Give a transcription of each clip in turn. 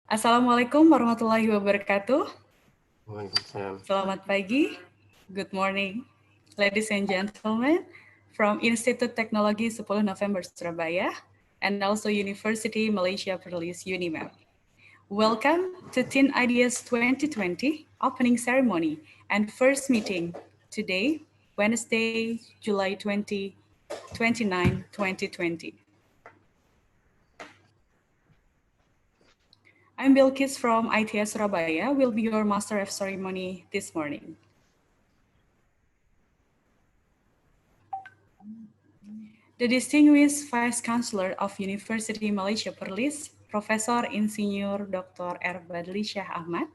Assalamualaikum warahmatullahi wabarakatuh. Waalaikumsalam. Selamat pagi. Good morning, ladies and gentlemen, from Institut Teknologi 10 November Surabaya and also University Malaysia Perlis UniMAP. Welcome to Teen Ideas 2020 opening ceremony and first meeting today, Wednesday, July 29, 2020. I'm Bilkis from ITS Surabaya, will be your master of ceremony this morning. The distinguished Vice Chancellor of University Malaysia Perlis, Professor Insinyur Dr. R. Badli Shah Ahmad,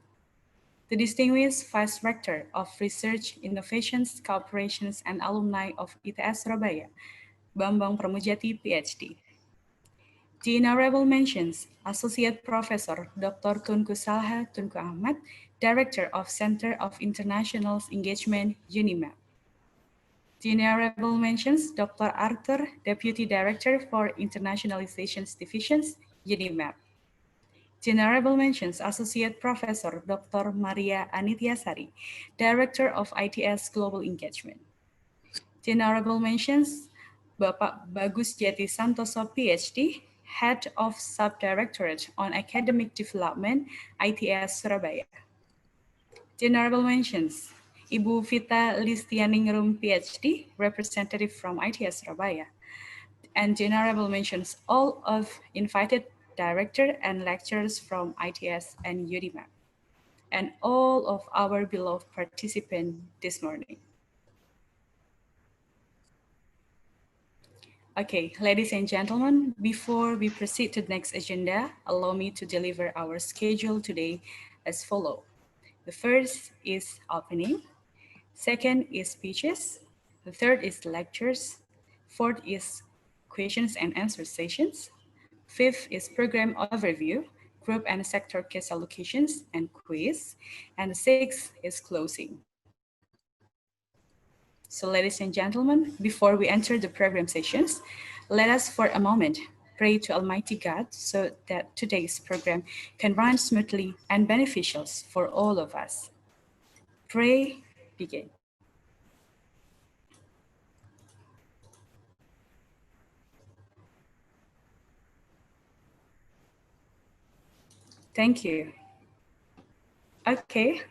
the distinguished Vice Rector of Research, Innovations, Cooperations, and Alumni of ITS Surabaya, Bambang Pramujati, PhD. The honorable mentions, Associate Professor Dr. Tunku Salha Tunku Ahmad, Director of Center of International Engagement, UniMAP. The honorable mentions, Dr. Arthur, Deputy Director for Internationalizations Divisions, UniMAP. The honorable mentions, Associate Professor Dr. Maria Anityasari, Director of ITS Global Engagement. The honorable mentions, Bapak Bagus Jati Santoso, PhD, Head of Subdirectorate on Academic Development, ITS Surabaya. The honorable mentions, Ibu Vita Listianingrum, PhD, representative from ITS Surabaya. And the honorable mentions all of invited director and lecturers from ITS and UniMAP, and all of our beloved participants this morning. Okay, ladies and gentlemen, before we proceed to the next agenda, allow me to deliver our schedule today as follows. The first is opening, second is speeches, the third is lectures, fourth is questions and answer sessions, fifth is program overview, group and sector case allocations, and quiz, and the sixth is closing. So ladies and gentlemen, before we enter the program sessions, let us for a moment pray to Almighty God so that today's program can run smoothly and beneficial for all of us. Pray, begin. Thank you. Okay,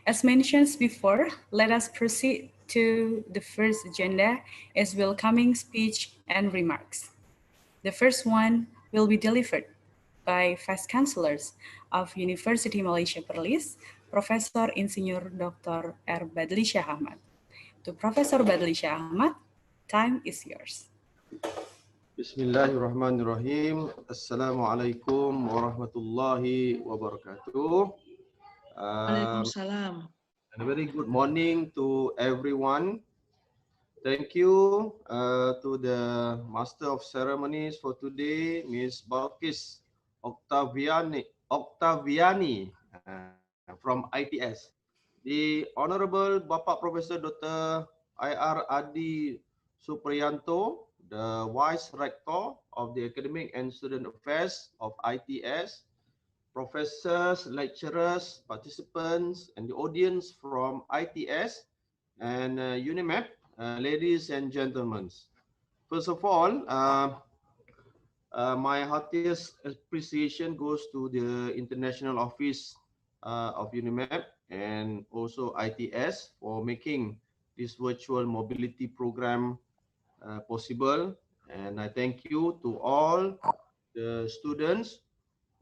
as mentioned before, let us proceed to the first agenda as welcoming speech and remarks. The first one will be delivered by Vice Chancellors of University Malaysia Perlis, Professor Insinyur Dr. R. Badli Shah Ahmad. To Professor Badli Shah Ahmad, time is yours. Bismillahirrahmanirrahim. Assalamualaikum warahmatullahi wabarakatuh. Waalaikumsalam. And a very good morning to everyone. Thank you to the Master of Ceremonies for today, Ms. Balkis Octaviani from ITS. The Honorable Bapak Professor Dr. I.R. Adi Supriyanto, the Vice Rector of the Academic and Student Affairs of ITS, professors, lecturers, participants, and the audience from ITS and UniMAP, ladies and gentlemen. First of all, my heartiest appreciation goes to the International Office of UniMAP and also ITS for making this virtual mobility program possible. And I thank you to all the students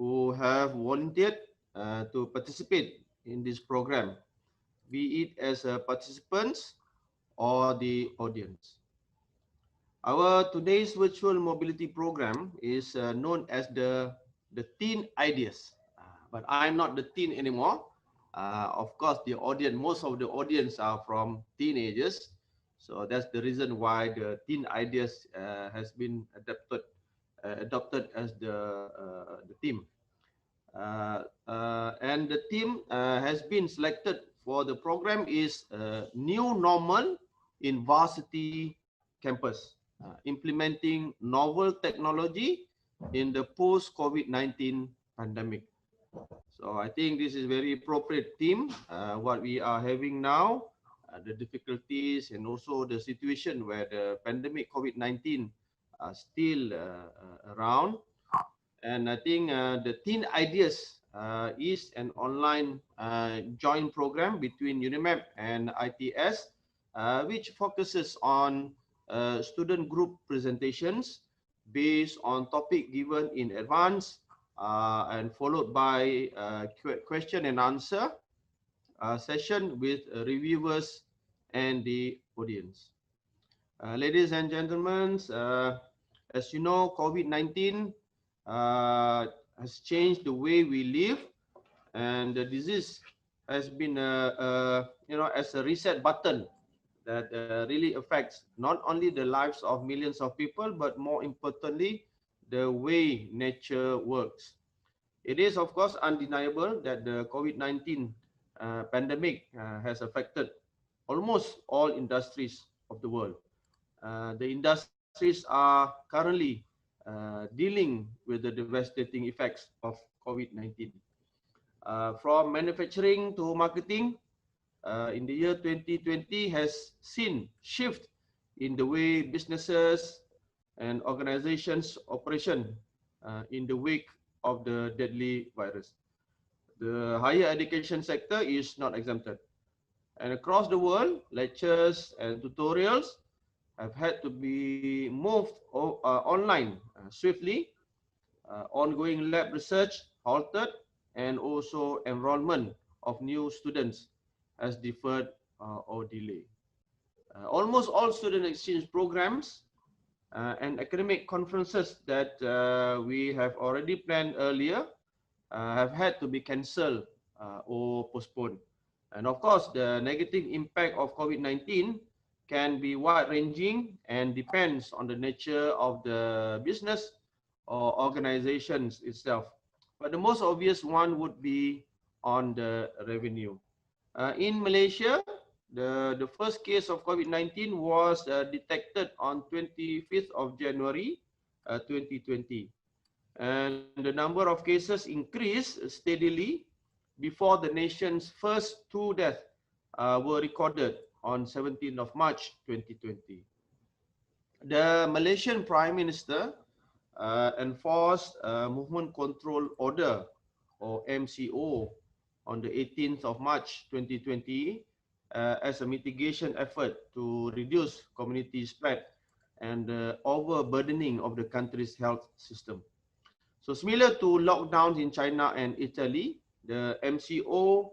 who have volunteered to participate in this program, be it as participants or the audience. Our today's virtual mobility program is known as the Teen Ideas, but I'm not the teen anymore. Of course, the audience, most of the audience are from teenagers, so that's the reason why the Teen Ideas has been adopted as the theme. And the theme has been selected for the program is New Normal in Varsity Campus, implementing novel technology in the post-COVID-19 pandemic. So I think this is very appropriate theme, what we are having now, the difficulties and also the situation where the pandemic COVID-19 are still around. And I think the Teen Ideas is an online joint program between UniMAP and ITS, which focuses on student group presentations based on topic given in advance and followed by question and answer session with reviewers and the audience. Ladies and gentlemen, as you know, COVID-19 has changed the way we live, and the disease has been, as a reset button that really affects not only the lives of millions of people, but more importantly, the way nature works. It is, of course, undeniable that the COVID-19 pandemic has affected almost all industries of the world. The industries are currently dealing with the devastating effects of COVID-19. From manufacturing to marketing, in the year 2020 has seen shift in the way businesses and organizations operation in the wake of the deadly virus. The higher education sector is not exempted. And across the world, lectures and tutorials have had to be moved online swiftly. Ongoing lab research halted, and also enrollment of new students has deferred or delayed. Almost all student exchange programs and academic conferences that we have already planned earlier have had to be cancelled or postponed. And of course, the negative impact of COVID-19 can be wide-ranging and depends on the nature of the business or organizations itself. But the most obvious one would be on the revenue. In Malaysia, the first case of COVID-19 was detected on 25th of January 2020. And the number of cases increased steadily before the nation's first 2 deaths were recorded on 17th of March 2020. The Malaysian Prime Minister enforced a Movement Control Order, or MCO, on the 18th of March 2020 as a mitigation effort to reduce community spread and overburdening of the country's health system. So similar to lockdowns in China and Italy, the MCO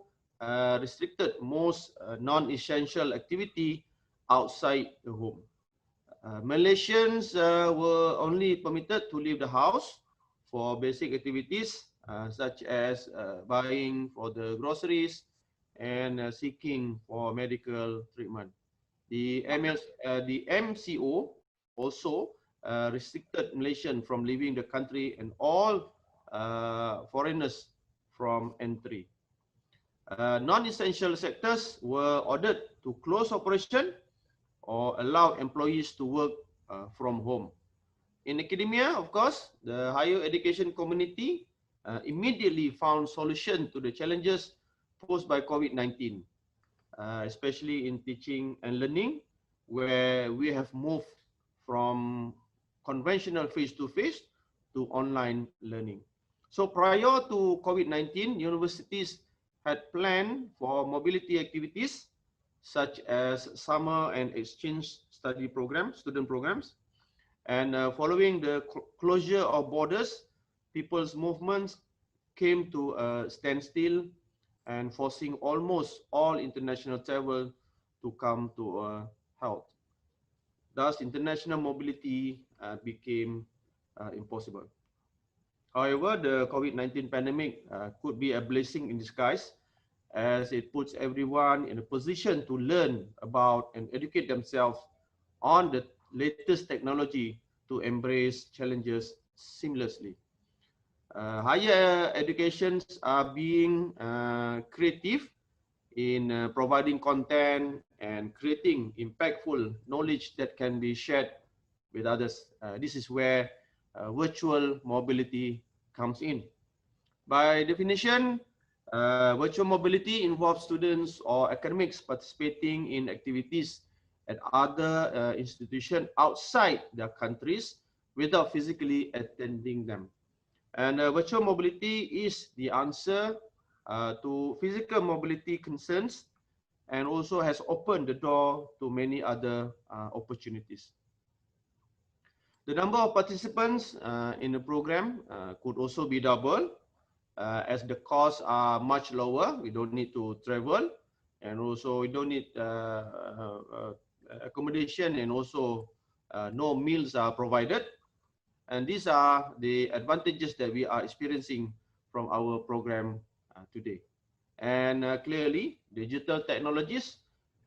restricted most non-essential activity outside the home. Malaysians were only permitted to leave the house for basic activities such as buying for the groceries and seeking for medical treatment. The MCO also restricted Malaysians from leaving the country and all foreigners from entry. Non-essential sectors were ordered to close operation or allow employees to work from home. In academia, of course, the higher education community immediately found solution to the challenges posed by COVID-19, especially in teaching and learning, where we have moved from conventional face-to-face to online learning. So prior to COVID-19, universities had planned for mobility activities such as summer and exchange study programs, student programs. And following the closure of borders, people's movements came to a standstill and forcing almost all international travel to come to a halt. Thus, international mobility became impossible. However, the COVID-19 pandemic could be a blessing in disguise as it puts everyone in a position to learn about and educate themselves on the latest technology to embrace challenges seamlessly. Higher educations are being creative in providing content and creating impactful knowledge that can be shared with others. This is where virtual mobility comes in. By definition, virtual mobility involves students or academics participating in activities at other institutions outside their countries without physically attending them. And virtual mobility is the answer to physical mobility concerns, and also has opened the door to many other opportunities. The number of participants in the program could also be double, as the costs are much lower. We don't need to travel, and also we don't need accommodation, and also no meals are provided. And these are the advantages that we are experiencing from our program today. And clearly, digital technologies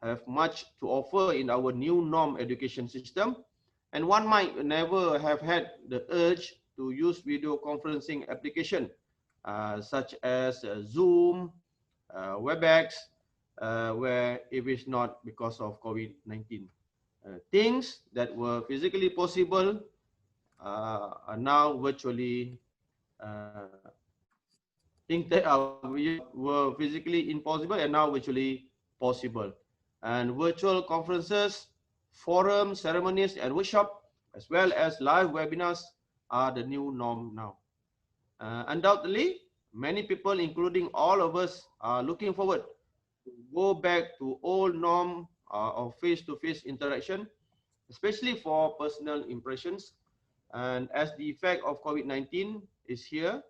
have much to offer in our new norm education system. And one might never have had the urge to use video conferencing application such as Zoom, WebEx, where it is not because of COVID-19. Things that were physically possible are now virtually things that were physically impossible and now virtually possible. And virtual conferences, forums, ceremonies, and workshops, as well as live webinars, are the new norm now. Undoubtedly, many people, including all of us, are looking forward to go back to old norm of face-to-face interaction, especially for personal impressions. And as the effect of COVID-19 is here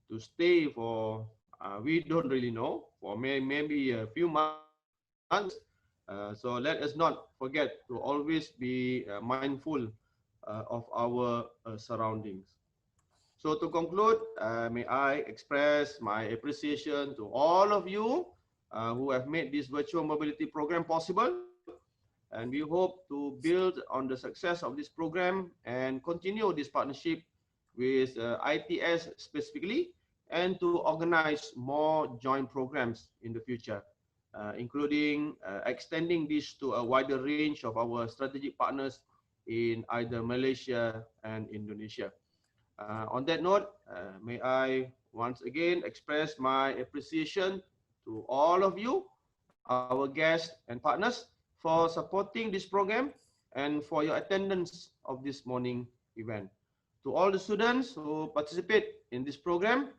to stay for, we don't really know, for maybe a few months, so let us not forget to always be mindful of our surroundings. So to conclude, may I express my appreciation to all of you who have made this virtual mobility program possible. And we hope to build on the success of this program and continue this partnership with ITS specifically, and to organize more joint programs in the future, including extending this to a wider range of our strategic partners in either Malaysia and Indonesia. On that note, may I once again express my appreciation to all of you, our guests and partners, for supporting this program and for your attendance of this morning event. To all the students who participate in this program,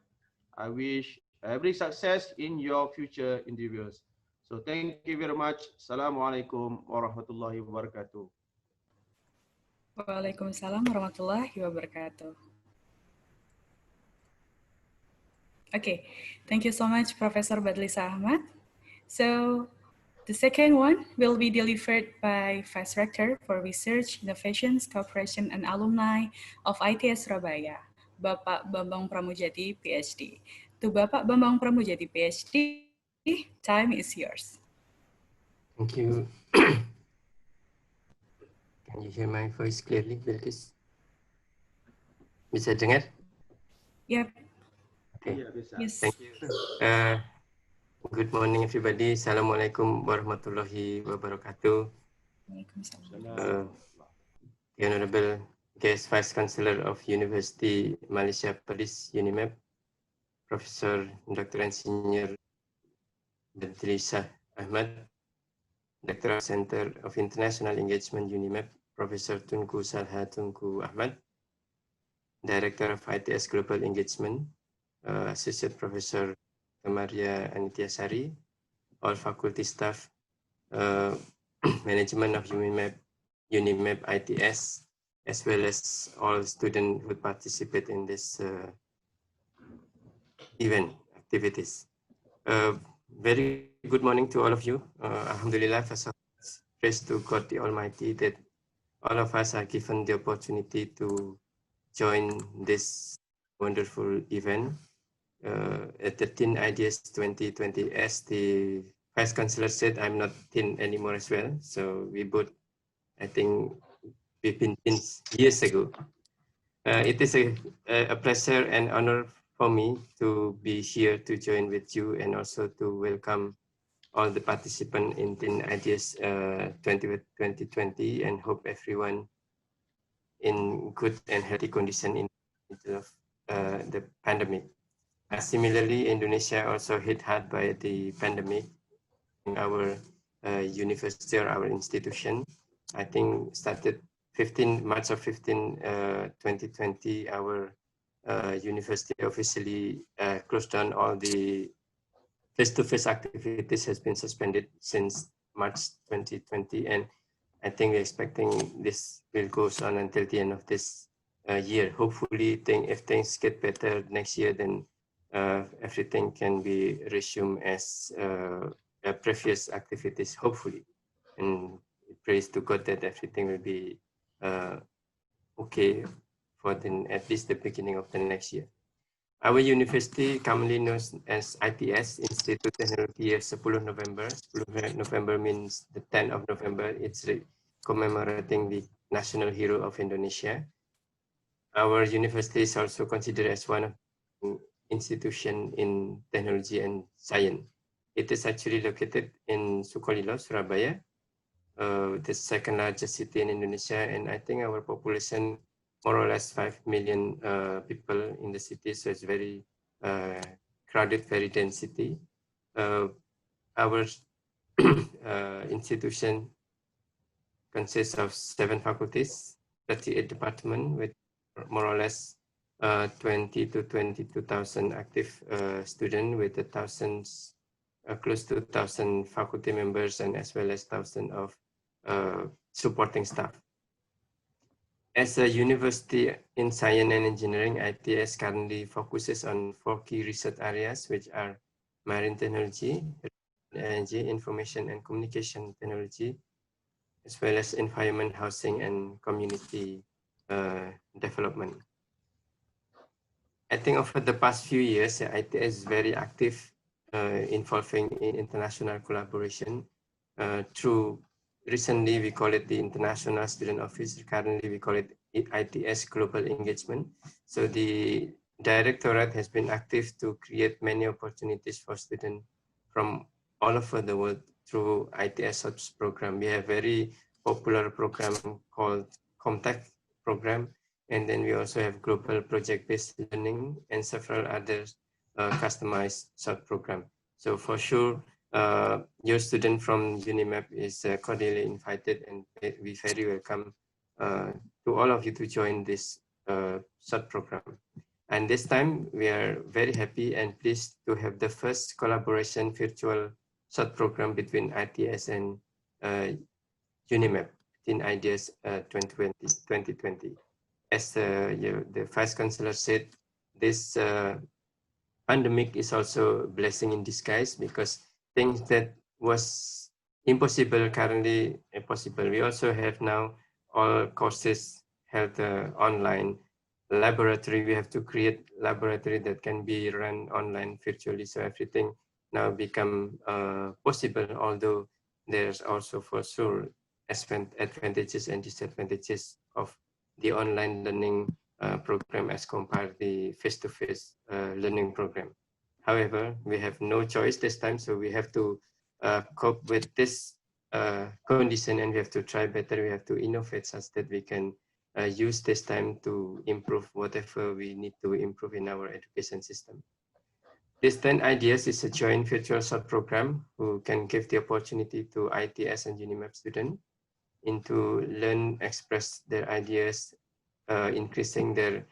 I wish every success in your future endeavors. So thank you very much. Assalamualaikum warahmatullahi wabarakatuh. Waalaikumsalam warahmatullahi wabarakatuh. Okay, thank you so much, Professor Badlisa Ahmad. So the second one will be delivered by Vice Rector for Research, Innovations, Cooperation, and Alumni of ITS Surabaya, Bapak Bambang Pramujati, PhD. To Bapak Bambang Pramujati, PhD, time is yours. Thank you. Can you hear my voice clearly, Bilkis? Bisa dengar? Yep. Okay. Yes. Thank you. Good morning, everybody. Assalamualaikum warahmatullahi wabarakatuh. The Honorable Guest Vice Chancellor of University Malaysia Perlis UniMAP, Professor Dr. Insinyur Badlisa Ahmad, Director of Center of International Engagement UniMAP, Professor Tunku Salha Tunku Ahmad, Director of ITS Global Engagement, Associate Professor Maria Anitiasari, all faculty staff, management of UniMAP ITS, as well as all students who participate in this event activities. Very good morning to all of you. Alhamdulillah, first of all, praise to God the Almighty that all of us are given the opportunity to join this wonderful event at the Teen Ideas 2020. As the Vice Chancellor said, I'm not teen anymore as well. So we both, I think, we've been teens years ago. It is a pleasure and honor for me to be here to join with you and also to welcome all the participants in Teen Ideas 2020 and hope everyone in good and healthy condition in the middle of the pandemic. Similarly, Indonesia also hit hard by the pandemic. Our university or our institution, I think started March of 2020, our university officially closed down. All the face-to-face activities has been suspended since March 2020, and I think we're expecting this will go on until the end of this year. Hopefully, if things get better next year, then everything can be resumed as previous activities, hopefully. And praise to God that everything will be okay for at least the beginning of the next year. Our university, commonly known as ITS, Institut Teknologi 10 November. 10 November means the 10th of November. It's commemorating the national hero of Indonesia. Our university is also considered as one of the institutions in technology and science. It is actually located in Sukolilo, Surabaya, the second largest city in Indonesia, and I think our population more or less 5 million people in the city, so it's very crowded, very dense city. Our institution consists of 7 faculties, 38 departments with more or less 20 to 22,000 active students with close to 1,000 faculty members and as well as 1,000 of supporting staff. As a university in science and engineering, ITS currently focuses on 4 key research areas, which are marine technology, energy, information and communication technology, as well as environment, housing, and community development. I think over the past few years, ITS is very active involving in international collaboration through, recently we call it the International Student Office. Currently we call it ITS Global Engagement. So the directorate has been active to create many opportunities for students from all over the world through ITS Hubs program. We have very popular program called ComTech program, and then we also have global project-based learning and several other customized short program. So for sure, your student from UniMAP is cordially invited, and we very welcome to all of you to join this short program. And this time we are very happy and pleased to have the first collaboration virtual short program between ITS and UniMAP in IDEAS 2020. As the Vice Chancellor said, this pandemic is also a blessing in disguise, because things that was impossible currently possible. We also have now all courses held online. Laboratory, we have to create laboratory that can be run online virtually, so everything now become possible, although there's also for sure advantages and disadvantages of the online learning program as compared the face-to-face learning program. However, we have no choice this time, so we have to cope with this condition, and we have to try better. We have to innovate such that we can use this time to improve whatever we need to improve in our education system. This 10 Ideas is a joint virtual short program who can give the opportunity to ITS and UniMAP students to learn, express their ideas, increasing their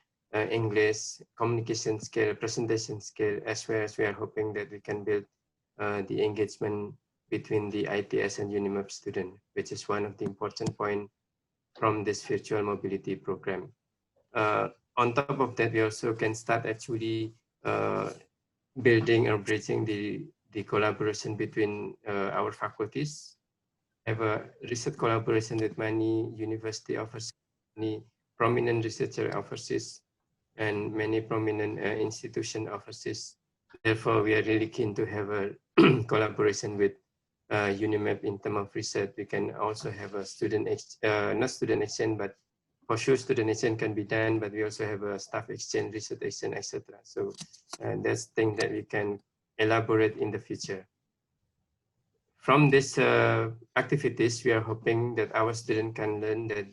English, communication skill, presentation skill, as well as we are hoping that we can build the engagement between the ITS and UniMAP student, which is one of the important points from this virtual mobility program. On top of that, we also can start actually building or bridging the collaboration between our faculties. Have a research collaboration with many university officers, many prominent researcher offices, and many prominent institution offices. Therefore, we are really keen to have a collaboration with UniMAP in terms of research. We can also have a not student exchange, but for sure student exchange can be done, but we also have a staff exchange, research exchange, etc. So that's thing that we can elaborate in the future. From these activities, we are hoping that our students can learn that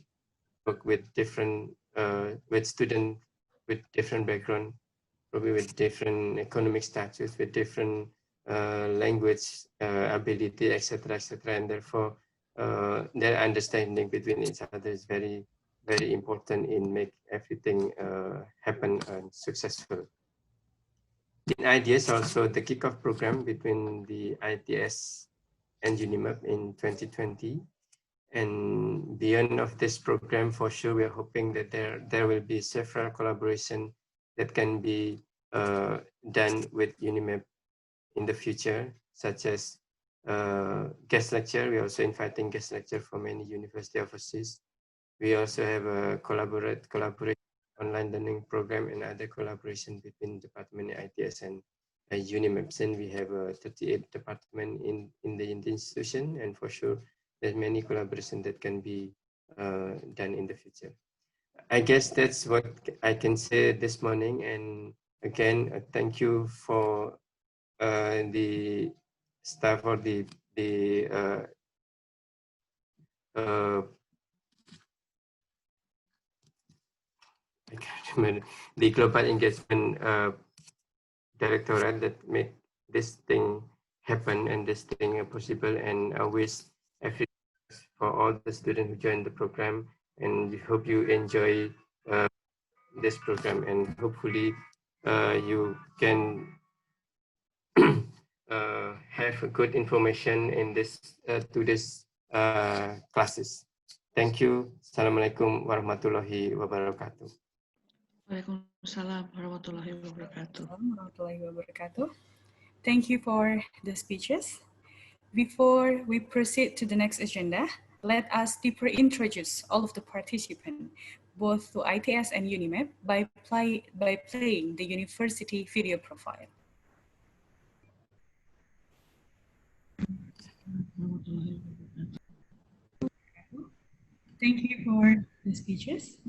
work with different with students with different background, probably with different economic status, with different language ability, etc., etc., and therefore their understanding between each other is very, very important in make everything happen and successful. In ITS also the kickoff program between the ITS and UniMAP in 2020. And beyond of this program, for sure, we are hoping that there will be several collaboration that can be done with UniMAP in the future, such as guest lecture. We are also inviting guest lecture from many university overseas. We also have a collaboration online learning program and other collaboration between Department ITS and UniMAP. And we have 38 department in the institution, and for sure, there's many collaboration that can be done in the future. I guess that's what I can say this morning. And again, thank you for the staff or the I can't remember, the global engagement directorate that made this thing happen and this thing possible. And I wish every for all the students who joined the program, and we hope you enjoy this program, and hopefully you can have a good information in this today's classes. Thank you. Assalamualaikum warahmatullahi wabarakatuh. Waalaikumsalam warahmatullahi wabarakatuh. Thank you for the speeches. Before we proceed to the next agenda, let us deeper introduce all of the participants, both to ITS and UniMAP, by playing the university video profile. Thank you for the speeches.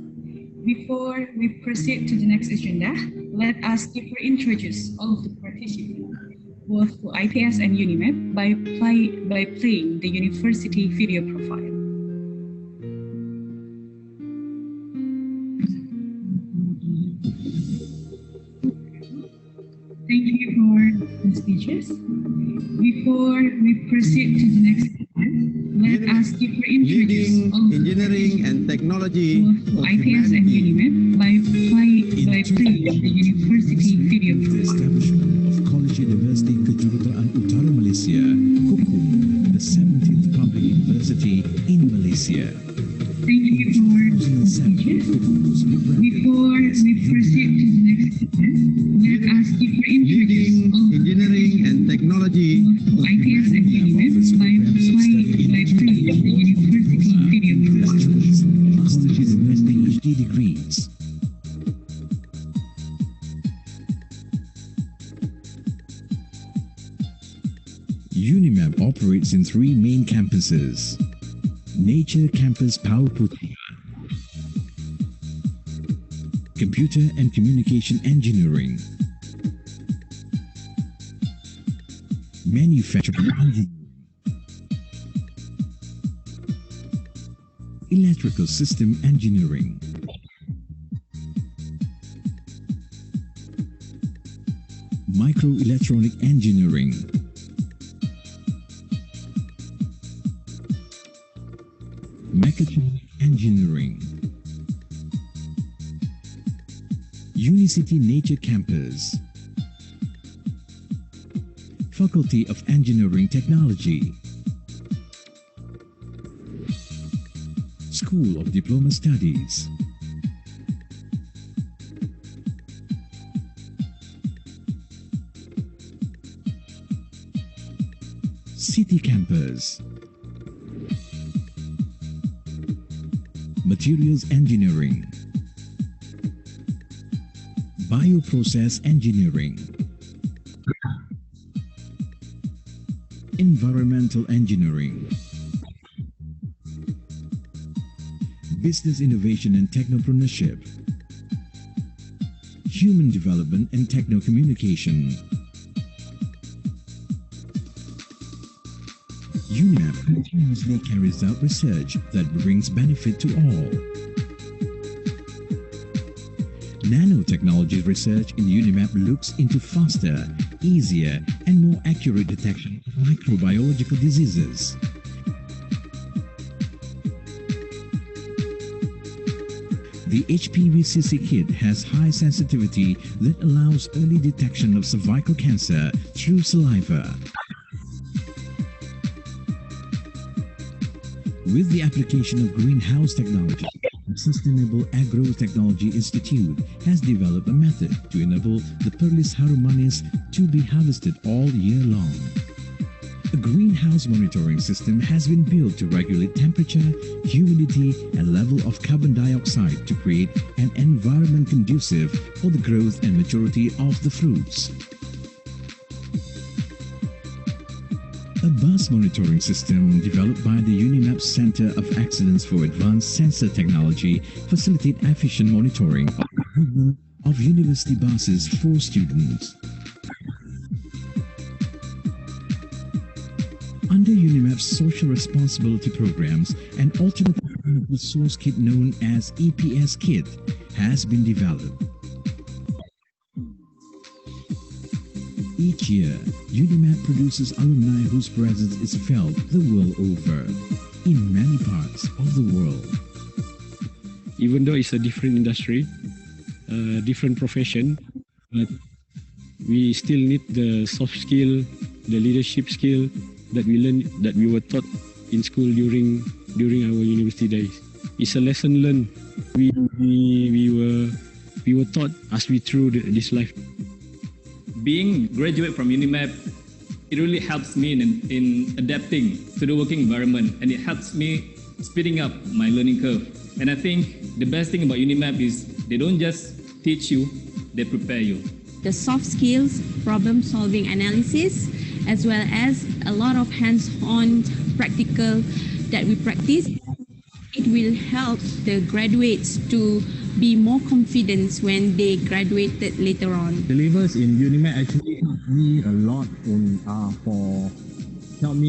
Before we proceed to the next agenda, let us deeper introduce all of the participants, both to ITS and UniMAP, by playing the university video profile. Thank you for the speeches. Before we proceed to the next agenda, let us deeper introduce all of the engineering and technology, both to ITS and UniMAP, by playing the university video profile. College Universiti Kejuruteraan Utara Malaysia, Hukum, the 17th public university in Malaysia. Thank you for the speeches. Before we proceed to the next agenda, let us deeper introduce all of the engineering and technology, both to ITS and UniMAP, by playing the university video profile. College University HD degrees. UniMAP operates in 3 main campuses. Nature Campus Pawaputera, Computer and Communication Engineering, Manufacturing Engineering, Electrical System Engineering, Microelectronic Engineering, Mechatronic Engineering, Universiti Nature Campus, Faculty of Engineering Technology, School of Diploma Studies, City Campus, Materials Engineering, Bioprocess Engineering, Environmental Engineering, Business Innovation and Technopreneurship, Human Development and Techno-Communication. UniMAP continuously carries out research that brings benefit to all. Nanotechnology research in UniMAP looks into faster, easier, and more accurate detection of microbiological diseases. The HPV-CC kit has high sensitivity that allows early detection of cervical cancer through saliva. With the application of greenhouse technology, the Sustainable Agro Technology Institute has developed a method to enable the Perlis harum manis to be harvested all year long. A greenhouse monitoring system has been built to regulate temperature, humidity, and level of carbon dioxide to create an environment conducive for the growth and maturity of the fruits. A bus monitoring system developed by the UniMAP Center of Excellence for Advanced Sensor Technology facilitates efficient monitoring of university buses for students. Under UniMAP's social responsibility programs, an alternative source kit known as EPS kit has been developed. Each year, UniMAP produces alumni whose presence is felt the world over, in many parts of the world. Even though it's a different industry, different profession, but we still need the soft skill, the leadership skill that we learned, that we were taught in school during our university days. It's a lesson learned. We were taught as we through this life. Being graduate from UniMAP, it really helps me in adapting to the working environment, and it helps me speeding up my learning curve. And I think the best thing about UniMAP is they don't just teach you, they prepare you. The soft skills, problem-solving analysis, as well as a lot of hands-on practical that we practice. It will help the graduates to be more confident when they graduated later on. The levers in UniMAP actually helped me a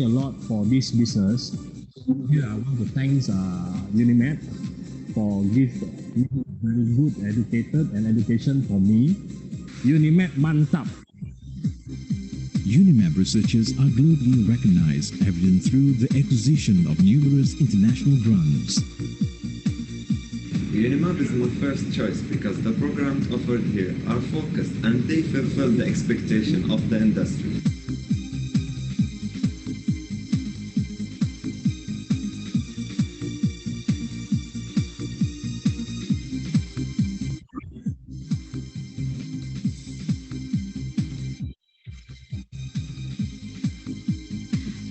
lot for this business. Here I want to thank UniMAP for giving me very good education for me. UniMAP mantap. UniMAP researchers are globally recognized, evident through the acquisition of numerous international grants. UniMAP is my first choice because the programs offered here are focused and they fulfill the expectation of the industry.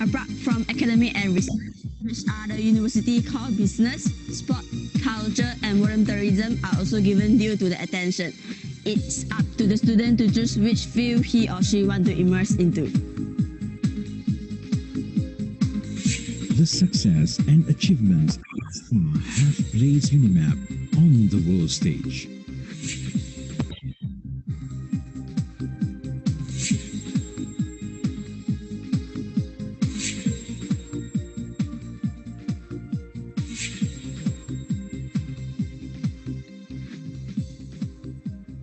Apart from academic and research, which are the university core business, sport, culture, and volunteerism are also given due to the attention. It's up to the student to choose which field he or she want to immerse into. The success and achievements have placed UniMAP on the world stage.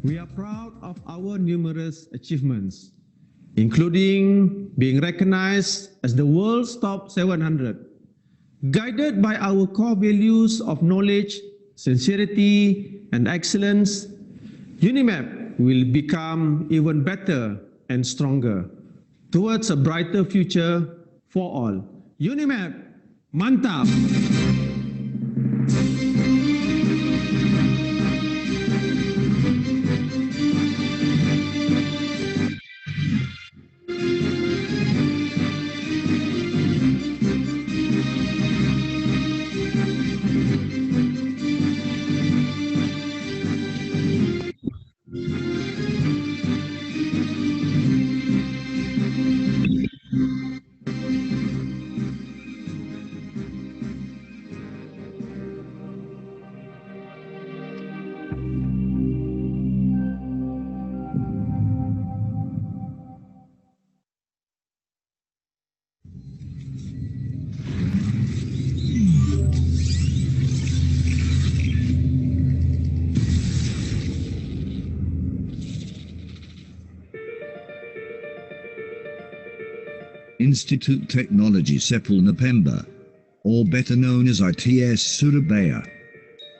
We are proud of our numerous achievements, including being recognized as the world's top 700. Guided by our core values of knowledge, sincerity, and excellence, UniMAP will become even better and stronger towards a brighter future for all. UniMAP, mantap! Institute Technology Sepul Napemba, or better known as ITS Surabaya,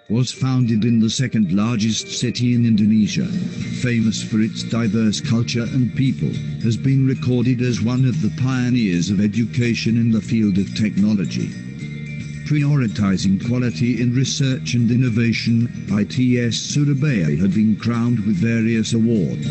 was founded in the second largest city in Indonesia, famous for its diverse culture and people, has been recorded as one of the pioneers of education in the field of technology. Prioritizing quality in research and innovation, ITS Surabaya had been crowned with various awards.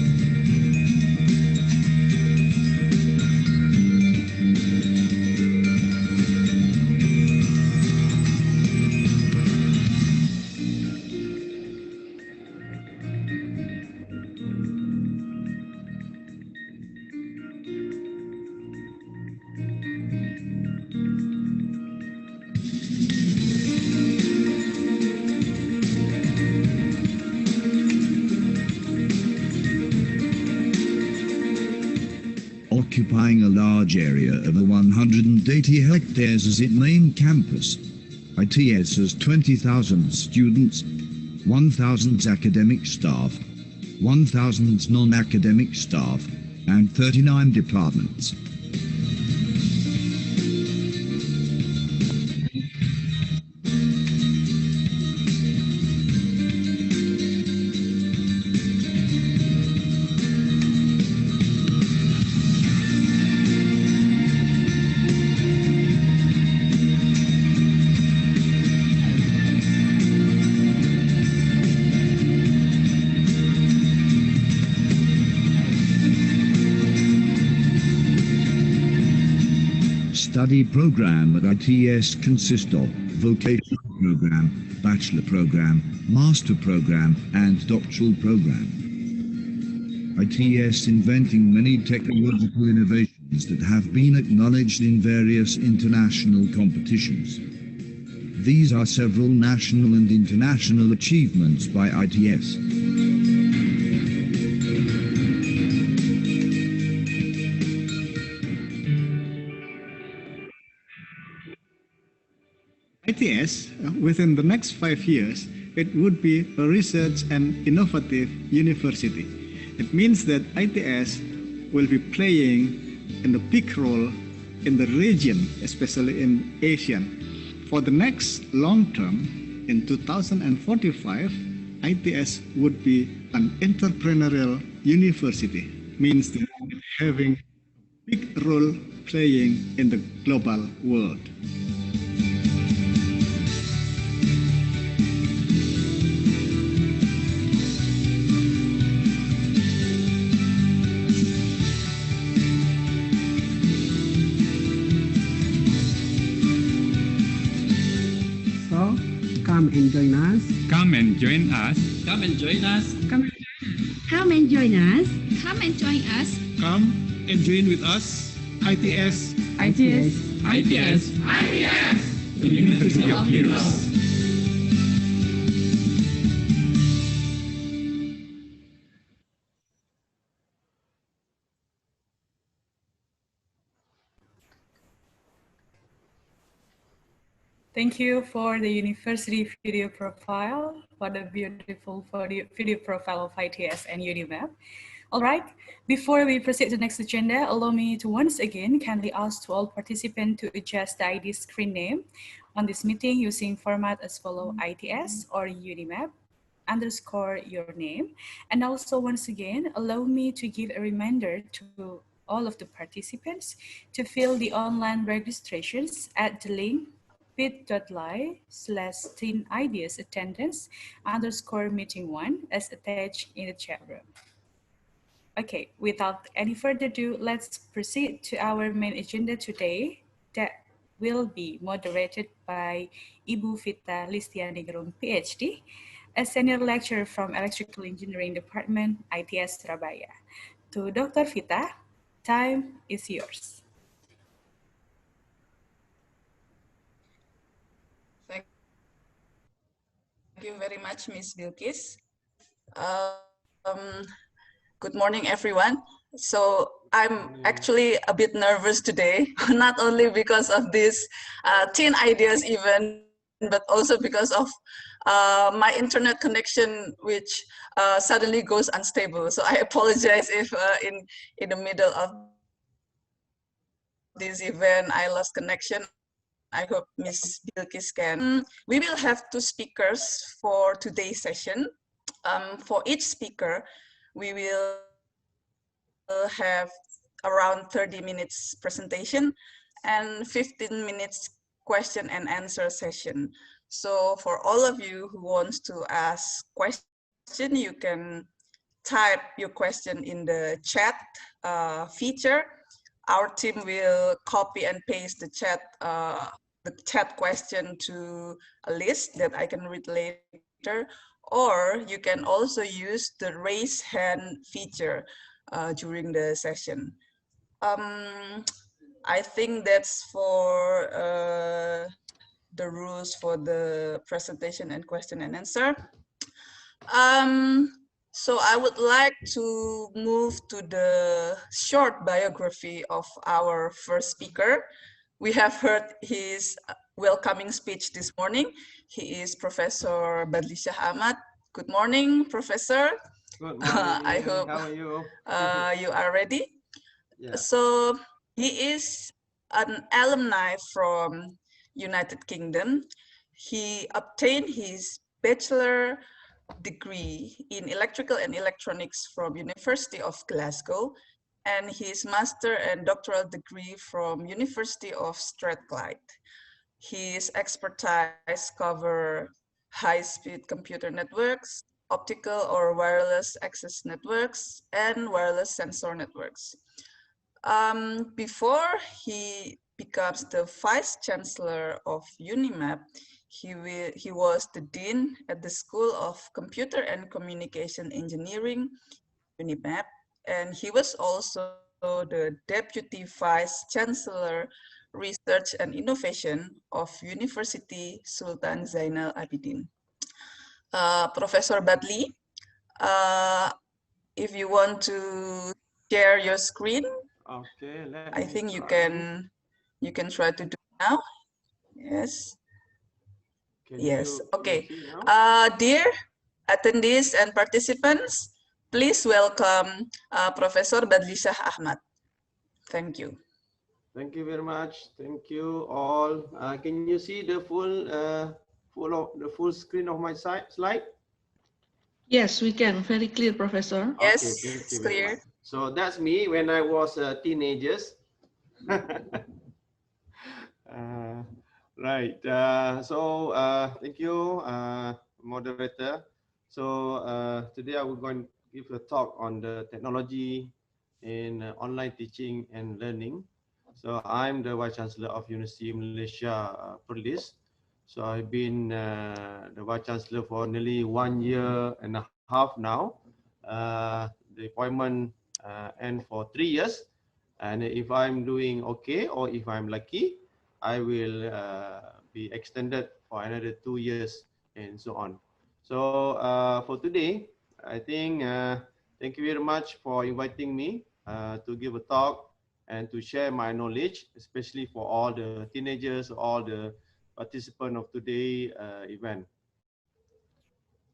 Occupying a large area of 180 hectares as its main campus, ITS has 20,000 students, 1,000 academic staff, 1,000 non-academic staff, and 39 departments. Study program at ITS consists of vocational program, bachelor program, master program, and doctoral program. ITS inventing many technological innovations that have been acknowledged in various international competitions. These are several national and international achievements by ITS. ITS, within the next 5 years, it would be a research and innovative university. It means that ITS will be playing a big role in the region, especially in Asia. For the next long term, in 2045, ITS would be an entrepreneurial university, means that having a big role playing in the global world. Come and join us. Come and join us. Come and join us. Come and join us. Come and join us. Come and join with us. ITS. ITS. ITS. ITS. The University of Heroes. Thank you for the university video profile, for the beautiful video profile of ITS and UniMAP. All right, before we proceed to the next agenda, allow me to once again kindly ask to all participants to adjust the ID screen name on this meeting using format as follow ITS or UniMAP _ your name. And also once again, allow me to give a reminder to all of the participants to fill the online registrations at the link bit.ly/teenideasattendance _ meeting1 as attached in the chat room. Okay, without any further ado, let's proceed to our main agenda today that will be moderated by Ibu Vita Listianingrum, PhD, a senior lecturer from Electrical Engineering Department, ITS Surabaya. To Dr. Vita, time is yours. Thank you very much, Ms. Bilkis. Good morning, everyone. So I'm actually a bit nervous today, not only because of this Teen Ideas event, but also because of my internet connection, which suddenly goes unstable. So I apologize if in the middle of this event, I lost connection. I hope Ms. Bilkis can. We will have 2 speakers for today's session. For each speaker, we will have around 30 minutes presentation and 15 minutes question and answer session. So for all of you who wants to ask question, you can type your question in the chat feature. Our team will copy and paste the chat question to a list that I can read later, or you can also use the raise hand feature during the session. I think that's for the rules for the presentation and question and answer. So I would like to move to the short biography of our first speaker. We have heard his welcoming speech this morning. He is Professor Badlisha Ahmad. Good morning, Professor. Good morning. I hope How are you? You are ready. Yeah. So he is an alumni from United Kingdom. He obtained his bachelor degree in electrical and electronics from University of Glasgow and his master and doctoral degree from University of Strathclyde. His expertise cover high-speed computer networks, optical or wireless access networks, and wireless sensor networks. Before he becomes the Vice Chancellor of UniMAP, he was the Dean at the School of Computer and Communication Engineering, UniMAP, and he was also the Deputy Vice Chancellor, Research and Innovation of University Sultan Zainal Abidin. Professor Badli, if you want to share your screen, okay, I think you can try to do it now. Yes. Yes. Okay. Dear attendees and participants, please welcome Professor Badlisha Ahmad. Thank you. Thank you very much. Thank you all. Can you see the full screen of my slide? Yes, we can. Very clear, Professor. Yes, okay, it's clear. So that's me when I was teenagers. Right. Thank you, moderator. So today I will going to give a talk on the technology in online teaching and learning. So I'm the Vice Chancellor of Universiti Malaysia, Perlis. So I've been the Vice Chancellor for nearly 1 year and a half now. The appointment ends for 3 years. And if I'm doing okay or if I'm lucky, I will be extended for another 2 years and so on. So for today, I think thank you very much for inviting me to give a talk and to share my knowledge, especially for all the teenagers, all the participants of today's event.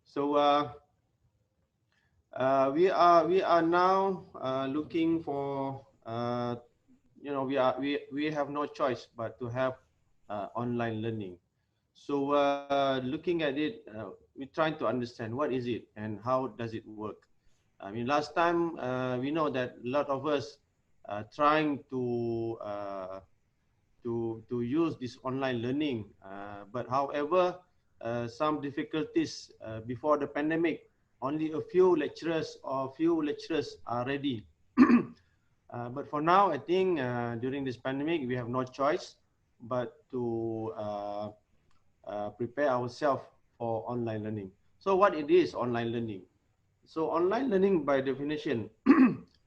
So we are now looking for we have no choice but to have online learning. So looking at it, we're trying to understand what is it and how does it work. I mean, last time we know that a lot of us trying to use this online learning, but however, some difficulties before the pandemic. Only a few lecturers are ready. But for now, I think during this pandemic, we have no choice but to prepare ourselves for online learning. So what it is online learning? So online learning by definition,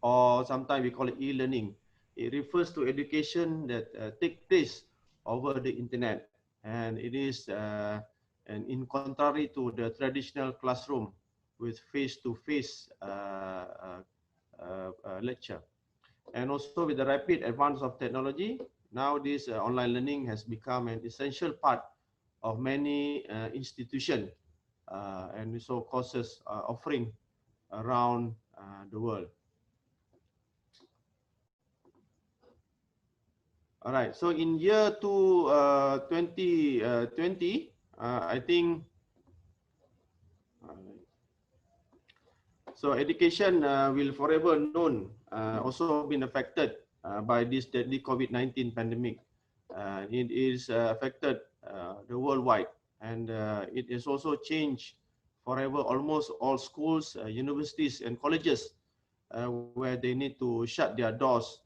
or sometimes we call it e-learning, it refers to education that take place over the internet. And it is and in contrary to the traditional classroom with face-to-face lecture. And also with the rapid advance of technology, now this online learning has become an essential part of many institutions and also courses offering around the world. All right. So in year 2020, I think. So education will forever known also been affected by this deadly COVID-19 pandemic. It is affected the worldwide, and it is also changed forever almost all schools, universities, and colleges where they need to shut their doors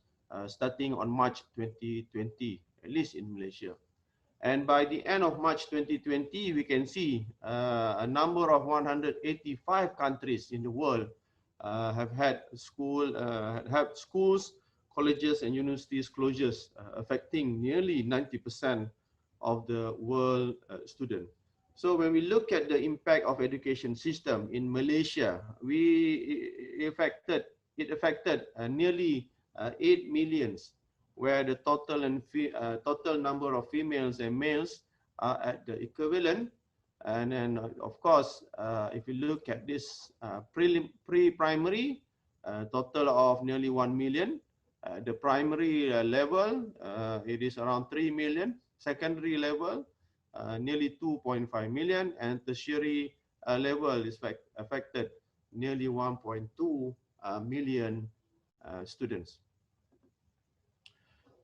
starting on March 2020, at least in Malaysia. And by the end of March 2020, we can see a number of 185 countries in the world have had schools, colleges, and universities closures, affecting nearly 90% of the world students. So when we look at the impact of education system in Malaysia, it affected nearly 8 millions, where the total number of females and males are at the equivalent. And then, of course, if you look at this pre-primary, total of nearly 1 million. The primary level, it is around 3 million. Secondary level, nearly 2.5 million. And tertiary level is affected nearly 1.2 million students.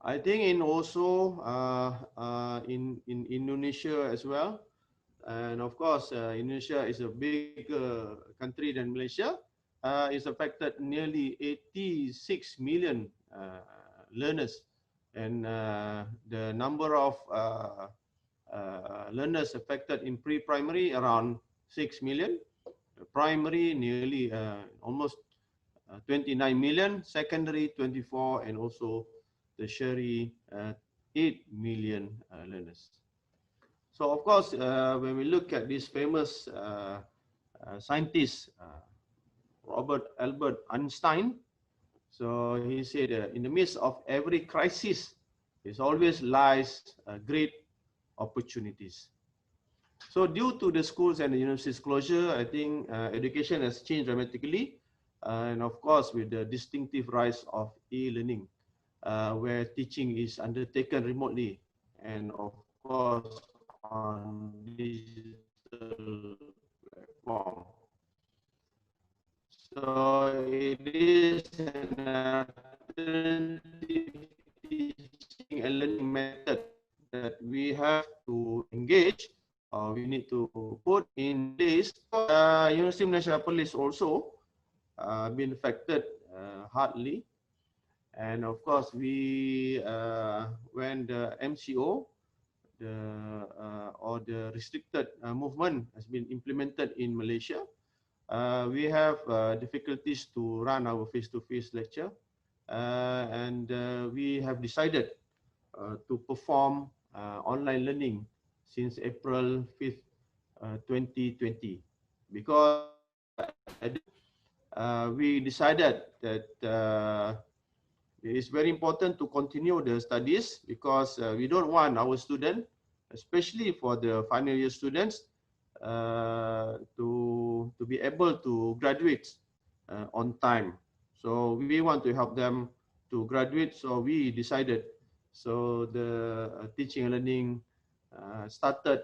I think in also in Indonesia as well, and of course Indonesia is a bigger country than Malaysia. Is affected nearly 86 million learners, and the number of learners affected in pre-primary around 6 million, primary nearly almost 29 million, secondary 24, and also tertiary 8 million learners. So of course, when we look at this famous scientist, Albert Einstein, so he said, in the midst of every crisis, there always lies great opportunities. So due to the schools and the universities closure, I think education has changed dramatically. And of course, with the distinctive rise of e-learning, where teaching is undertaken remotely and of course on digital platform. So it is an alternative teaching and learning method that we have to engage, or we need to put in place. Universiti Malaysia Perlis also been affected hardly. And of course, we when the MCO, or the restricted movement has been implemented in Malaysia, we have difficulties to run our face-to-face lecture, and we have decided to perform online learning since April 5th, 2020, because we decided that it is very important to continue the studies, because we don't want our students, especially for the final year students, to be able to graduate on time. So we want to help them to graduate. So we decided, so the teaching and learning started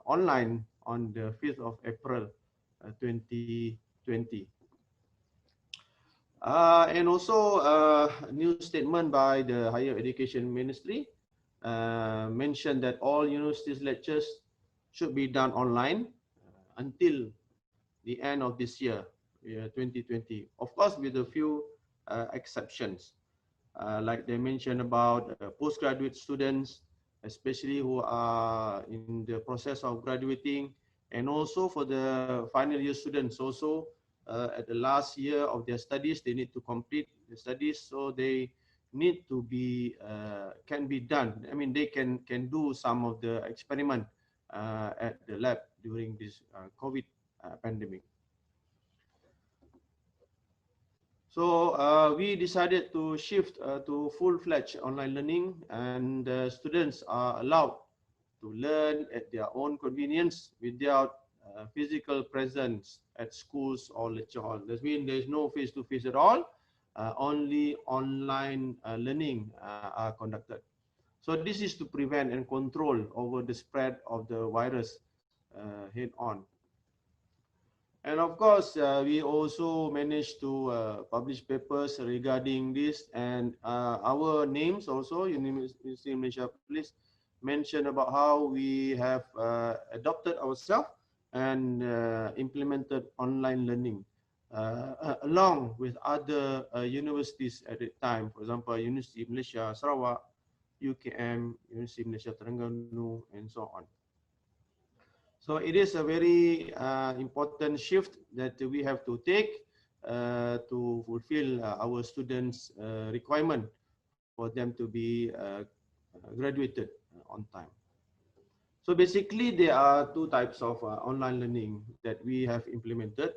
online on the 5th of April 2020. And also a new statement by the Higher Education Ministry mentioned that all universities lectures should be done online until the end of this year, 2020. Of course, with a few exceptions, like they mentioned about postgraduate students, especially who are in the process of graduating, and also for the final year students also, at the last year of their studies, they need to complete the studies, so they need to be can be done. I mean, they can do some of the experiment at the lab during this COVID pandemic. So we decided to shift to full-fledged online learning, and students are allowed to learn at their own convenience without physical presence at schools or lecture hall. That means there is no face-to-face at all. Only online learning are conducted. So this is to prevent and control over the spread of the virus head on. And of course, we also managed to publish papers regarding this, and our names also, Universiti Malaysia Perlis, mentioned about how we have adopted ourselves and implemented online learning along with other universities at that time. For example, Universiti Malaysia Sarawak, UKM, Universiti Malaysia Terengganu, and so on. So it is a very important shift that we have to take to fulfill our students' requirement for them to be graduated on time. So basically, there are two types of online learning that we have implemented.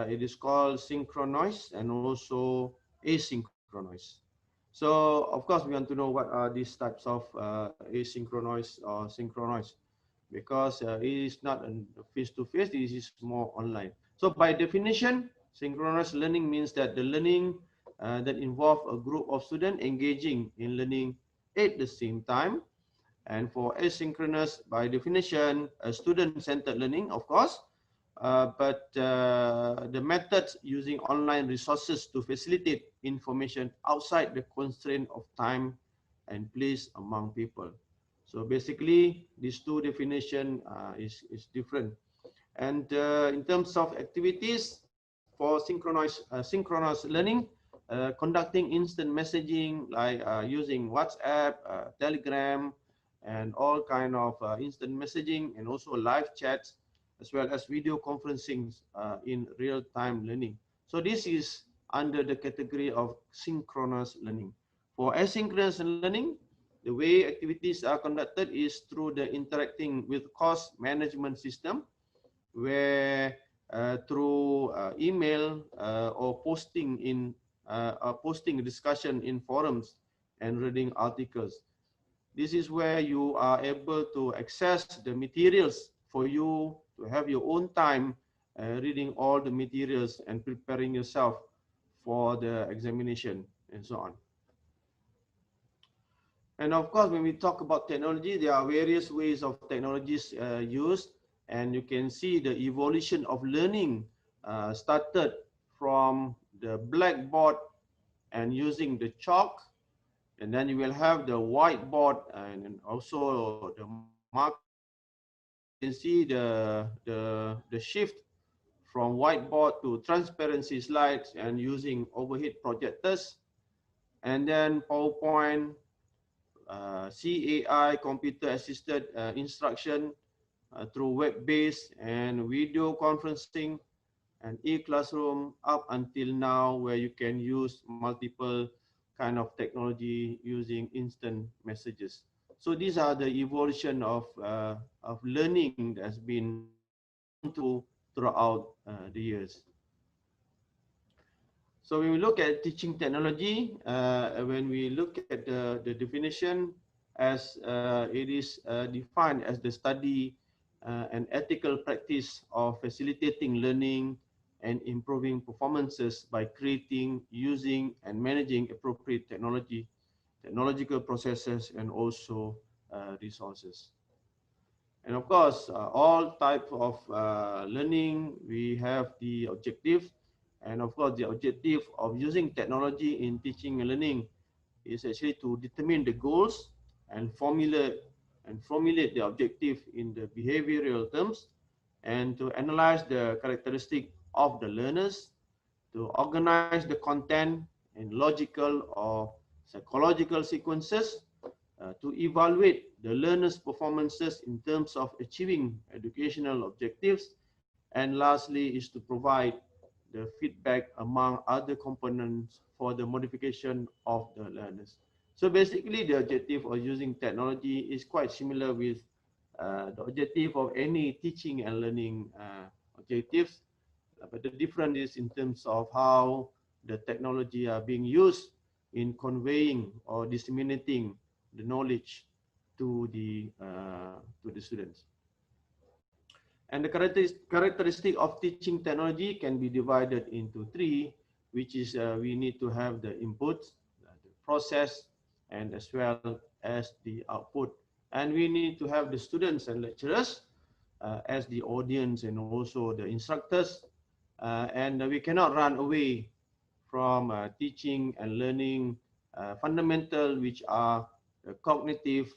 It is called synchronous and also asynchronous. So of course, we want to know what are these types of asynchronous or synchronous, because it is not face-to-face, this is more online. So by definition, synchronous learning means that the learning that involve a group of students engaging in learning at the same time. And for asynchronous, by definition, a student-centered learning, of course, but the methods using online resources to facilitate information outside the constraint of time and place among people. So basically, these two definition is different. And in terms of activities for synchronous learning, conducting instant messaging like using WhatsApp, Telegram, and all kind of instant messaging, and also live chats, as well as video conferencing in real-time learning. So this is under the category of synchronous learning. For asynchronous learning, the way activities are conducted is through the interacting with course management system, where through email or posting a discussion in forums and reading articles. This is where you are able to access the materials for you to have your own time reading all the materials and preparing yourself for the examination and so on. And of course, when we talk about technology, there are various ways of technologies used, and you can see the evolution of learning started from the blackboard and using the chalk, and then you will have the whiteboard and also the mark. You can see the shift from whiteboard to transparency slides and using overhead projectors, and then PowerPoint, CAI, computer-assisted instruction through web-based and video conferencing, and e-classroom up until now, where you can use multiple kind of technology using instant messages. So these are the evolution of learning that's been gone throughout the years. So when we look at teaching technology, when we look at the definition, as it is defined as the study and ethical practice of facilitating learning and improving performances by creating, using, and managing appropriate technological processes, and also resources. And of course, all types of learning, we have the objective. And of course, the objective of using technology in teaching and learning is actually to determine the goals and formulate the objective in the behavioral terms, and to analyze the characteristic of the learners, to organize the content in logical or psychological sequences, to evaluate the learners' performances in terms of achieving educational objectives, and lastly is to provide the feedback among other components for the modification of the learners. So basically, the objective of using technology is quite similar with the objective of any teaching and learning objectives, but the difference is in terms of how the technology are being used in conveying or disseminating the knowledge to the students. And the characteristic of teaching technology can be divided into three, which is we need to have the input, the process, and as well as the output. And we need to have the students and lecturers as the audience and also the instructors. And we cannot run away from teaching and learning fundamental, which are the cognitive,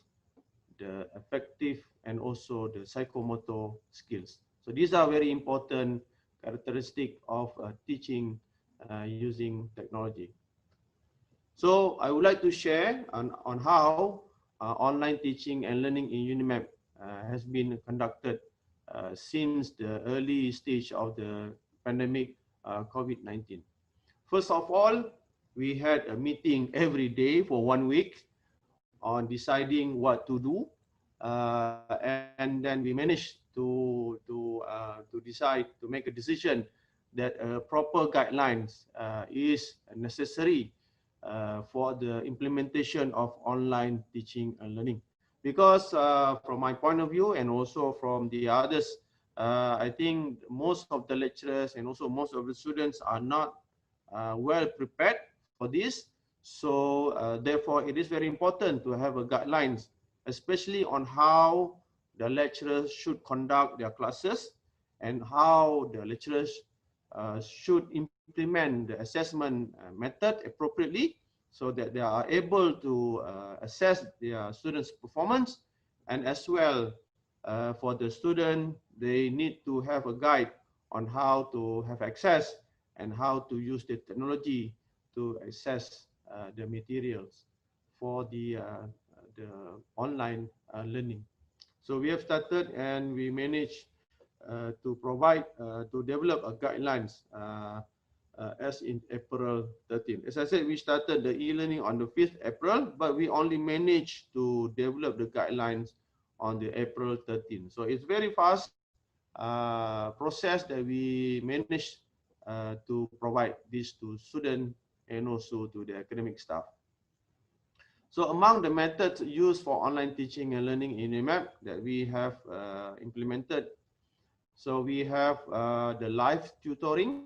the affective, and also the psychomotor skills. So these are very important characteristic of teaching using technology. So I would like to share on how online teaching and learning in UniMAP has been conducted since the early stage of the pandemic COVID-19. First of all, we had a meeting every day for 1 week on deciding what to do, and then we managed to decide to make a decision that proper guidelines is necessary for the implementation of online teaching and learning. Because from my point of view and also from the others, I think most of the lecturers and also most of the students are not well prepared for this. So therefore, it is very important to have a guidelines, especially on how the lecturers should conduct their classes and how the lecturers should implement the assessment method appropriately so that they are able to assess their students' performance. And as well, for the student, they need to have a guide on how to have access and how to use the technology to access the materials for the online learning. So we have started and we managed to provide, to develop a guidelines as in April 13. As I said, we started the e-learning on the 5th April, but we only managed to develop the guidelines on the April 13. So it's very fast process that we managed to provide this to students and also to the academic staff. So among the methods used for online teaching and learning in UniMAP that we have implemented, so we have the live tutoring.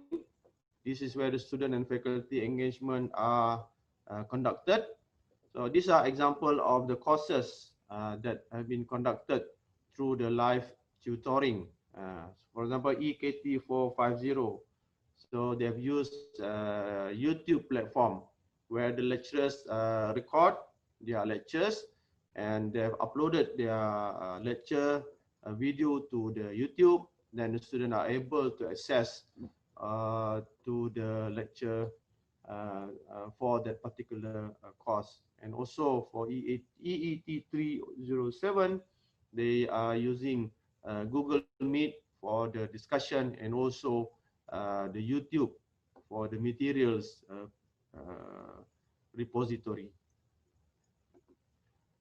This is where the student and faculty engagement are conducted. So these are examples of the courses that have been conducted through the live tutoring. For example, EKT 450. So they've used YouTube platform where the lecturers record their lectures and they've uploaded their lecture video to the YouTube. Then the students are able to access to the lecture for that particular course. And also for EET 307, they are using Google Meet for the discussion and also the YouTube for the materials repository.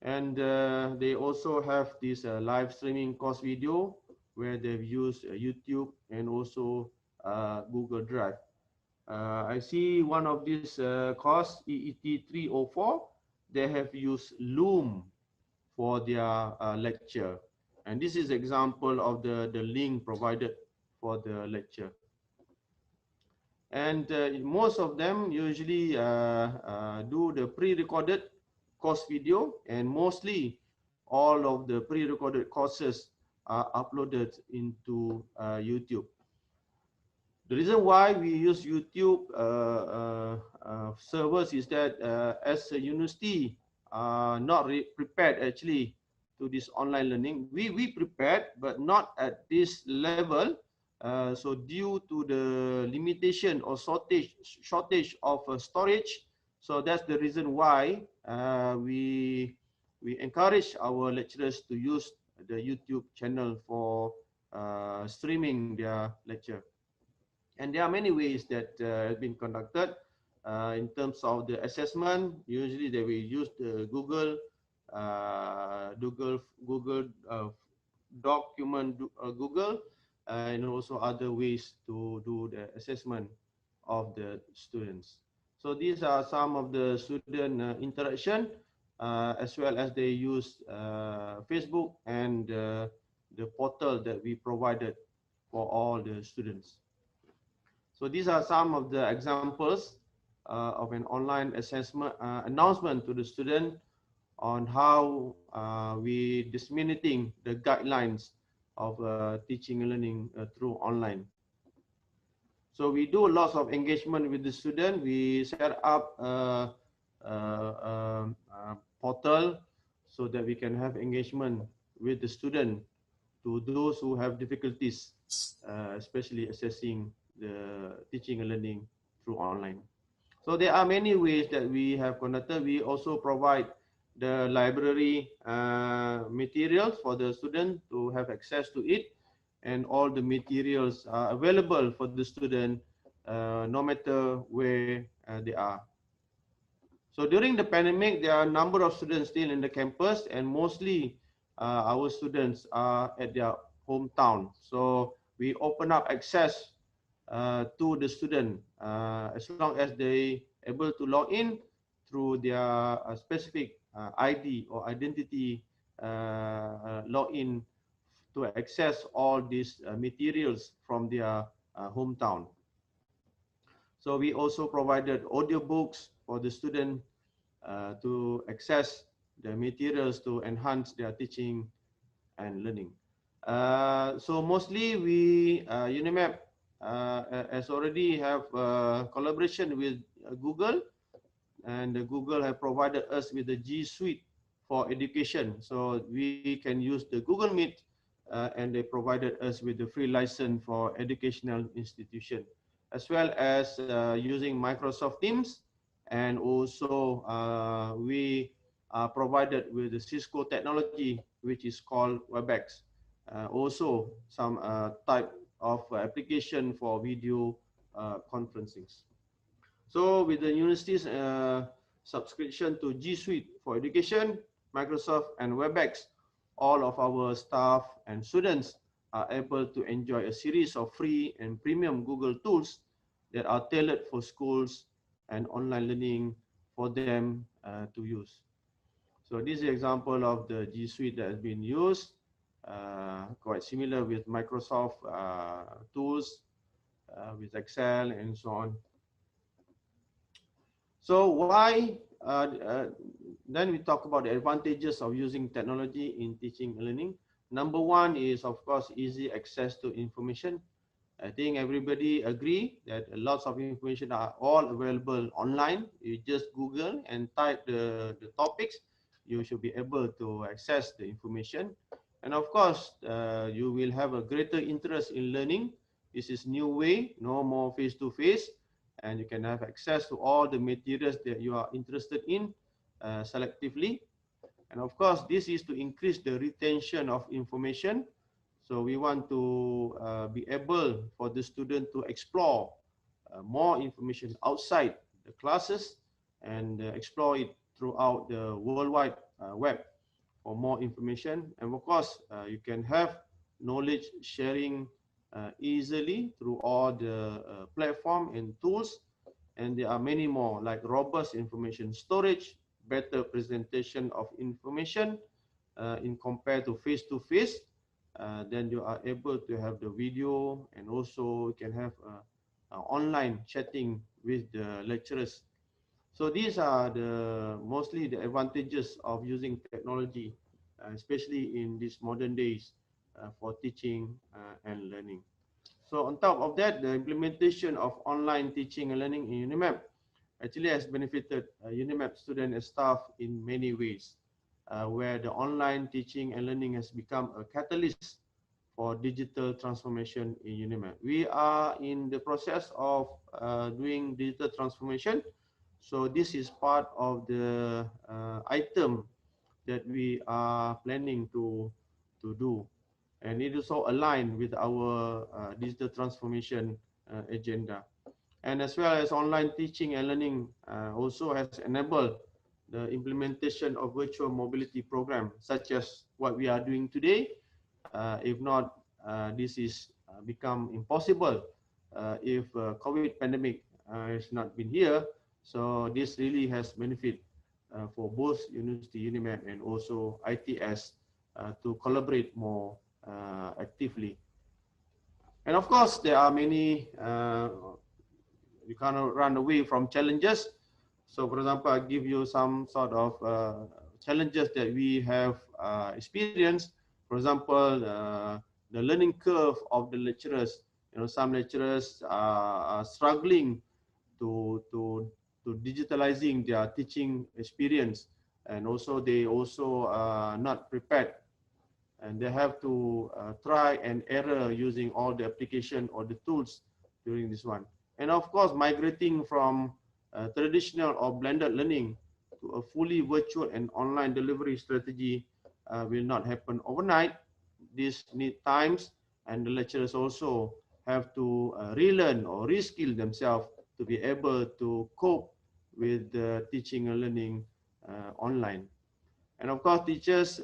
And they also have this live streaming course video where they've used YouTube and also Google Drive. I see one of these course, EET 304, they have used Loom for their lecture. And this is example of the link provided for the lecture. And most of them usually do the pre-recorded course video, and mostly all of the pre-recorded courses are uploaded into YouTube. The reason why we use YouTube servers is that as a university not prepared actually to this online learning. We prepared, but not at this level. So due to the limitation or shortage of storage, so that's the reason why we encourage our lecturers to use the YouTube channel for streaming their lecture. And there are many ways that have been conducted in terms of the assessment. Usually they will use the Google document, Google, and also other ways to do the assessment of the students. So these are some of the student interaction, as well as they use Facebook and the portal that we provided for all the students. So these are some of the examples of an online assessment announcement to the student on how we disseminating the guidelines of teaching and learning through online. So we do lots of engagement with the student. We set up a portal so that we can have engagement with the student to those who have difficulties, especially assessing the teaching and learning through online. So there are many ways that we have conducted. We also provide the library materials for the student to have access to it, and all the materials are available for the student no matter where they are. So during the pandemic, there are a number of students still in the campus, and mostly our students are at their hometown. So we open up access to the student as long as they able to log in through their specific ID or identity login to access all these materials from their hometown. So we also provided audiobooks for the student to access the materials to enhance their teaching and learning. So mostly we, UniMAP has already have collaboration with Google, and Google have provided us with the G Suite for education. So we can use the Google Meet, and they provided us with the free license for educational institution, as well as using Microsoft Teams, and also we are provided with the Cisco technology, which is called WebEx. Also some type of application for video conferencing. So with the university's subscription to G Suite for education, Microsoft and WebEx, all of our staff and students are able to enjoy a series of free and premium Google tools that are tailored for schools and online learning for them to use. So this is an example of the G Suite that has been used, quite similar with Microsoft tools, with Excel and so on. So why, then we talk about the advantages of using technology in teaching and learning. Number one is, of course, easy access to information. I think everybody agree that lots of information are all available online. You just Google and type the topics, you should be able to access the information. And of course, you will have a greater interest in learning. This is new way, no more face-to-face, and you can have access to all the materials that you are interested in selectively. And of course, this is to increase the retention of information. So we want to be able for the student to explore more information outside the classes and explore it throughout the worldwide web for more information. And of course, you can have knowledge sharing easily through all the platform and tools. And there are many more, like robust information storage, better presentation of information in compared to face-to-face. Then you are able to have the video, and also you can have online chatting with the lecturers. So these are mostly the advantages of using technology, especially in these modern days for teaching and learning. So on top of that, the implementation of online teaching and learning in UniMAP actually has benefited UniMAP students and staff in many ways, where the online teaching and learning has become a catalyst for digital transformation in UniMAP. We are in the process of doing digital transformation. So this is part of the item that we are planning to do. And it is also aligned with our digital transformation agenda. And as well as online teaching and learning also has enabled the implementation of virtual mobility program, such as what we are doing today. If not, this is become impossible if COVID pandemic has not been here. So this really has benefit for both University, UniMAP, and also ITS to collaborate more actively. And of course, there are many, you cannot run away from challenges. So for example, I give you some sort of challenges that we have experienced. For example, the learning curve of the lecturers. Some lecturers are struggling to digitalizing their teaching experience, and also they also are not prepared, and they have to try and error using all the application or the tools during this one. And of course, migrating from traditional or blended learning to a fully virtual and online delivery strategy will not happen overnight. This need times, and the lecturers also have to relearn or reskill themselves to be able to cope with teaching and learning online. And of course, teachers,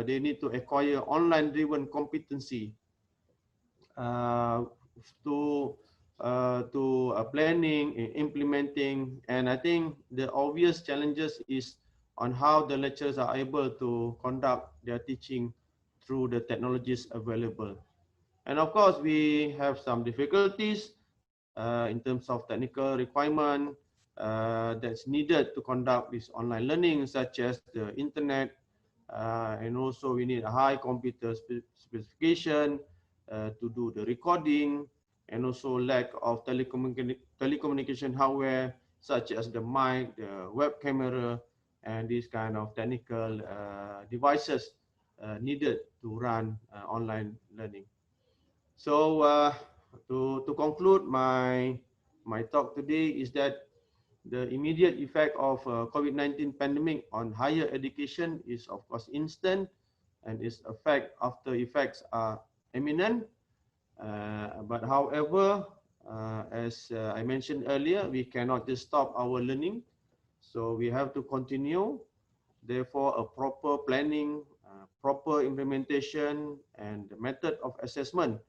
they need to acquire online-driven competency to planning, implementing, and I think the obvious challenges is on how the lecturers are able to conduct their teaching through the technologies available. And of course, we have some difficulties in terms of technical requirement that's needed to conduct this online learning, such as the internet, and also we need a high computer specification to do the recording, and also lack of telecommunication hardware, such as the mic, the web camera, and these kind of technical devices needed to run online learning. So to conclude my talk today is that the immediate effect of COVID-19 pandemic on higher education is of course instant, and its after effects are imminent. But however, as I mentioned earlier, we cannot just stop our learning, so we have to continue. Therefore, a proper planning, proper implementation, and the method of assessment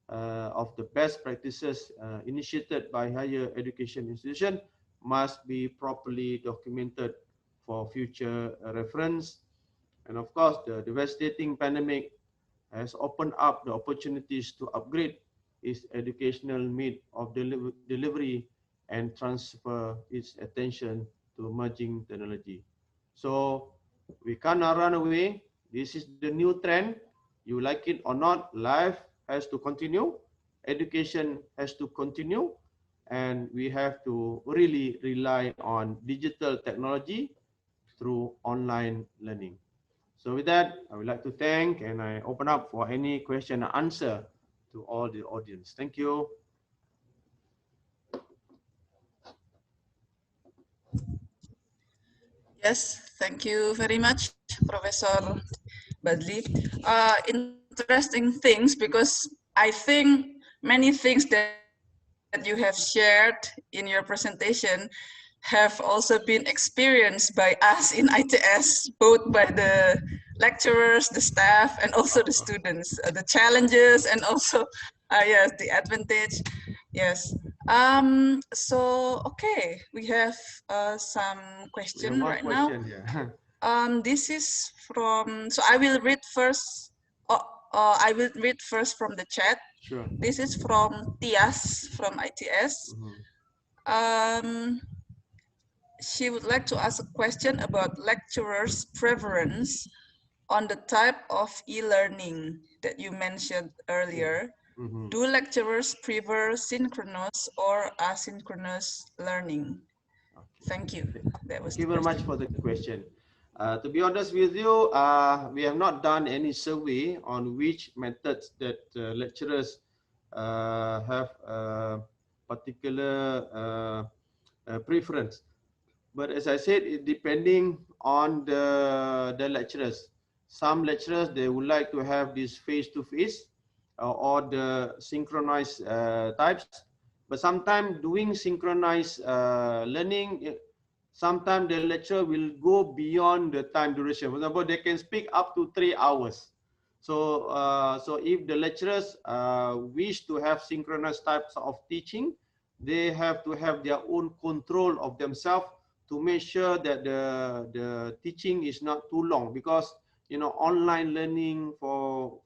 of the best practices initiated by higher education institution must be properly documented for future reference. And of course, the devastating pandemic has opened up the opportunities to upgrade its educational mode of delivery and transfer its attention to emerging technology. So we cannot run away. This is the new trend. You like it or not, life has to continue, education has to continue, and we have to really rely on digital technology through online learning. So with that, I would like to thank, and I open up for any question and answer to all the audience. Thank you. Yes, thank you very much, Professor Badli. Interesting things, because I think many things that you have shared in your presentation have also been experienced by us in ITS, both by the lecturers, the staff, and also the students, the challenges and also, yes, the advantage. Yes. So, okay, we have some question right now. Yeah. This is from, so I will read first. I will read first from the chat. Sure. This is from Tias from ITS. She would like to ask a question about lecturers' preference on the type of e-learning that you mentioned earlier. Do lecturers prefer synchronous or asynchronous learning? Thank you. That was Thank you very much for the question. To be honest with you, we have not done any survey on which methods that lecturers have particular preference. But as I said, it depending on the lecturers. Some lecturers, they would like to have this face-to-face or the synchronized types. But sometimes doing synchronized learning, sometimes the lecturer will go beyond the time duration. For example, they can speak up to 3 hours. So, so if the lecturers wish to have synchronized types of teaching, they have to have their own control of themselves to make sure that the teaching is not too long, because online learning for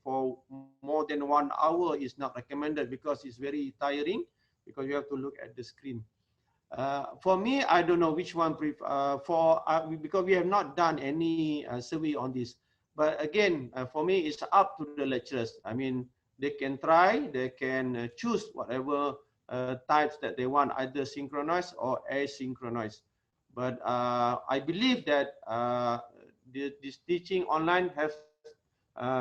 more than 1 hour is not recommended, because it's very tiring, because you have to look at the screen. For me, I don't know which one because we have not done any survey on this. But again, for me, it's up to the lecturers. I mean, they can try, they can choose whatever types that they want, either synchronized or asynchronized. But I believe that this teaching online has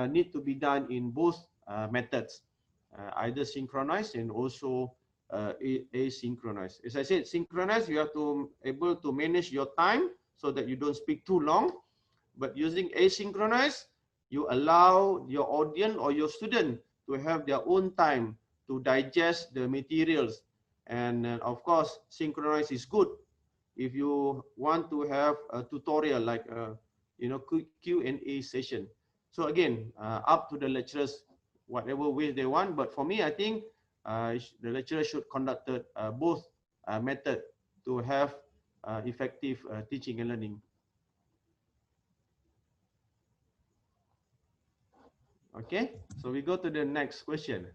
need to be done in both methods, either synchronized and also asynchronous. As I said, synchronous, you have to able to manage your time so that you don't speak too long. But using asynchronous, you allow your audience or your student to have their own time to digest the materials. And of course, synchronous is good if you want to have a tutorial like a Q&A session. So again, up to the lecturers, whatever way they want. But for me, I think the lecturer should conduct both method to have effective teaching and learning. Okay, so we go to the next question.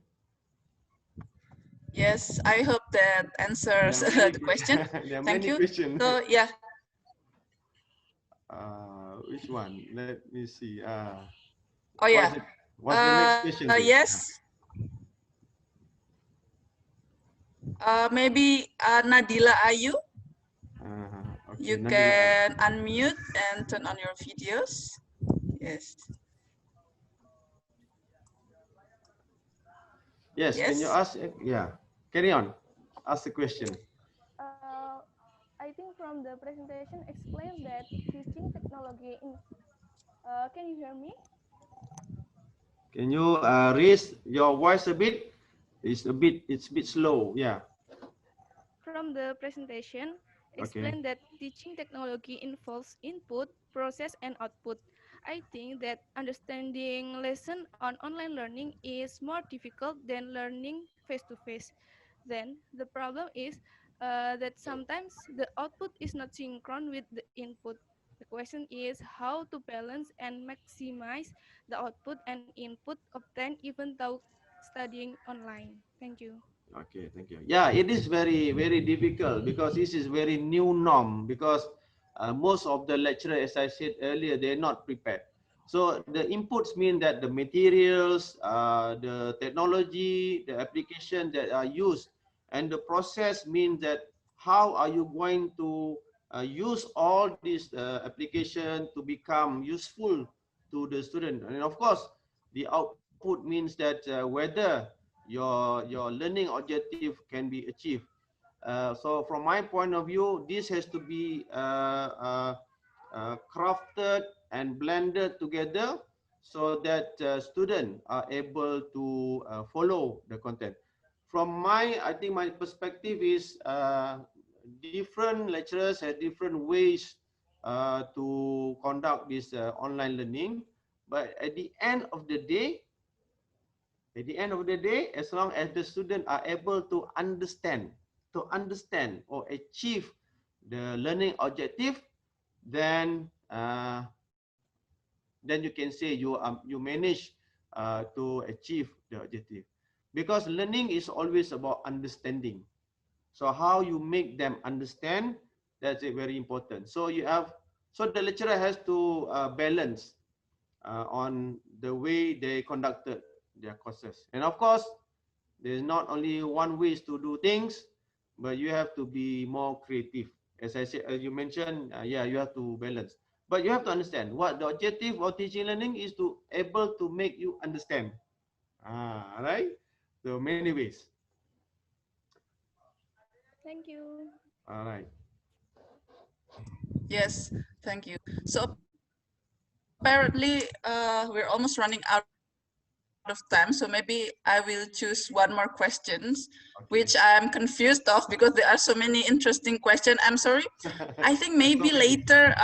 Yes, I hope that answers the question. There are Thank many you. questions. So yeah. Which one? Let me see. Oh yeah. What's the next question? Yes. Maybe Nadila Ayu. Okay, You Nadila. can unmute and turn on your videos. Yes. Yes. Can you ask? Yeah. Carry on. Ask the question. I think from the presentation explained that teaching technology in. Can you hear me? Can you raise your voice a bit? It's a bit slow. Yeah. From the presentation explained that teaching technology involves input, process, and output. I think that understanding lesson on online learning is more difficult than learning face-to-face. Then the problem is that sometimes the output is not synchronous with the input. The question is how to balance and maximize the output and input obtained even though studying online. Thank you. Okay, thank you. Yeah, it is very, very difficult because this is very new norm because most of the lecturers, as I said earlier, they're not prepared. So the inputs mean that the materials, the technology, the application that are used, and the process means that how are you going to use all these application to become useful to the student. And of course, the output means that whether your learning objective can be achieved. So from my point of view, this has to be crafted and blended together so that students are able to follow the content. From I think my perspective is different lecturers have different ways to conduct this online learning. But at the end of the day, as long as the students are able to understand or achieve the learning objective, then you can say you manage to achieve the objective. Because learning is always about understanding. So how you make them understand, that's very important. So the lecturer has to balance on the way they conducted their courses. And of course, there's not only one way to do things, but you have to be more creative. As I said, as you mentioned, yeah, you have to balance. But you have to understand what the objective of teaching learning is to able to make you understand. Right? So many ways. Thank you. All right. Yes, thank you. So apparently we're almost running out of time, so maybe I will choose one more questions, which I'm confused of because there are so many interesting questions. I'm sorry. I think maybe later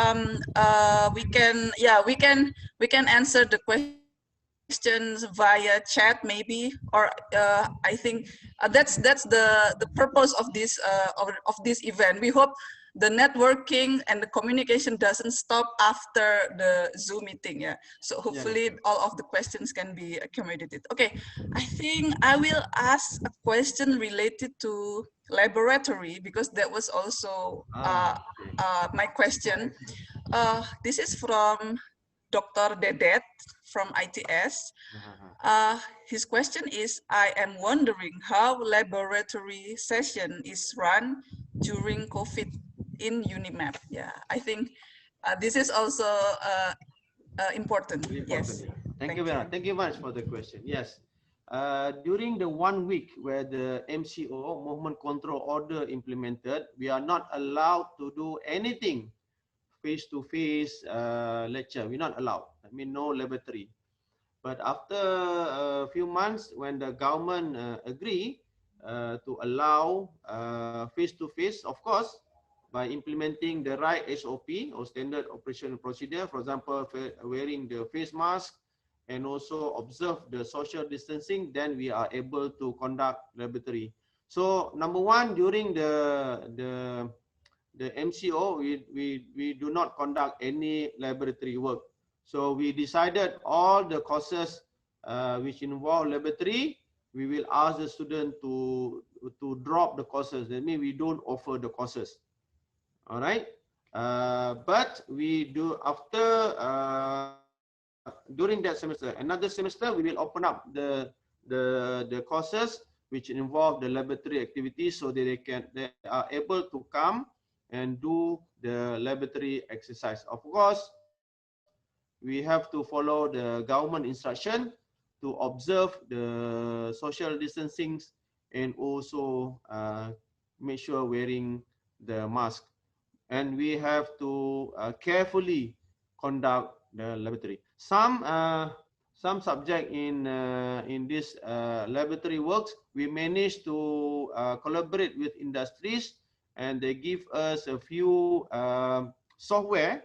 we can answer the questions via chat maybe, or I think that's the purpose of this event. We hope the networking and the communication doesn't stop after the Zoom meeting. Yeah. So hopefully all of the questions can be accommodated. Okay. I think I will ask a question related to laboratory because that was also my question. This is from Dr. Dedet from ITS. His question is, I am wondering how laboratory session is run during COVID in UniMAP. Yeah, I think this is also important. Yes. Thank you very much for the question. Yes. During the 1 week where the MCO, Movement Control Order implemented, we are not allowed to do anything face-to-face lecture. We're not allowed. I mean, no laboratory. But after a few months, when the government agree to allow face-to-face, of course, by implementing the right SOP or standard operational procedure, for example, wearing the face mask and also observe the social distancing, then we are able to conduct laboratory. So number one, during the MCO, we do not conduct any laboratory work. So we decided all the courses which involve laboratory, we will ask the student to drop the courses. That means we don't offer the courses. All right. But we do after during that semester, another semester, we will open up the courses which involve the laboratory activities so that they are able to come and do the laboratory exercise. Of course, we have to follow the government instruction to observe the social distancing and also make sure wearing the mask. And we have to carefully conduct the laboratory. Some subject in this laboratory works, we managed to collaborate with industries, and they give us a few software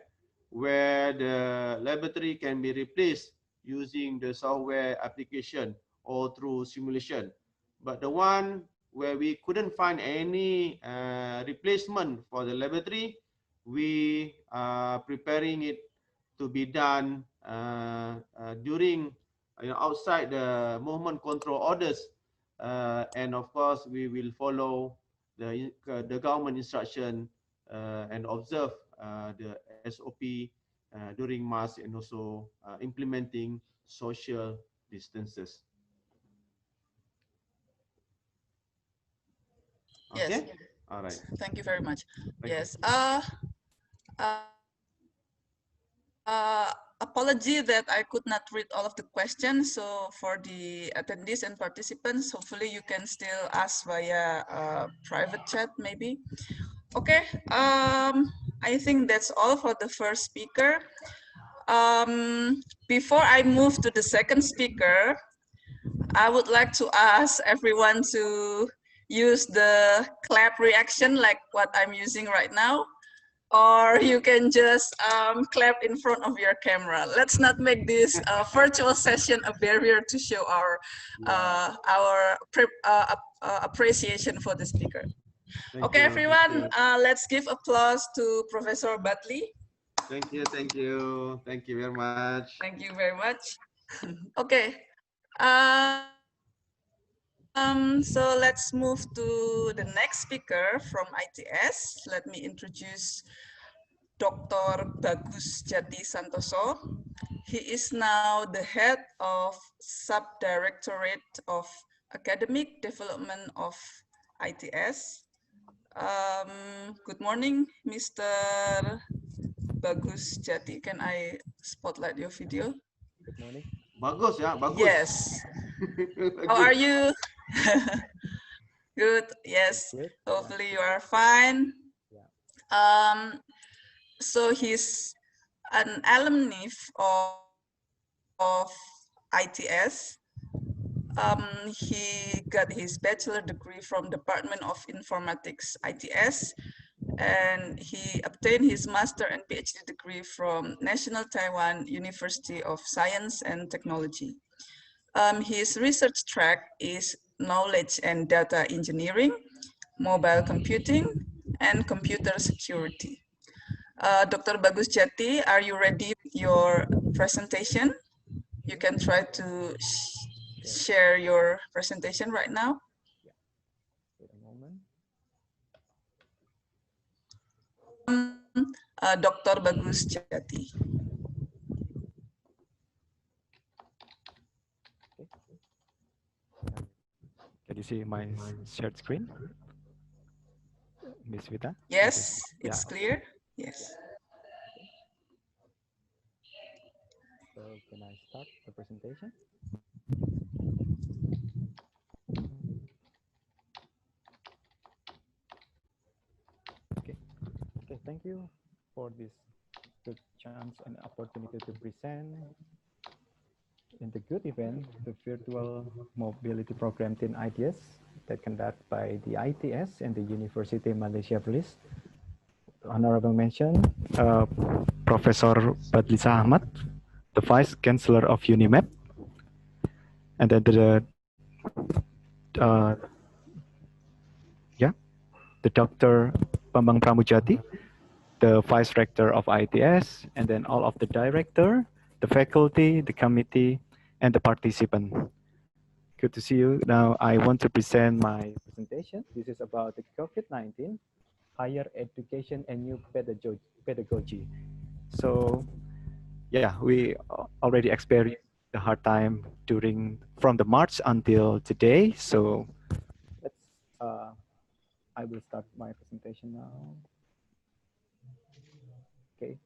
where the laboratory can be replaced using the software application or through simulation. But the one where we couldn't find any replacement for the laboratory, we are preparing it to be done during outside the movement control orders, and of course we will follow the government instruction and observe the SOP during mass and also implementing social distances. Okay. Yes. All right. Thank you very much. Yes. Apology that I could not read all of the questions. So for the attendees and participants, hopefully you can still ask via private chat maybe. Okay. I think that's all for the first speaker. Before I move to the second speaker, I would like to ask everyone to use the clap reaction like what I'm using right now, or you can just clap in front of your camera. Let's not make this virtual session a barrier to show our appreciation for the speaker. Okay, everyone, let's give applause to Professor Badli. Thank you, thank you. Thank you very much. Thank you very much. Okay. So let's move to the next speaker from ITS. Let me introduce Dr. Bagus Jati Santoso. He is now the head of Subdirectorate of Academic Development of ITS. Good morning, Mr. Bagus Jati. Can I spotlight your video? Good morning. Bagus ya, bagus. Yes. How are you? Good. Yes. Good. Hopefully you are fine. Yeah. So he's an alumni of ITS. He got his bachelor degree from Department of Informatics, ITS, and he obtained his master and PhD degree from National Taiwan University of Science and Technology. His research track is knowledge and data engineering, mobile computing, and computer security. Dr. Bagus Jati, are you ready with your presentation? You can try to share your presentation right now. Wait a moment. Dr. Bagus Jati. Can you see my shared screen, Miss Vita? Yes, it's clear. Yes. So can I start the presentation? Okay, thank you for this good chance and opportunity to present in the good event, the virtual mobility program Teen ITS that conducted by the ITS and the University Malaysia Perlis. Honorable mention, Professor Badlisa Ahmad, the Vice Chancellor of UniMAP, and then uh, the Dr. Bambang Pramujati, the Vice Rector of ITS, and then all of the director, the faculty, the committee, and the participant. Good to see you. Now I want to present my presentation. This is about the COVID-19, higher education and new pedagogy. So yeah, we already experienced the hard time from the March until today. So let's, I will start my presentation now. Okay.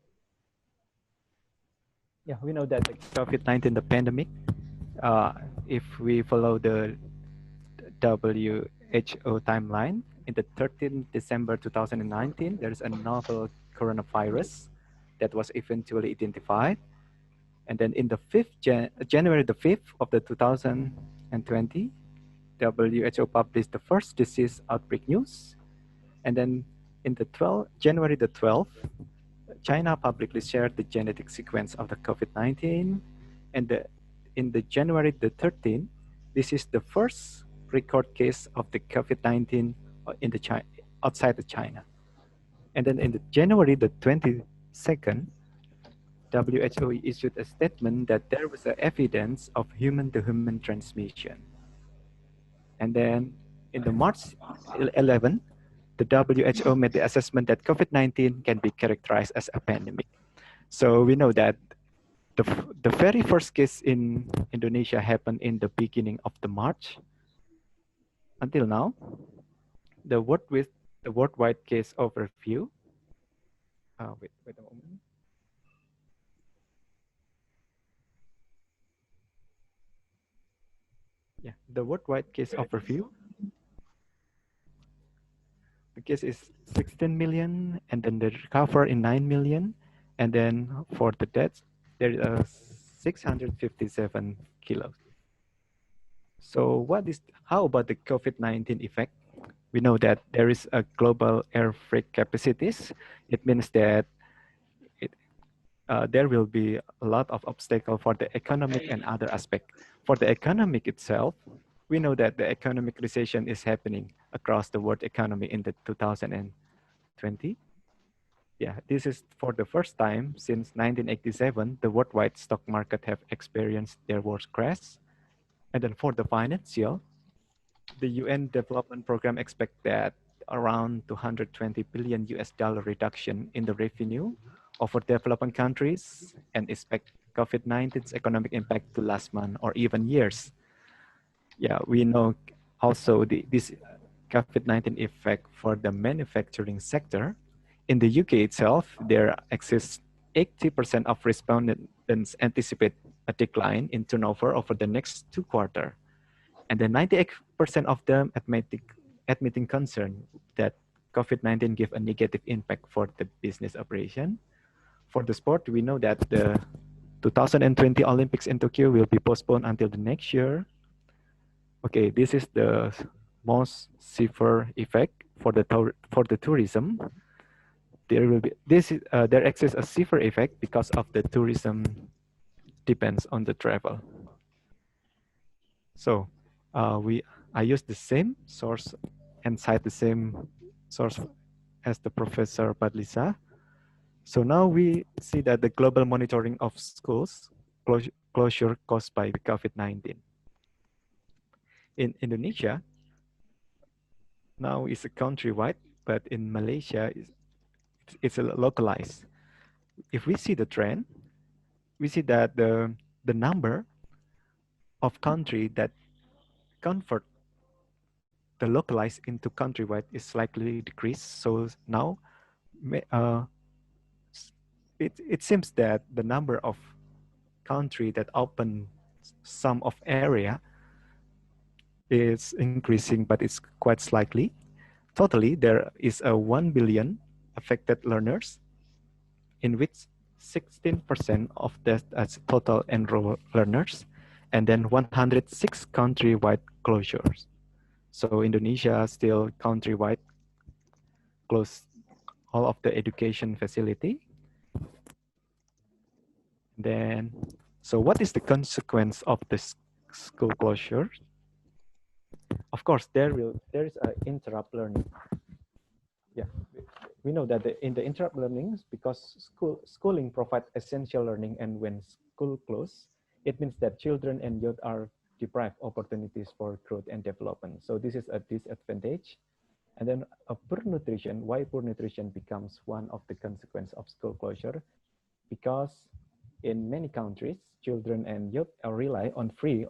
Yeah, we know that the COVID-19, the pandemic, if we follow the WHO timeline, in the 13th December 2019, there is a novel coronavirus that was eventually identified. And then in the January the 5th of the 2020, WHO published the first disease outbreak news. And then in the January the 12th, China publicly shared the genetic sequence of the COVID-19. And in the January the 13th, this is the first record case of the COVID-19 outside of China. And then in the January the 22nd, WHO issued a statement that there was evidence of human-to-human transmission. And then in the March 11, the WHO made the assessment that COVID-19 can be characterized as a pandemic. So we know that the very first case in Indonesia happened in the beginning of the March. Until now, the worldwide case overview. Wait a moment. Yeah, the worldwide case overview. The case is 16 million, and then the recover in 9 million, and then for the deaths, there are 657 kilos. So how about the COVID-19 effect? We know that there is a global air freight capacities. It means that there will be a lot of obstacle for the economic and other aspect. For the economic itself, we know that the economic recession is happening across the world economy in the 2020. Yeah, this is for the first time since 1987, the worldwide stock market have experienced their worst crash. And then for the financial, the UN Development Program expect that around 220 billion US dollar reduction in the revenue of developing countries, and expect COVID-19's economic impact to last month or even years. Yeah, we know also this COVID-19 effect for the manufacturing sector. In the UK itself, there exists 80% of respondents anticipate a decline in turnover over the next 2 quarters. And then 98% of them admitting concern that COVID-19 give a negative impact for the business operation. For the sport, we know that the 2020 Olympics in Tokyo will be postponed until the next year. Okay, this is the most severe effect for the tourism. There exists a severe effect because of the tourism depends on the travel. So I use the same source and cite the same source as the Professor Badlisa. So now we see that the global monitoring of schools closure caused by the COVID-19. In Indonesia, now it's a countrywide, but in Malaysia, it's a localized. If we see the trend, we see that the number of country that convert the localized into countrywide is slightly decreased. So now it seems that the number of country that open some of area is increasing, but it's quite slightly. Totally, there is a 1 billion affected learners, in which 16% of that as total enrolled learners, and then 106 countrywide closures. So Indonesia still countrywide close all of the education facility. Then, so what is the consequence of this school closure? Of course, there is a interrupt learning. Yeah, we know that in the interrupt learnings, because schooling provides essential learning, and when school close, it means that children and youth are deprived opportunities for growth and development. So this is a disadvantage. And then a poor nutrition, why poor nutrition becomes one of the consequences of school closure? Because in many countries, children and youth rely on free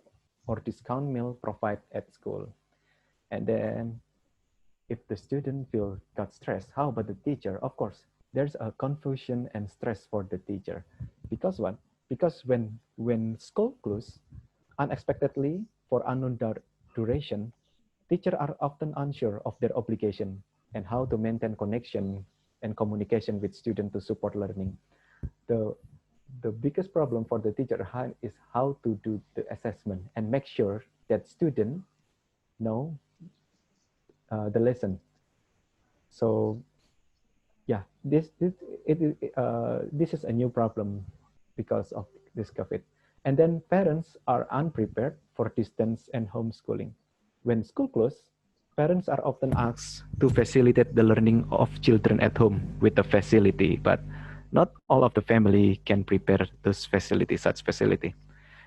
or discount meal provided at school. And then if the student got stressed, how about the teacher? Of course, there's a confusion and stress for the teacher. Because what? Because when school closes unexpectedly for unknown duration, teachers are often unsure of their obligation and how to maintain connection and communication with students to support learning. The biggest problem for the teacher is how to do the assessment and make sure that students know the lesson. So yeah, this is a new problem because of this COVID. And then parents are unprepared for distance and homeschooling. When school closes, parents are often asked to facilitate the learning of children at home with a facility, but not all of the family can prepare those facilities, such facility.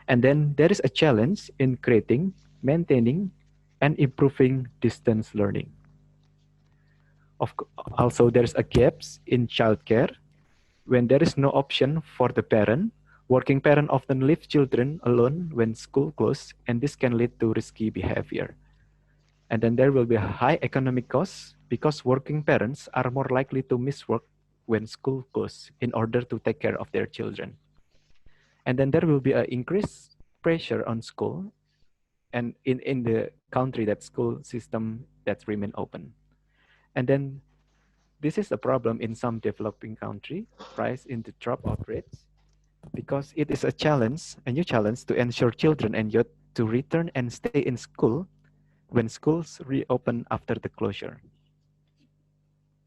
And then there is a challenge in creating, maintaining, and improving distance learning. Also, there's a gaps in childcare. When there is no option for the parent, working parent often leave children alone when school closes, and this can lead to risky behavior. And then there will be high economic costs because working parents are more likely to miss work when school closes in order to take care of their children. And then there will be an increased pressure on school and in the country that school system that remain open. And then this is a problem in some developing country, rise in the dropout rates, because it is a new challenge to ensure children and youth to return and stay in school when schools reopen after the closure.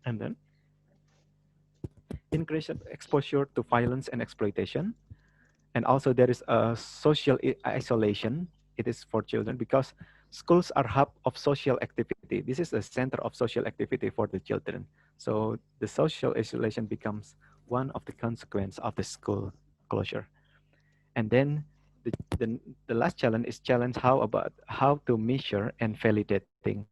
And then increased exposure to violence and exploitation. And also there is a social isolation. It is for children because schools are hub of social activity. This is a center of social activity for the children. So the social isolation becomes one of the consequences of the school closure. And then the last challenge is how to measure and validating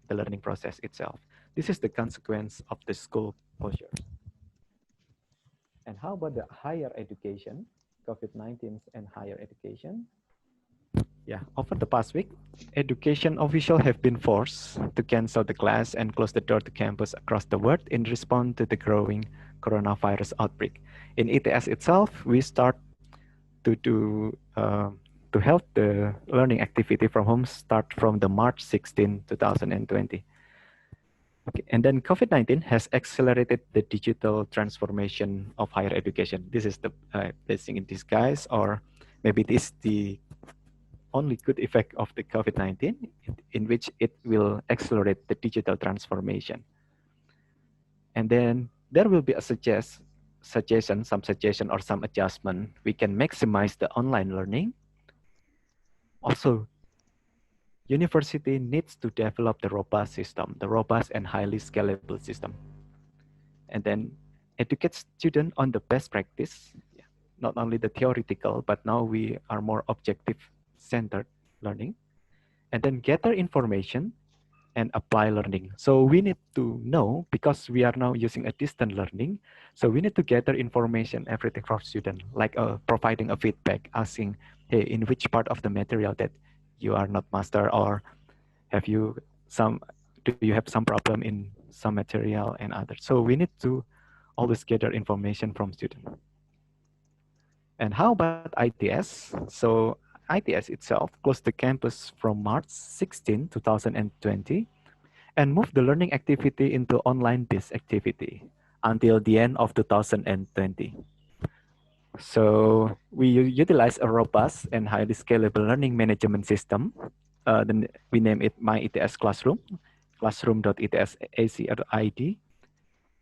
the learning process itself. This is the consequence of the school closure. And how about the higher education, COVID-19 and higher education? Yeah, over the past week, education officials have been forced to cancel the class and close the door to campus across the world in response to the growing coronavirus outbreak. In ITS itself, we start to help the learning activity from home start from the March 16, 2020. Okay. And then COVID-19 has accelerated the digital transformation of higher education. This is the blessing in disguise, or maybe this is the only good effect of the COVID-19, in which it will accelerate the digital transformation. And then there will be a some suggestion or some adjustment. We can maximize the online learning. Also, university needs to develop the robust system, the robust and highly scalable system. and then educate students on the best practice, not only the theoretical, but now we are more objective-centered learning, and then gather information and apply learning. So we need to know, because we are now using a distant learning, so we need to gather information, everything from student, like providing a feedback, asking, hey, in which part of the material that you are not master, or have you do you have some problem in some material and others. So we need to always gather information from students. And how about ITS? So ITS itself closed the campus from March 16, 2020, and moved the learning activity into online-based activity until the end of 2020. So we utilize a robust and highly scalable learning management system. Then we name it My ITS Classroom, classroom.its.ac.id.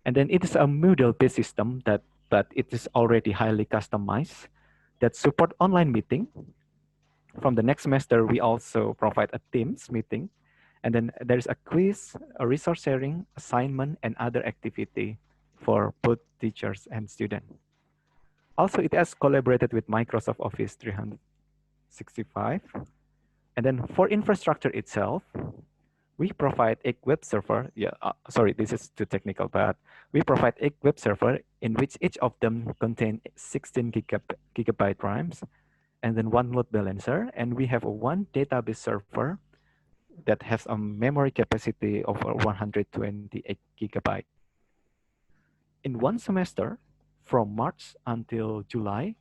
And then it is a Moodle-based system but it is already highly customized that support online meeting. From the next semester, we also provide a Teams meeting. And then there's a quiz, a resource sharing, assignment, and other activity for both teachers and students. Also, it has collaborated with Microsoft Office 365. And then for infrastructure itself, we provide a web server. Sorry, this is too technical, but we provide a web server in which each of them contain 16 gigabyte RAMs, and then one load balancer. And we have one database server that has a memory capacity of 128 gigabyte. In one semester, from March until July,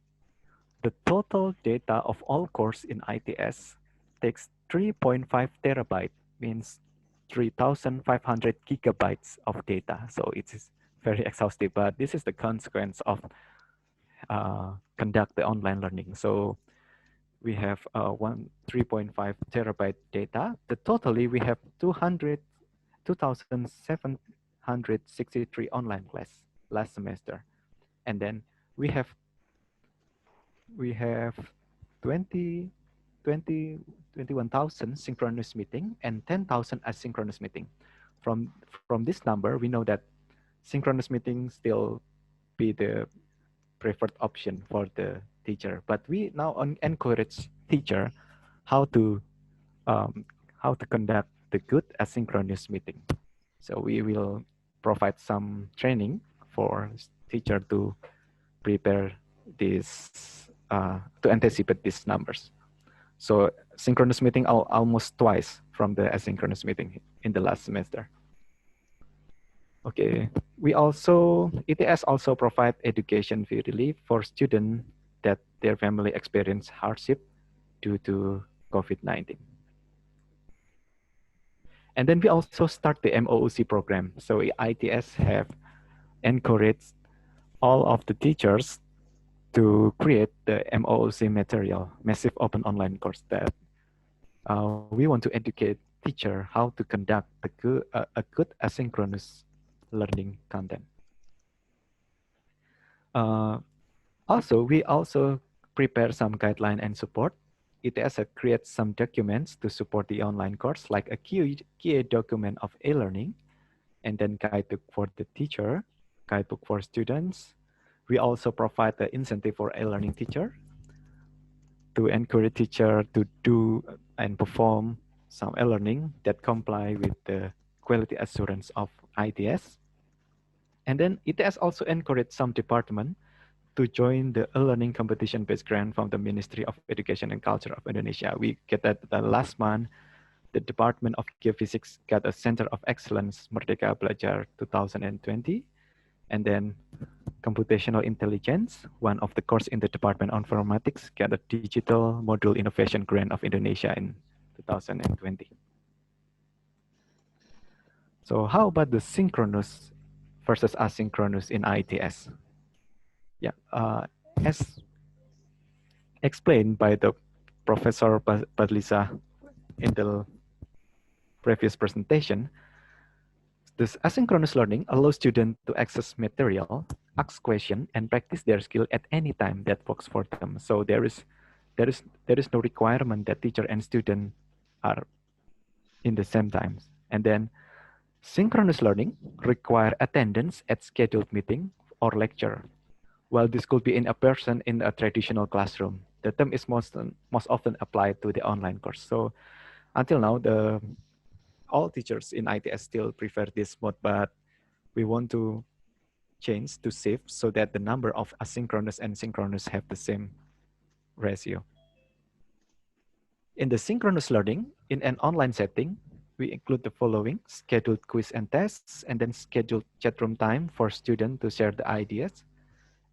the total data of all course in ITS takes 3.5 terabyte, means 3,500 gigabytes of data. So it is very exhaustive, but this is the consequence of conduct the online learning. So we have 3.5 terabyte data. Totally we have 2,763 online class last semester. And then we have 21,000 synchronous meeting and 10,000 asynchronous meeting. From this number, we know that synchronous meeting still be the preferred option for the teacher, but we now encourage teacher how to conduct the good asynchronous meeting. So we will provide some training for teacher to prepare this, to anticipate these numbers. So synchronous meeting almost twice from the asynchronous meeting in the last semester. Okay, ITS also provide education fee relief for students that their family experience hardship due to COVID-19. And then we also start the MOOC program. So ITS have encouraged all of the teachers to create the MOOC material, massive open online course that we want to educate teacher how to conduct a good asynchronous learning content. We also prepare some guideline and support. ITS creates some documents to support the online course, like a key document of e-learning, and then guidebook for the teacher, guidebook for students. We also provide the incentive for e-learning teacher to encourage teacher to do and perform some e-learning that comply with the quality assurance of ITS. And then ITS also encourage some department to join the e-learning competition-based grant from the Ministry of Education and Culture of Indonesia. We get that the last month, the Department of Geophysics got a Center of Excellence Merdeka Belajar 2020. And then Computational Intelligence, one of the course in the Department of Informatics, got a Digital Module Innovation Grant of Indonesia in 2020. So how about the synchronous versus asynchronous in ITS? Yeah, as explained by the Professor Badlisa in the previous presentation, this asynchronous learning allows students to access material, ask questions, and practice their skill at any time that works for them. So there is no requirement that teacher and student are in the same times. And then Synchronous learning require attendance at scheduled meeting or lecture. While this could be in a person in a traditional classroom, the term is most often applied to the online course. So until now, all teachers in ITS still prefer this mode, but we want to change to shift so that the number of asynchronous and synchronous have the same ratio. In the synchronous learning, in an online setting, we include the following: scheduled quiz and tests, and then scheduled chat room time for students to share the ideas,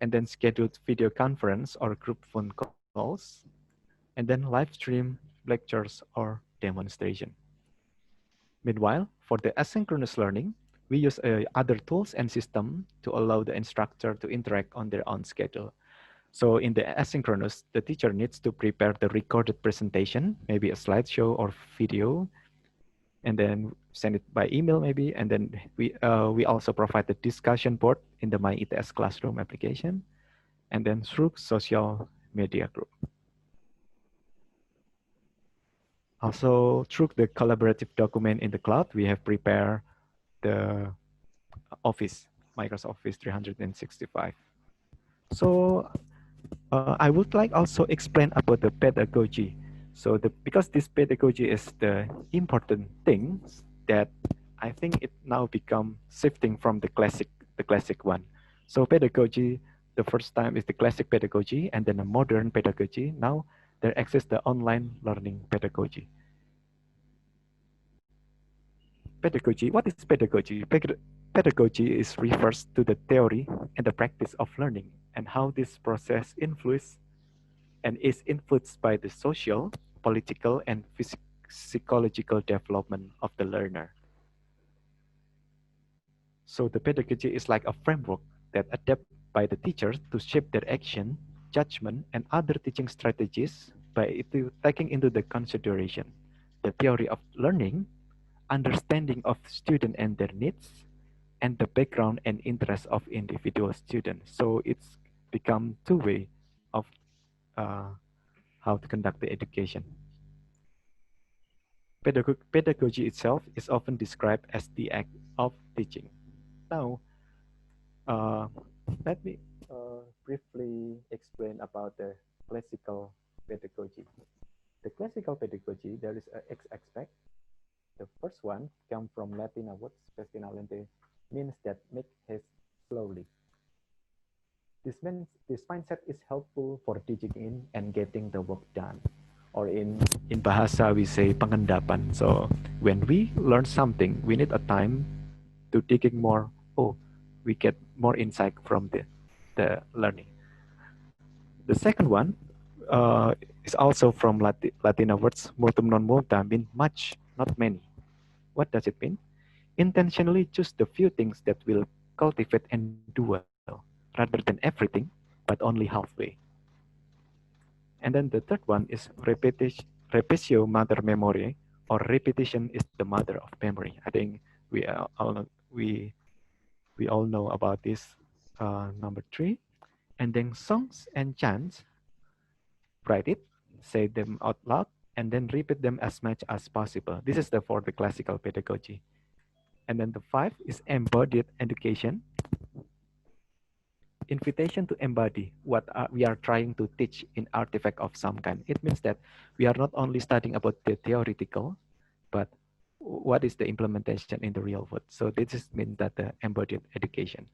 and then scheduled video conference or group phone calls, and then live stream lectures or demonstration. Meanwhile, for the asynchronous learning, we use other tools and system to allow the instructor to interact on their own schedule. So in the asynchronous, the teacher needs to prepare the recorded presentation, maybe a slideshow or video, and then send it by email maybe. And then we also provide the discussion board in the My ITS Classroom application, and then through social media group. Also, through the collaborative document in the cloud, we have prepared the Office, Microsoft Office 365. So I would like also explain about the pedagogy. So because this pedagogy is the important things that I think it now become shifting from the classic one. So pedagogy, the first time is the classic pedagogy and then a modern pedagogy. Now there exists the online learning pedagogy. Pedagogy, what is pedagogy? Pedagogy is refers to the theory and the practice of learning and how this process influence and is influenced by the social, political, and psychological development of the learner. So the pedagogy is like a framework that adapted by the teachers to shape their action, judgment, and other teaching strategies by taking into the consideration the theory of learning, understanding of student and their needs, and the background and interest of individual students. So it's become two-way of how to conduct the education. Pedagogy itself is often described as the act of teaching. Now, let me briefly explain about the classical pedagogy. The classical pedagogy, there is an X aspect. The first one comes from Latin word "festinalente," means that make haste slowly. This mindset is helpful for digging in and getting the work done. Or in bahasa we say pengendapan. So when we learn something, we need a time to digging more. Oh, we get more insight from the learning. The second one is also from Latin words multum non multa, mean much, not many. What does it mean? Intentionally choose the few things that will cultivate and do well, rather than everything, but only halfway. And then the third one is repetitio mater memoriae, or repetition is the mother of memory. I think we all know about this number 3. And then songs and chants, write it, say them out loud, and then repeat them as much as possible. This is for the classical pedagogy. And then the 5 is embodied education. Invitation to embody what we are trying to teach in artifact of some kind. It means that we are not only studying about the theoretical, but what is the implementation in the real world. So this is means that the embodied education.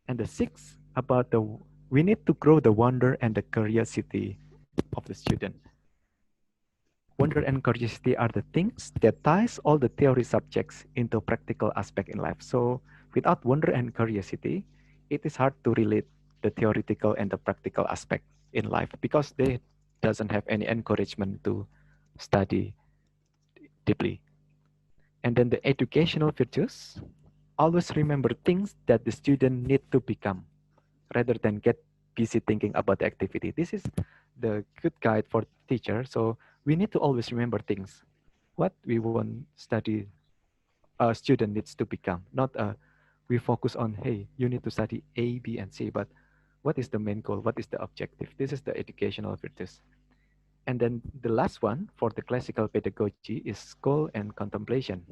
And the 6 about we need to grow the wonder and the curiosity of the student. Wonder and curiosity are the things that ties all the theory subjects into practical aspect in life. So without wonder and curiosity, it is hard to relate the theoretical and the practical aspect in life because they doesn't have any encouragement to study deeply. And then the educational virtues, always remember things that the student need to become rather than get busy thinking about the activity. This is the good guide for teacher. So we need to always remember things, what we want study a student needs to become, not we focus on, hey, you need to study A, B, and C, but what is the main goal? What is the objective? This is the educational virtues. And then the last one for the classical pedagogy is goal and contemplation.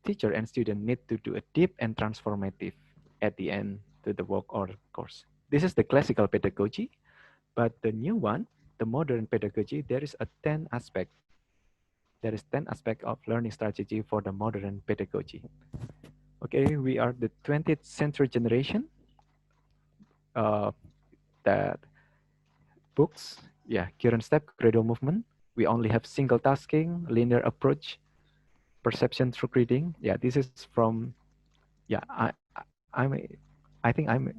teacher and student need to do a deep and transformative at the end to the work or course. This is the classical pedagogy, but the new one, the modern pedagogy, there is a 10 aspect. There is 10 aspect of learning strategy for the modern pedagogy. Okay, we are the 20th century generation. That books, yeah, current step, gradual movement. We only have single tasking, linear approach, perception through reading. Yeah, this is from, yeah, I'm, I think I'm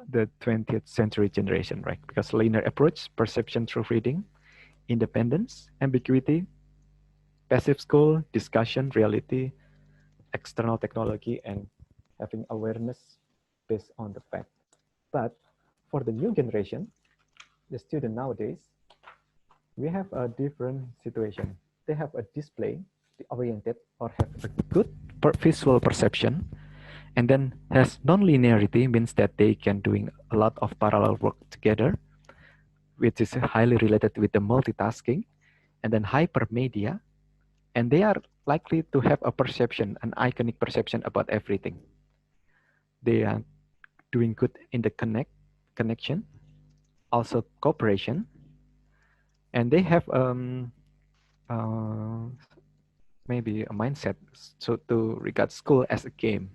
the 20th century generation, right? Because linear approach, perception through reading, independence, ambiguity, passive school, discussion, reality, external technology, and having awareness based on the fact. But for the new generation, the student nowadays, we have a different situation. They have a display oriented or have a good visual perception, and then has non-linearity means that they can doing a lot of parallel work together, which is highly related with the multitasking, and then hypermedia, and they are likely to have a perception, an iconic perception about everything. They are doing good in the connection, also cooperation, and they have maybe a mindset so to regard school as a game.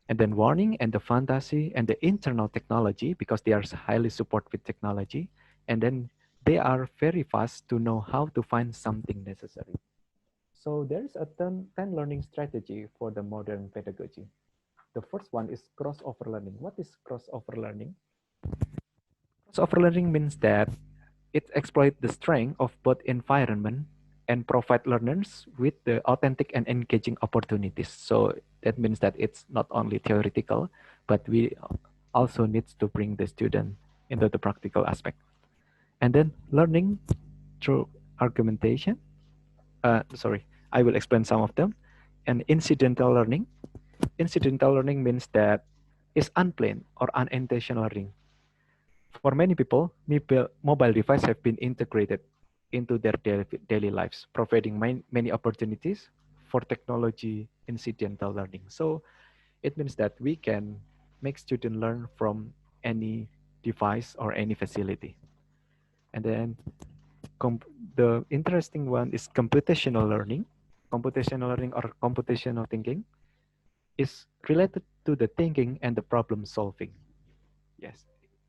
And then warning and the fantasy and the internal technology, because they are highly support with technology. And then they are very fast to know how to find something necessary. So there is a 10 learning strategy for the modern pedagogy. The first one is crossover learning. What is crossover learning? Crossover learning means that it exploits the strength of both environment and provide learners with the authentic and engaging opportunities. So that means that it's not only theoretical, but we also needs to bring the student into the practical aspect. And then learning through argumentation. I will explain some of them. And incidental learning. Incidental learning means that it's unplanned or unintentional learning. For many people, mobile devices have been integrated into their daily lives, providing many opportunities for technology incidental learning. So it means that we can make students learn from any device or any facility. And then the interesting one is computational learning. Computational learning or computational thinking is related to the thinking and the problem solving. Yes,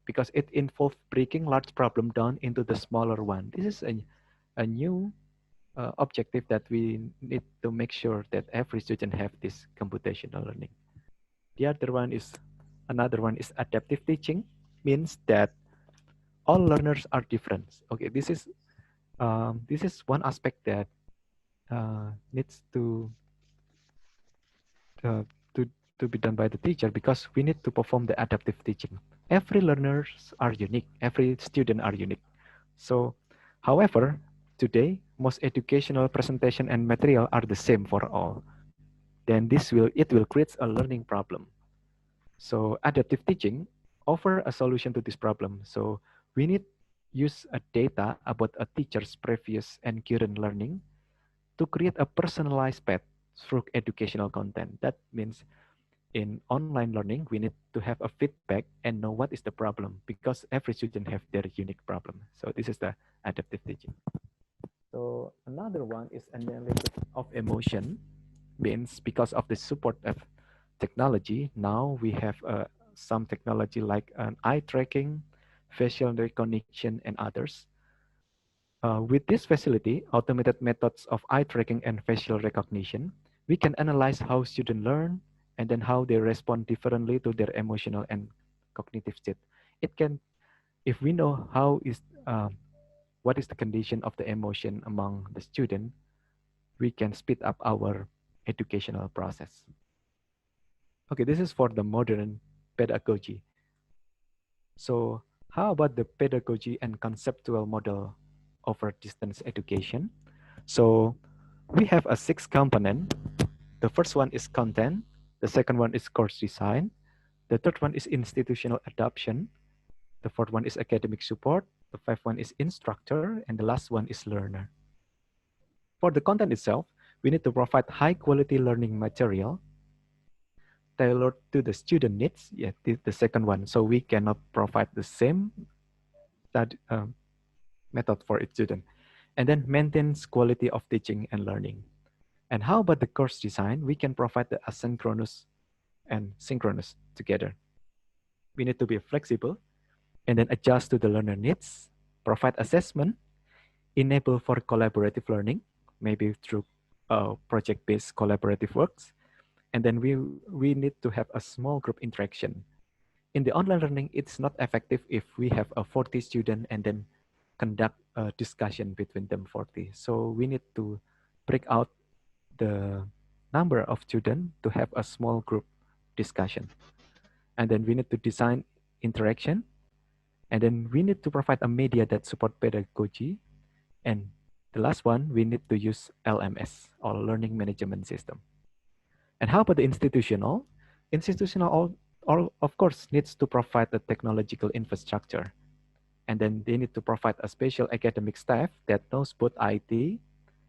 because it involves breaking large problem down into the smaller one. This is a new objective that we need to make sure that every student have this computational learning. The another one is adaptive teaching, means that all learners are different. Okay, this is one aspect that needs uh, to to be done by the teacher, because we need to perform the adaptive teaching. Every learners are unique. Every student are unique. So, however, today most educational presentation and material are the same for all. Then it will create a learning problem. So adaptive teaching offer a solution to this problem. So we need use a data about a teacher's previous and current learning to create a personalized path through educational content. That means in online learning, we need to have a feedback and know what is the problem, because every student have their unique problem. So this is the adaptive teaching. So another one is analysis of emotion, means because of the support of technology, now we have some technology like an eye tracking, facial recognition, and others. With this facility, automated methods of eye tracking and facial recognition, we can analyze how students learn and then how they respond differently to their emotional and cognitive state. It can, if we know what is the condition of the emotion among the student, we can speed up our educational process. Okay, this is for the modern pedagogy. So how about the pedagogy and conceptual model over distance education? So we have a 6 component. The first one is content. The second one is course design. The third one is institutional adoption. The fourth one is academic support. The fifth one is instructor. And the last one is learner. For the content itself, We need to provide high quality learning material tailored to the student needs. Yeah, the second one. So we cannot provide the same method for each student. And then maintains quality of teaching and learning. And how about the course design? We can provide the asynchronous and synchronous together. We need to be flexible and then adjust to the learner needs, provide assessment, enable for collaborative learning, maybe through project-based collaborative works. And then we need to have a small group interaction. In the online learning, it's not effective if we have a 40 student and then conduct a discussion between them 40. So we need to break out the number of students to have a small group discussion. And then we need to design interaction. And then we need to provide a media that support pedagogy. And the last one, we need to use LMS or learning management system. And how about the institutional? Institutional, of course, needs to provide the technological infrastructure. And then they need to provide a special academic staff that knows both IT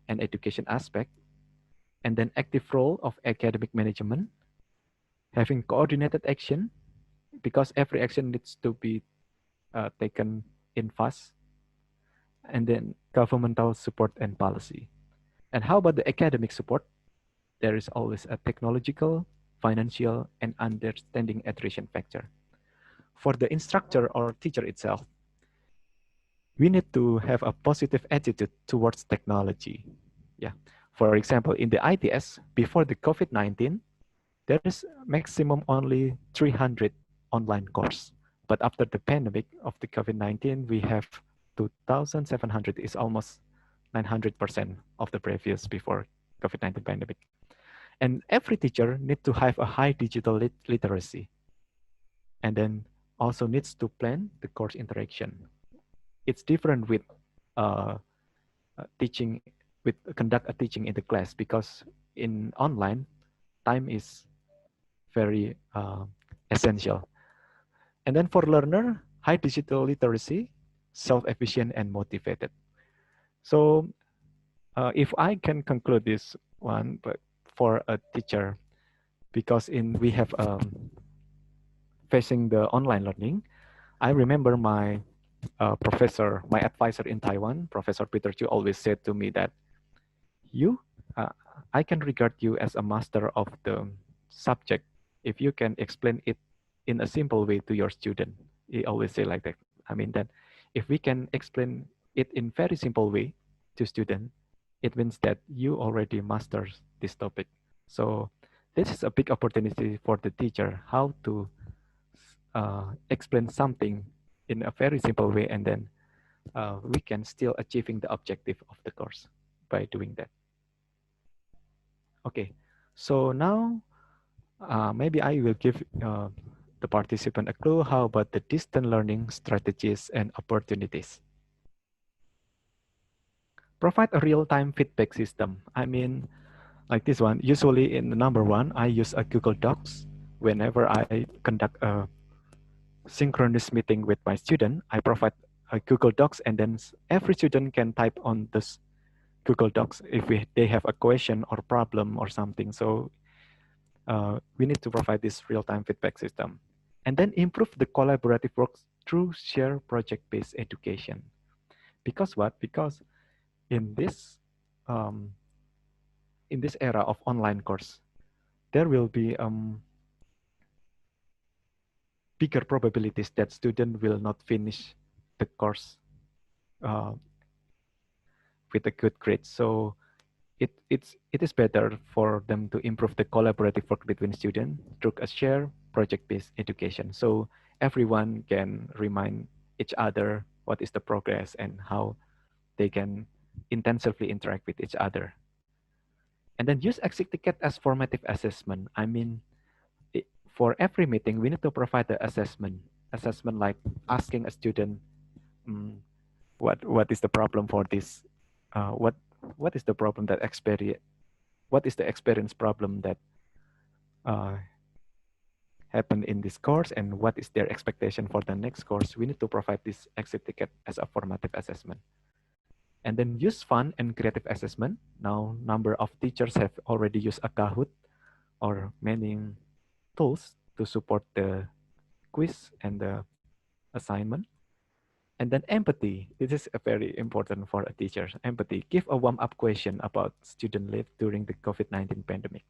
and education aspect. And then active role of academic management, having coordinated action, because every action needs to be taken in fast. And then governmental support and policy. And how about the academic support? There is always a technological, financial, and understanding attrition factor. For the instructor or teacher itself, we need to have a positive attitude towards technology. Yeah. For example, in the ITS, before the COVID-19, there is maximum only 300 online course. But after the pandemic of the COVID-19, we have 2,700, is almost 900% of the previous before COVID-19 pandemic. And every teacher needs to have a high digital literacy. And then also needs to plan the course interaction. It's different with teaching, with conduct a teaching in the class, because in online, time is very essential. And then for learner, high digital literacy, self-efficient and motivated. So if I can conclude this one, but for a teacher, because we have facing the online learning, I remember my professor, my advisor in Taiwan, Professor Peter Chu, always said to me that I can regard you as a master of the subject if you can explain it in a simple way to your student. He always say like that. I mean that if we can explain it in very simple way to student, it means that you already master this topic. So this is a big opportunity for the teacher, how to explain something in a very simple way, and then we can still achieving the objective of the course by doing that. Okay, so now maybe I will give the participant a clue. How about the distant learning strategies and opportunities? Provide a real-time feedback system. I mean, like this one, usually in the number one, I use a Google Docs. Whenever I conduct a synchronous meeting with my student, I provide a Google Docs, and then every student can type on this Google Docs if they have a question or problem or something. So we need to provide this real-time feedback system. And then improve the collaborative works through share project-based education. Because what? Because in this era of online course, there will be bigger probabilities that student will not finish the course with a good grade. So it is better for them to improve the collaborative work between students through a shared project-based education. So everyone can remind each other what is the progress and how they can intensively interact with each other. And then use exit ticket as formative assessment. I mean, for every meeting, we need to provide the assessment like asking a student, what is the problem for this? What is the problem that what is the experience problem that happened in this course, and what is their expectation for the next course? We need to provide this exit ticket as a formative assessment. And then use fun and creative assessment. Now, number of teachers have already used a Kahoot or many tools to support the quiz and the assignment. And then empathy. This is a very important for a teacher. Empathy. Give a warm-up question about student life during the COVID-19 pandemic.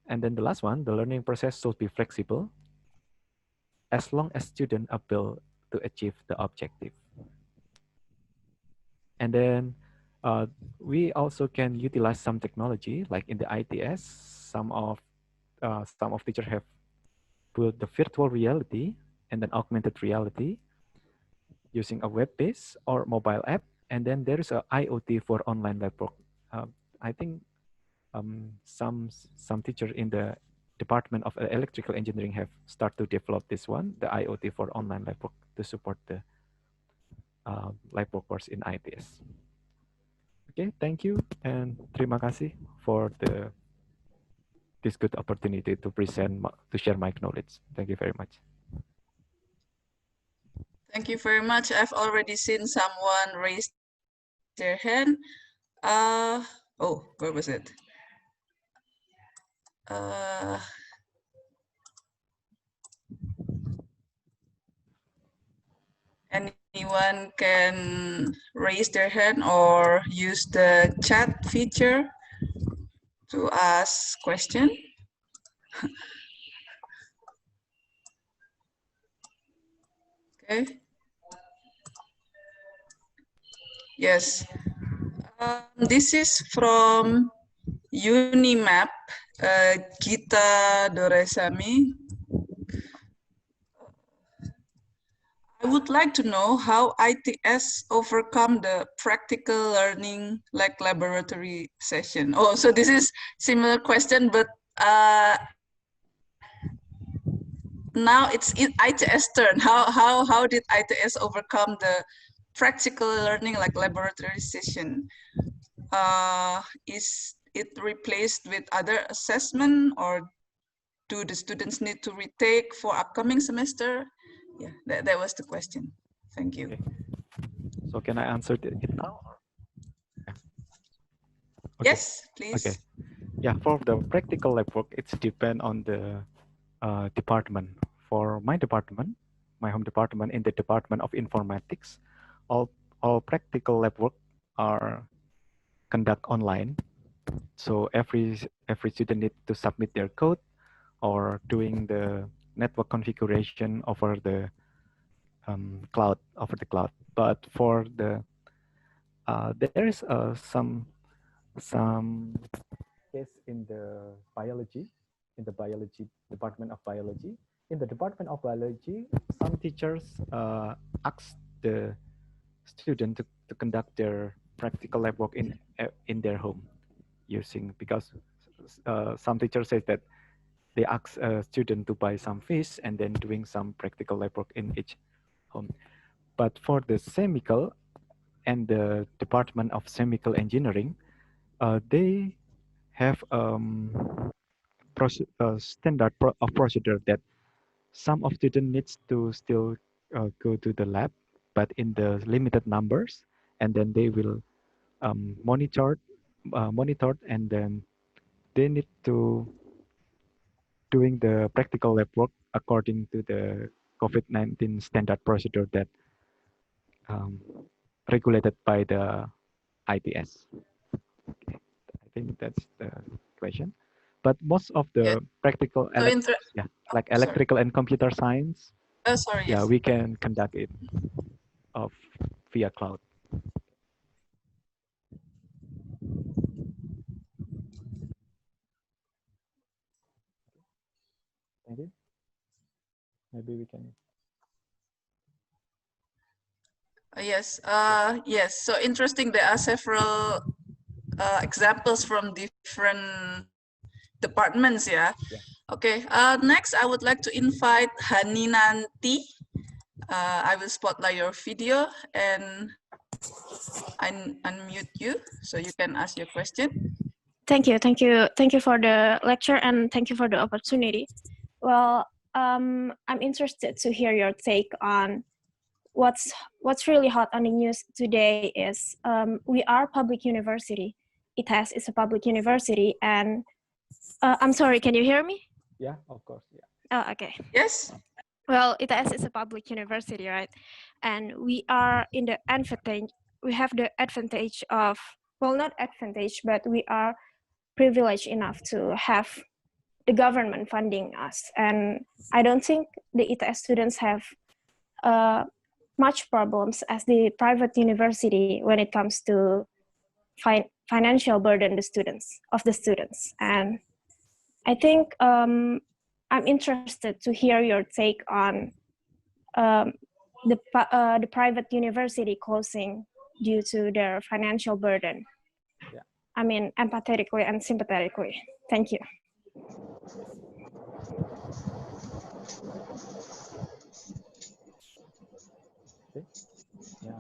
And then the last one, the learning process should be flexible as long as students are able to achieve the objective. And then we also can utilize some technology, like in the ITS, some of teachers have put the virtual reality and then augmented reality using a web-based or mobile app. And then there is a IoT for online lab work. I think some teachers in the Department of Electrical Engineering have started to develop this one, the IoT for online lab work, to support the lab workers in ITS. Okay, thank you, and terima kasih for this good opportunity to present, to share my knowledge. Thank you very much. Thank you very much. I've already seen someone raise their hand. Oh, where was it? Anyone can raise their hand or use the chat feature to ask question. Okay. Yes. This is from UniMAP, Gita Doresami. I would like to know how ITS overcome the practical learning like laboratory session. Oh, so this is similar question, but now it's ITS turn. How did ITS overcome the practical learning like laboratory session? Is it replaced with other assessment, or do the students need to retake for upcoming semester? Yeah, that was the question. Thank you. Okay. So can I answer it now? Yeah. Okay. Yes, please. Okay. Yeah, for the practical lab work, it's depend on the department. For my department, my home department, in the Department of Informatics, all practical lab work are conduct online. So every student need to submit their code or doing the network configuration over the cloud. But for the there is some case in the biology, in the Department of Biology. In the Department of Biology, some teachers ask the student to conduct their practical lab work in their home, using, because some teachers say that they ask a student to buy some fish and then doing some practical lab work in each home. But for the chemical and the Department of Chemical Engineering, they have standard of procedure that some of student needs to still go to the lab, but in the limited numbers, and then they will monitored, and then they need to doing the practical lab work according to the COVID-19 standard procedure that regulated by the ITS. Okay. I think that's the question. But most of the practical, like electrical and computer science, we can conduct it via cloud. Thank you. Maybe we can. Yes, yes. So interesting. There are several examples from different departments. Yeah. Okay. Next, I would like to invite Haninanti. I will spotlight your video and unmute you so you can ask your question. Thank you for the lecture, and thank you for the opportunity. Well, I'm interested to hear your take on what's really hot on the news today is we are public university. ITS is a public university, and I'm sorry, can you hear me? Yeah, of course. Yeah. Oh, okay. Yes. Well, ITS is a public university, right? And we are in the advantage. We have the advantage of, well, not advantage, but we are privileged enough to have the government funding us. And I don't think the ITS students have much problems as the private university when it comes to financial burden the students. And I think I'm interested to hear your take on the private university closing due to their financial burden. Yeah. I mean, empathetically and sympathetically. Thank you. Okay. Yeah.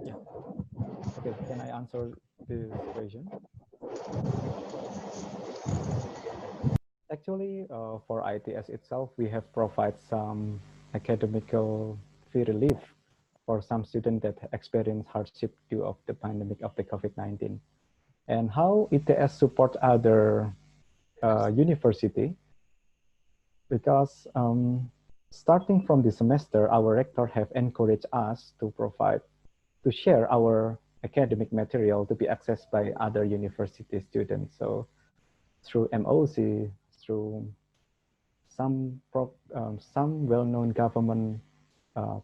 Yeah. Okay. Can I answer this question? Actually, for ITS itself, we have provided some academical fee relief for some students that experience hardship due of the pandemic of the COVID-19. And how ITS support other university, because starting from the semester, our rector have encouraged us to share our academic material to be accessed by other university students. So through MOC, through some well-known government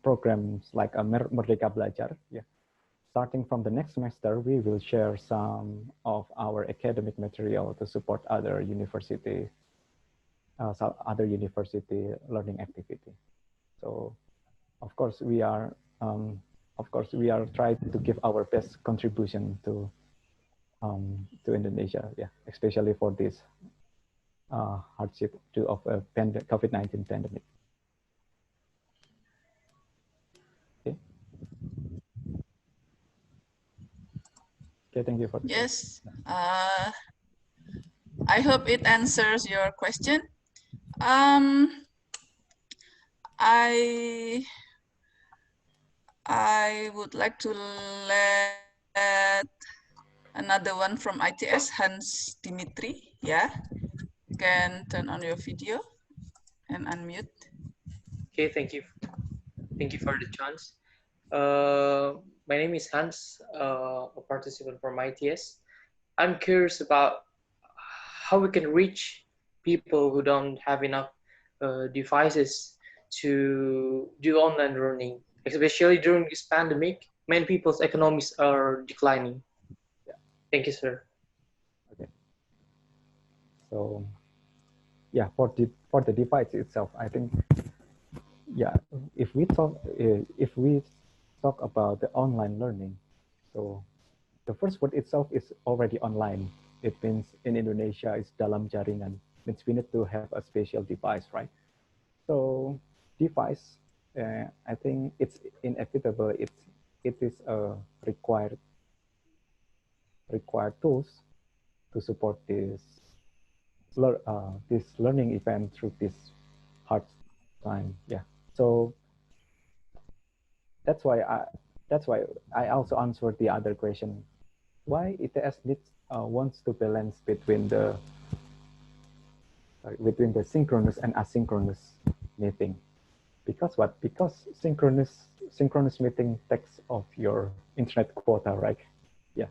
programs like Merdeka Belajar. Yeah. Starting from the next semester, we will share some of our academic material to support other university learning activity. So, of course, we are trying to give our best contribution to Indonesia. Yeah, especially for this hardship of a COVID-19 pandemic. Okay. Okay, thank you for. Yes. I hope it answers your question. I would like to let another one from ITS, Hans Dimitri. Yeah, you can turn on your video and unmute. Okay, thank you. Thank you for the chance. My name is Hans, a participant from ITS. I'm curious about how we can reach people who don't have enough devices to do online learning, especially during this pandemic. Many people's economies are declining. Yeah. Thank you, sir. Okay. So, yeah, for the device itself, I think, yeah, if we talk about the online learning, so the first word itself is already online. It means in Indonesia it's dalam jaringan. Means we need to have a special device, right? So device, I think it's inevitable. It is a required tools to support this learning event through this hard time. Yeah. So that's why I also answered the other question. Why ITS wants to balance between the synchronous and asynchronous meeting. Because what? Because synchronous meeting takes of your internet quota, right? Yeah.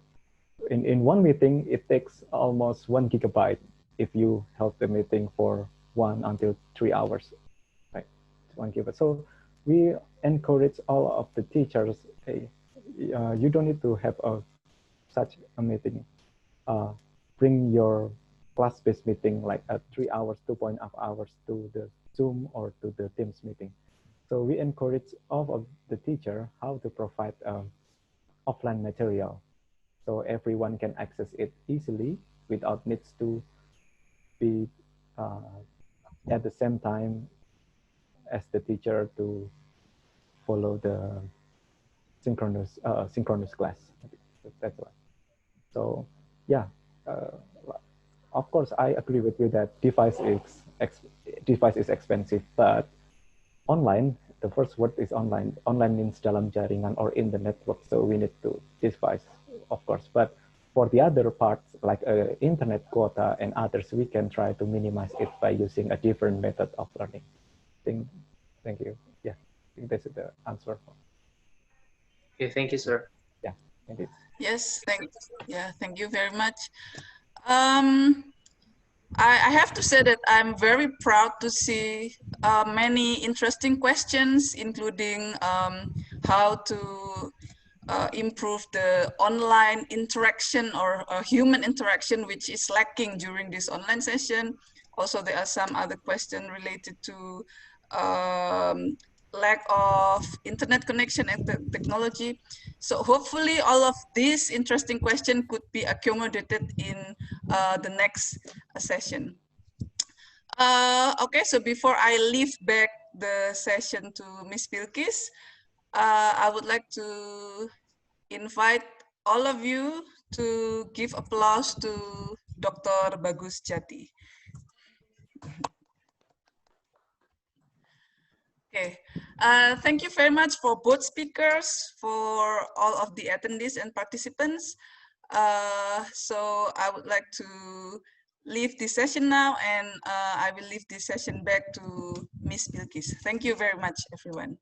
In one meeting, it takes almost 1 gigabyte if you held the meeting for 1 until 3 hours, right? 1 gigabyte. So we encourage all of the teachers, hey, you don't need to have such a meeting. Bring your class-based meeting like 3 hours, 2.5 hours to the Zoom or to the Teams meeting. So we encourage all of the teacher how to provide offline material, so everyone can access it easily without needs to be at the same time as the teacher to follow the synchronous class. That's why. So yeah, of course, I agree with you that device is expensive, but online, the first word is online. Online means dalam jaringan or in the network, so we need to device, of course. But for the other parts, like internet quota and others, we can try to minimize it by using a different method of learning. Thank you. Yeah, I think that's the answer. Okay, thank you, sir. Yeah, thank you. Yes, thank you very much. I have to say that I'm very proud to see many interesting questions, including how to improve the online interaction or human interaction, which is lacking during this online session. Also, there are some other questions related to lack of internet connection and technology. So hopefully all of these interesting questions could be accommodated in the next session. Okay, so before I leave back the session to Ms. Bilkis, I would like to invite all of you to give applause to Dr. Bagus Jati. Okay, thank you very much for both speakers, for all of the attendees and participants. So I would like to leave this session now, and I will leave this session back to Ms. Bilkis. Thank you very much, everyone.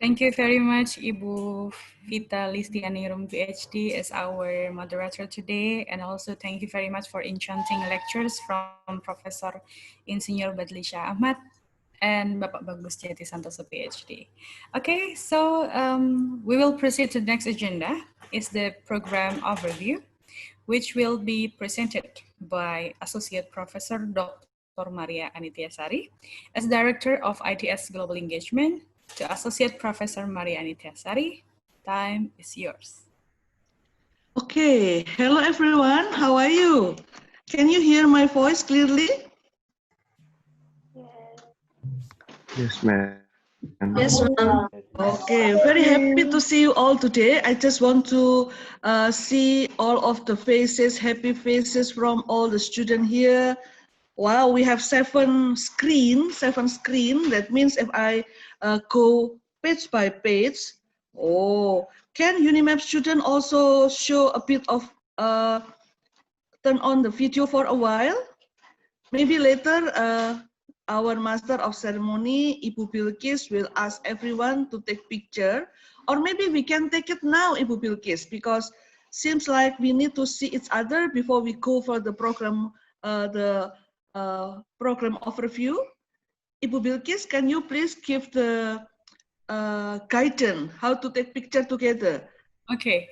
Thank you very much, Ibu Vita Listianirum, PhD, as our moderator today. And also thank you very much for enchanting lectures from Professor Insinyur Badlisha Ahmad and Bapak Bagus Jati Santoso, PhD. Okay, so we will proceed to the next agenda. Is the program overview, which will be presented by Associate Professor Dr. Maria Anitya-Sari as Director of ITS Global Engagement. To Associate Professor Maria Anitya-Sari, time is yours. Okay, hello everyone, how are you? Can you hear my voice clearly? Yes, ma'am. Yes, ma'am. Okay, very happy to see you all today. I just want to see all of the faces, happy faces from all the students here. Wow, we have seven screen. That means if I go page by page, oh, can UniMAP student also show a bit of turn on the video for a while? Maybe later our Master of Ceremony, Ibu Bilkis, will ask everyone to take picture, or maybe we can take it now, Ibu Bilkis, because seems like we need to see each other before we go for the program, program overview. Ibu Bilkis, can you please give the guidance how to take picture together? Okay,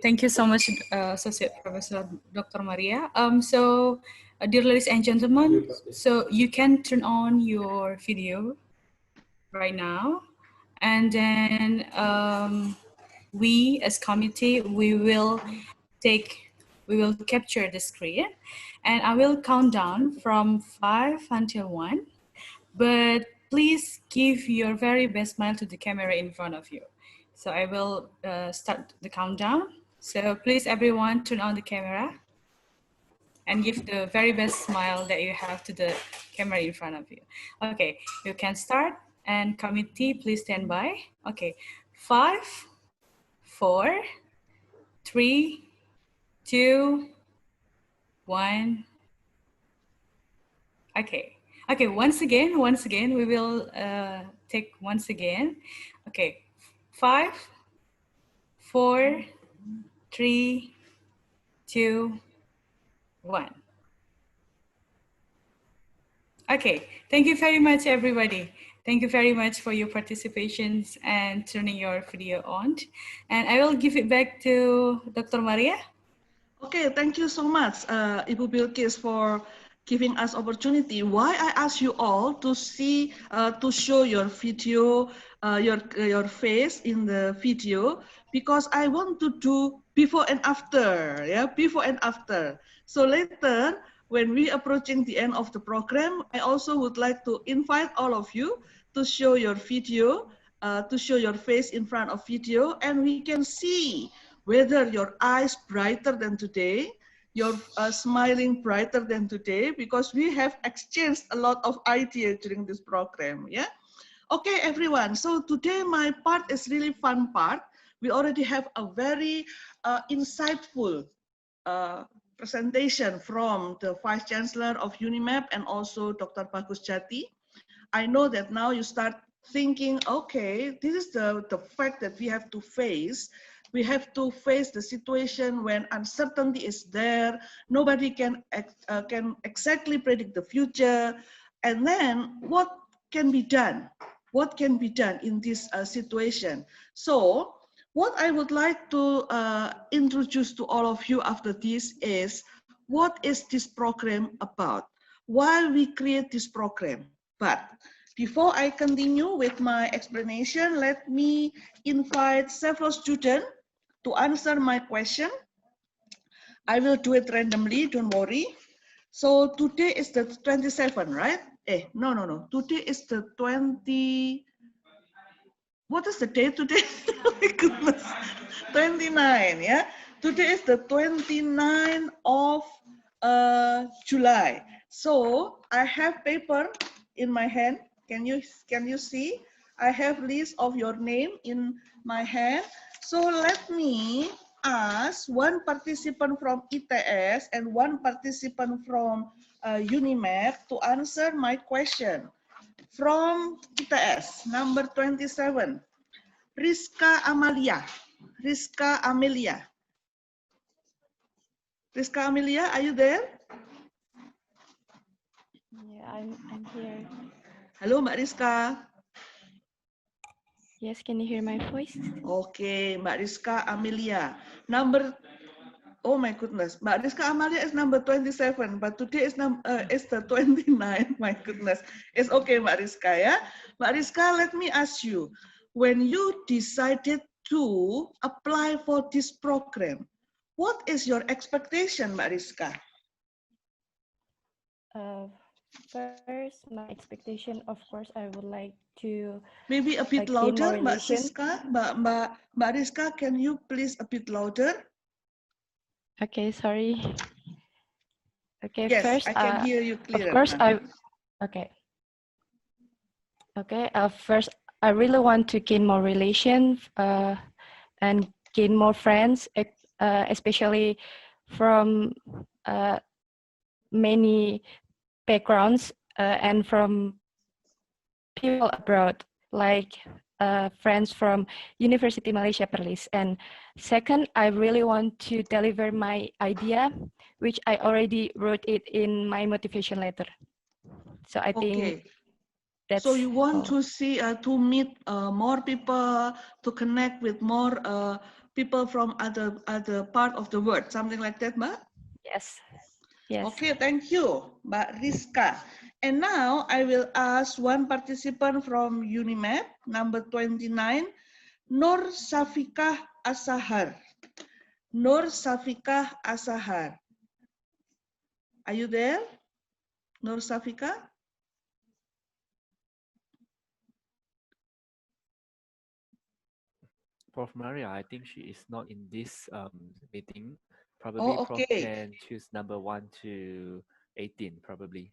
thank you so much, Associate Professor Dr. Maria. Dear ladies and gentlemen, so you can turn on your video right now, and then we as committee, we will capture the screen, and I will count down from 5 until 1, but please give your very best smile to the camera in front of you. So I will start the countdown. So please everyone turn on the camera and give the very best smile that you have to the camera in front of you. Okay, you can start, and committee, please stand by. Okay, 5, 4, 3, 2, 1. Okay, once again, we will take once again. Okay, 5, 4, 3, 2, 1. Okay, thank you very much, everybody. Thank you very much for your participations and turning your video on. And I will give it back to Dr. Maria. Okay, thank you so much, Ibu Bilkis, for giving us opportunity. Why I ask you all to see, to show your video, your face in the video, because I want to do before and after, yeah, before and after. So later, when we approaching the end of the program, I also would like to invite all of you to show your video, to show your face in front of video, and we can see whether your eyes brighter than today, You're smiling brighter than today because we have exchanged a lot of ideas during this program. Yeah. Okay, everyone. So today my part is really fun part. We already have a very insightful presentation from the Vice Chancellor of UniMAP and also Dr. Bagus Jati. I know that now you start thinking, okay, this is the fact that we have to face. We have to face the situation when uncertainty is there. Nobody can exactly predict the future. And then what can be done? What can be done in this situation? So what I would like to introduce to all of you after this is, what is this program about? Why we create this program? But before I continue with my explanation, let me invite several students to answer my question. I will do it randomly, don't worry. So today is the 27th, right? No. Today is the 20. What is the date today? Oh my goodness. 29, yeah? Today is the 29th of July. So I have paper in my hand. Can you see? I have list of your name in my hand. So let me ask one participant from ITS and one participant from UniMAP to answer my question. From ITS, number 27, Rizka Amalia. Rizka Amelia. Rizka Amelia, are you there? Yeah, I'm here. Hello, Mbak Rizka. Yes, can you hear my voice? Okay, Mbak Rizka Amelia. Oh my goodness, Mbak Rizka Amalia is number 27, but today is the 29. My goodness, it's okay, Mbak Rizka, yeah. Mbak Rizka, let me ask you, when you decided to apply for this program, what is your expectation, Mbak Rizka? First, my expectation, of course, I would like to maybe a bit gain more louder, Mbak relation. Rizka. Mbak Rizka, can you please a bit louder? Okay, sorry. Okay, Yes, first, I can hear you of clearer course, now. First, I really want to gain more relation and gain more friends, especially from many backgrounds and from people abroad, like friends from Universiti Malaysia Perlis. And second, I really want to deliver my idea, which I already wrote it in my motivation letter. So I think that's so you want all. to see to meet more people, to connect with more people from other part of the world, something like that, Mbak? Yes. Yes. Okay, thank you, Mbak Rizka. And now I will ask one participant from UniMAP, number 29, Nur Safikah Asahar. Nur Safikah Asahar. Are you there, Nur Safikah? Prof. Maria, I think she is not in this meeting. Probably Oh, Prof okay. can choose number 1 to 18, probably.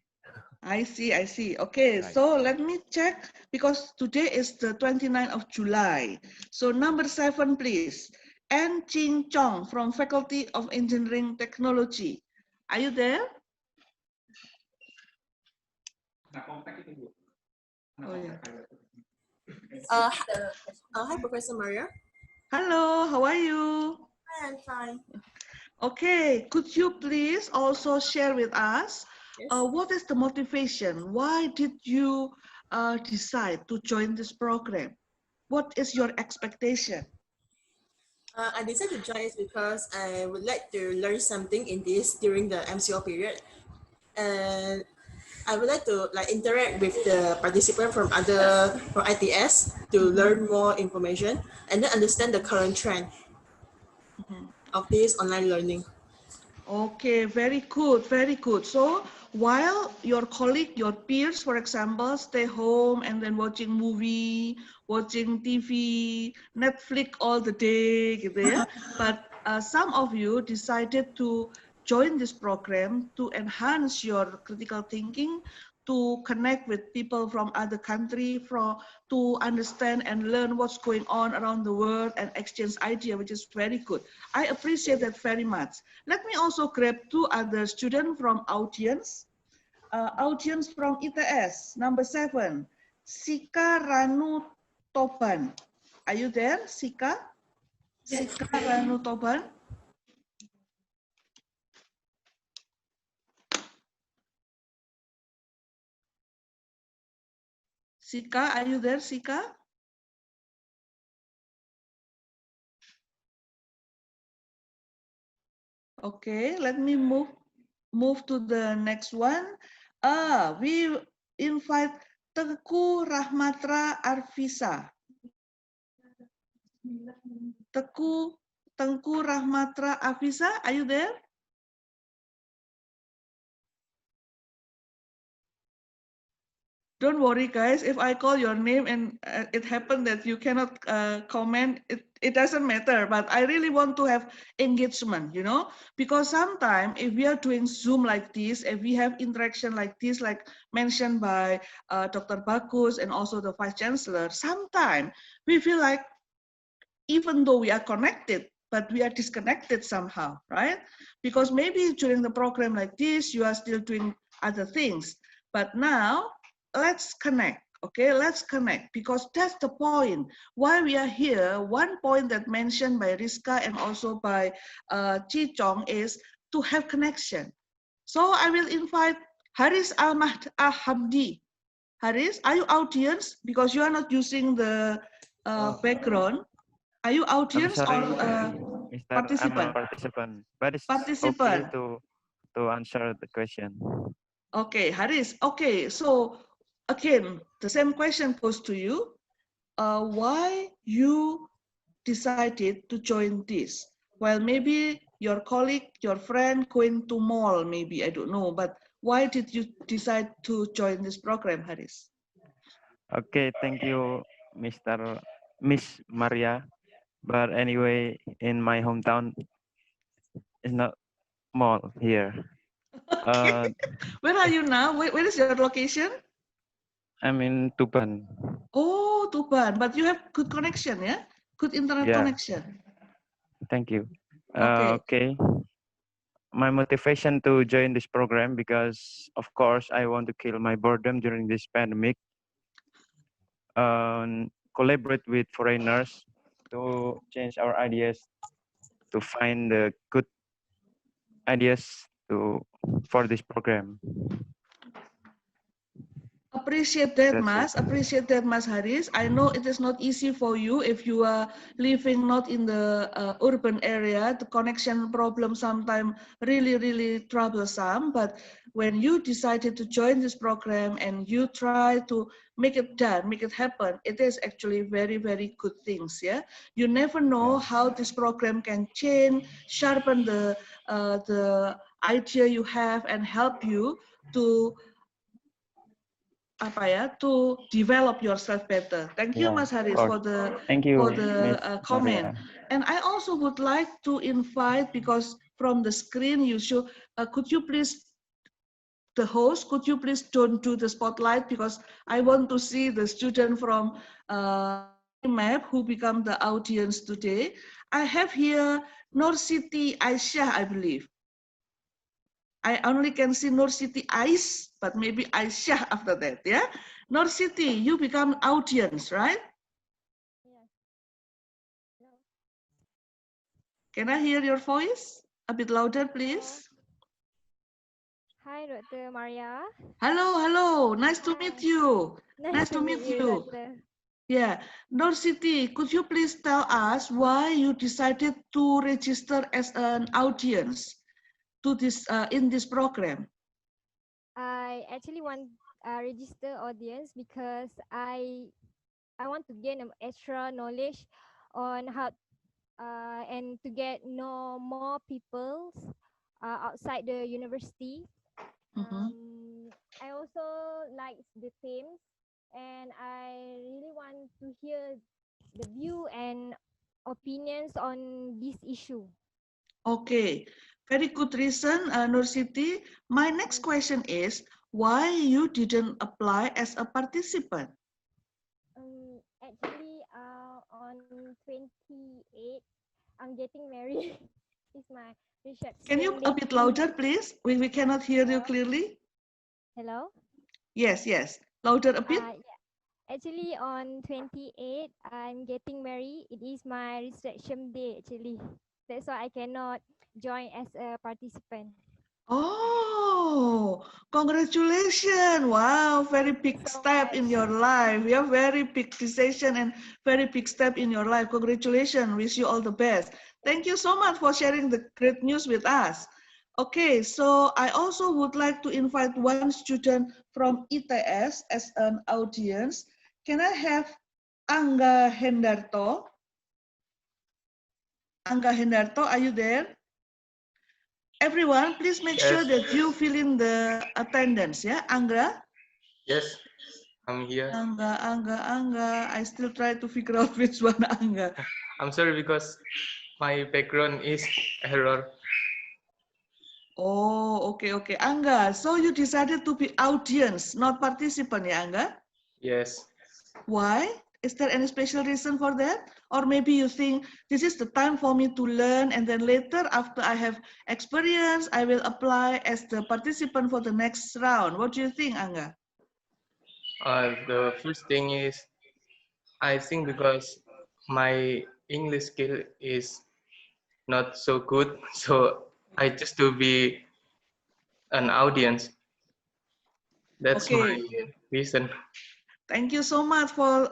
I see. Okay, Right. so let me check because today is the 29th of July. So number 7, please. An Ching Chong from Faculty of Engineering Technology. Are you there? Oh, yeah. Hi, Professor Maria. Hello, how are you? Hi, I'm fine. Okay, could you please also share with us Yes. what is the motivation? Why did you decide to join this program? What is your expectation? I decided to join it because I would like to learn something in this during the MCO period, and I would like to interact with the participant from ITS to learn more information and then understand the current trend of this online learning. Okay, very good, very good. So while your colleague, your peers, for example, stay home and then watching movie, watching TV, Netflix all the day, gitu ya. But some of you decided to join this program to enhance your critical thinking, to connect with people from other country, to understand and learn what's going on around the world and exchange idea, which is very good. I appreciate that very much. Let me also grab two other students from audience. Audience from ITS, number 7, Sika Ranu Toban. Are you there, Sika? Yes. Sika Ranu Toban? Sika, are you there, Sika? Okay, let me move to the next one. We invite Teguh Rahmatra Arvisa. Tengku Rahmatra Arvisa, are you there? Don't worry, guys. If I call your name and it happened that you cannot comment, it doesn't matter. But I really want to have engagement, you know, because sometimes if we are doing Zoom like this, if we have interaction like this, like mentioned by Dr. Bagus and also the Vice Chancellor, sometimes we feel like even though we are connected, but we are disconnected somehow, right? Because maybe during the program like this, you are still doing other things. But now, let's connect, okay? Let's connect, because that's the point. Why we are here, one point that mentioned by Rizka and also by Chi Chong is to have connection. So I will invite Haris Ahmad Ahamdi. Haris, are you audience? Because you are not using the background. Are you audience I'm sorry, or Mr. participant? I'm a participant, but it's okay Participant. to answer the question. Okay, Haris. Okay, so again, the same question goes to you. Why you decided to join this? Well, maybe your colleague, your friend going to mall, maybe, I don't know, but why did you decide to join this program, Haris? Okay, thank you, Miss Maria. But anyway, in my hometown, it's not mall here. Where are you now? Where is your location? I'm in Tuban. Oh, Tuban, but you have good connection, yeah? Good internet Yeah, connection. thank you. Okay. Okay. My motivation to join this program because, of course, I want to kill my boredom during this pandemic. Collaborate with foreigners to change our ideas, to find the good ideas for this program. Appreciate that, That's Mas. it. Appreciate that, Mas Haris. I know it is not easy for you if you are living not in the urban area. The connection problem sometimes really, really troublesome. But when you decided to join this program and you try to make it done, make it happen, it is actually very, very good things. Yeah, you never know how this program can change, sharpen the idea you have, and help you to to develop yourself better. Thank you, Yeah, Mas of Haris, course. Thank you, for the Miss comment. Maria. And I also would like to invite, because from the screen you show, could you please, the host, could you please don't do the spotlight, because I want to see the student from UniMAP who become the audience today. I have here Nur Siti Aisyah, I believe. I only can see Nur City Ice, but maybe Aisyah after that, yeah? Nur City, you become audience, right? Yes. No. Can I hear your voice? A bit louder, please. Hi, Dr. Maria. Hello, hello. Nice to meet you. Nice to meet you, you. Doctor. Yeah. Nur City, could you please tell us why you decided to register as an audience to this in this program? I actually want register audience because I want to gain extra knowledge on how and to get know more people outside the university. I also like the themes, and I really want to hear the view and opinions on this issue. Okay, Very good reason, Nur Siti. My next question is, why you didn't apply as a participant? Actually, on 28, I'm getting married. It's my reception. Can you a bit louder, please? We cannot hear you clearly. Hello? Yes, yes. Louder a bit. Yeah. Actually, on 28, I'm getting married. It is my reception day, actually. That's why I cannot join as a participant. Oh, congratulations. Wow, very big step in your life. Yeah, very big decision and very big step in your life. Congratulations. Wish you all the best. Thank you so much for sharing the great news with us. Okay, so I also would like to invite one student from ITS as an audience. Can I have Angga Hendarto? Angga Hendarto, are you there? Everyone, please make sure that you fill in the attendance, yeah? Angga? Yes, I'm here. Angga. I still try to figure out which one Angga. I'm sorry because my background is error. Oh, okay. Angga, so you decided to be audience, not participant, yeah, Angga? Yes. Why? Is there any special reason for that? Or maybe you think this is the time for me to learn and then later after I have experience, I will apply as the participant for the next round. What do you think, Angga? The first thing is, I think because my English skill is not so good, so I just to be an audience. That's my reason. Thank you so much for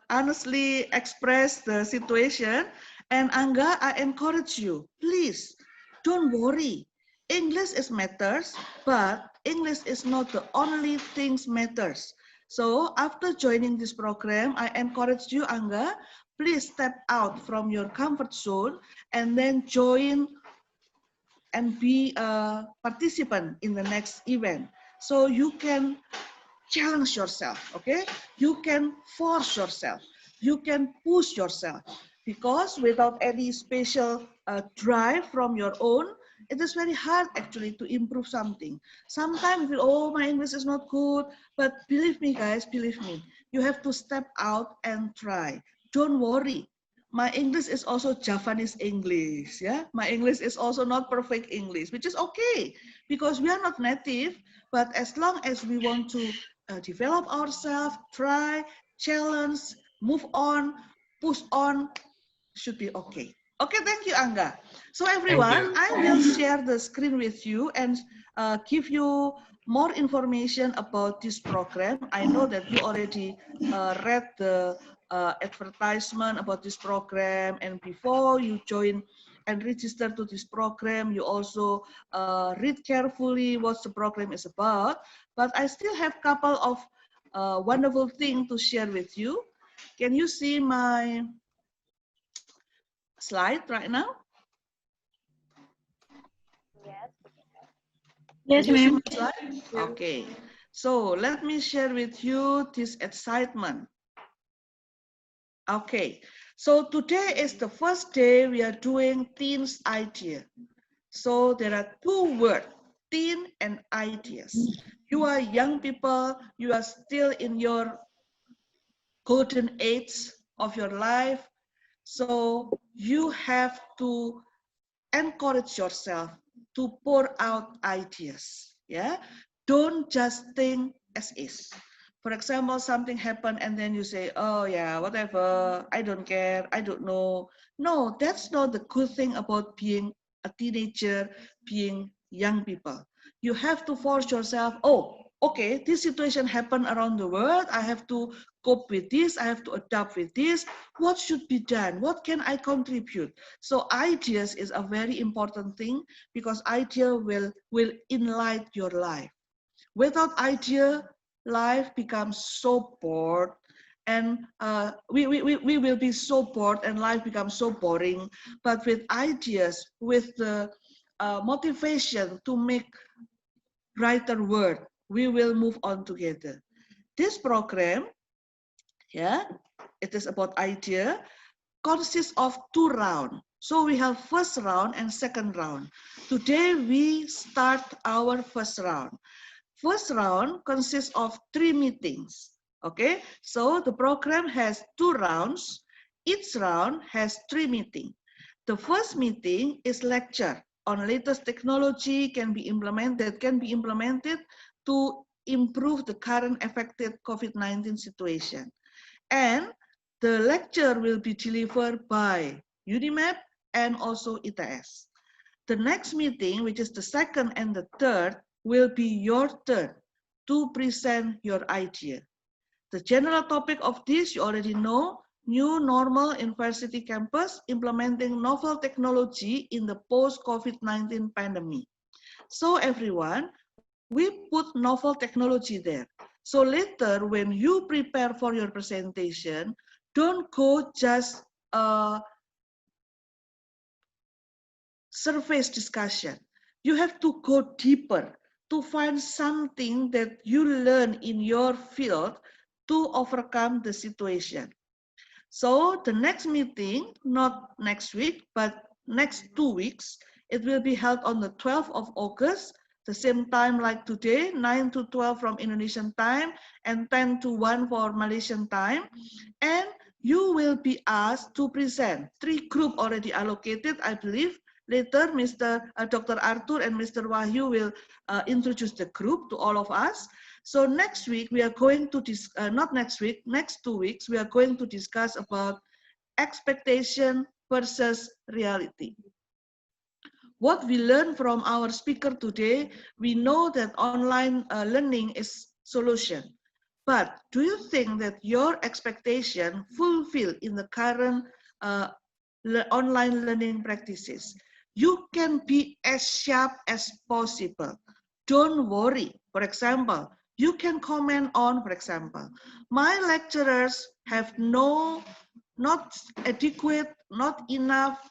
honestly express the situation. And Angga, I encourage you, please don't worry. English is matters, but English is not the only things matters. So after joining this program, I encourage you, Angga, please step out from your comfort zone and then join and be a participant in the next event. So you can challenge yourself, okay? You can force yourself. You can push yourself. Because without any special drive from your own, it is very hard actually to improve something. Sometimes you feel, oh, my English is not good. But believe me, guys, believe me. You have to step out and try. Don't worry. My English is also Javanese English, yeah? My English is also not perfect English, which is okay. Because we are not native. But as long as we want to develop ourselves, try, challenge, move on, push on, should be okay. Okay, thank you, Angga. So everyone, I will share the screen with you and give you more information about this program. I know that you already read the advertisement about this program, and before you join and register to this program, you also read carefully what the program is about. But I still have a couple of wonderful things to share with you. Can you see my slide right now? Yes, ma'am. Okay, so let me share with you this excitement. Okay, so today is the first day we are doing teens idea. So there are two words, teen and ideas. You are young people, you are still in your golden age of your life. So you have to encourage yourself to pour out ideas. Yeah, don't just think as is. For example, something happened and then you say, oh yeah, whatever, I don't care, I don't know. No, that's not the good thing about being a teenager, being young people. You have to force yourself, oh, okay, this situation happened around the world, I have to cope with this, I have to adapt with this. What should be done? What can I contribute? So ideas is a very important thing because idea will enlighten your life. Without idea, life becomes so bored and we will be so bored and life becomes so boring. But with ideas, with the motivation to make brighter world, we will move on together. This program, yeah, it is about idea, consists of 2 rounds. So we have first round and second round. Today we start our first round. First round consists of 3 meetings. Okay, so the program has 2 rounds. Each round has 3 meetings. The first meeting is lecture on latest technology can be implemented to improve the current affected COVID-19 situation. And the lecture will be delivered by UniMAP and also ITS. The next meeting, which is the second and the third, will be your turn to present your idea. The general topic of this you already know, new normal in Varsity Campus, implementing novel technology in the post-COVID-19 pandemic. So everyone, we put novel technology there. So later when you prepare for your presentation, don't go just surface discussion. You have to go deeper to find something that you learn in your field to overcome the situation. So the next meeting, not next week, but next 2 weeks, it will be held on the 12th of August, the same time like today, 9 to 12 from Indonesian time and 10 to 1 for Malaysian time. And you will be asked to present. 3 groups already allocated, I believe. Later, Dr. Arthur and Mr. Wahyu will introduce the group to all of us. So next week, we are going to, not next week, next 2 weeks, we are going to discuss about expectation versus reality. What we learned from our speaker today, we know that online learning is solution. But do you think that your expectation fulfilled in the current online learning practices? You can be as sharp as possible. Don't worry. For example, you can comment on, for example, my lecturers have not adequate, not enough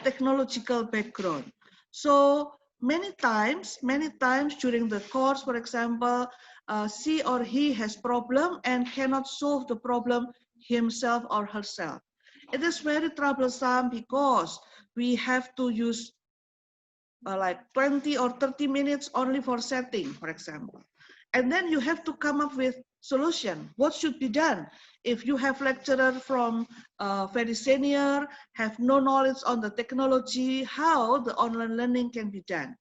technological background. So many times during the course, for example, she or he has problem and cannot solve the problem himself or herself. It is very troublesome because we have to use like 20 or 30 minutes only for setting, for example. And then you have to come up with solution. What should be done? If you have lecturer from very senior, have no knowledge on the technology, how the online learning can be done.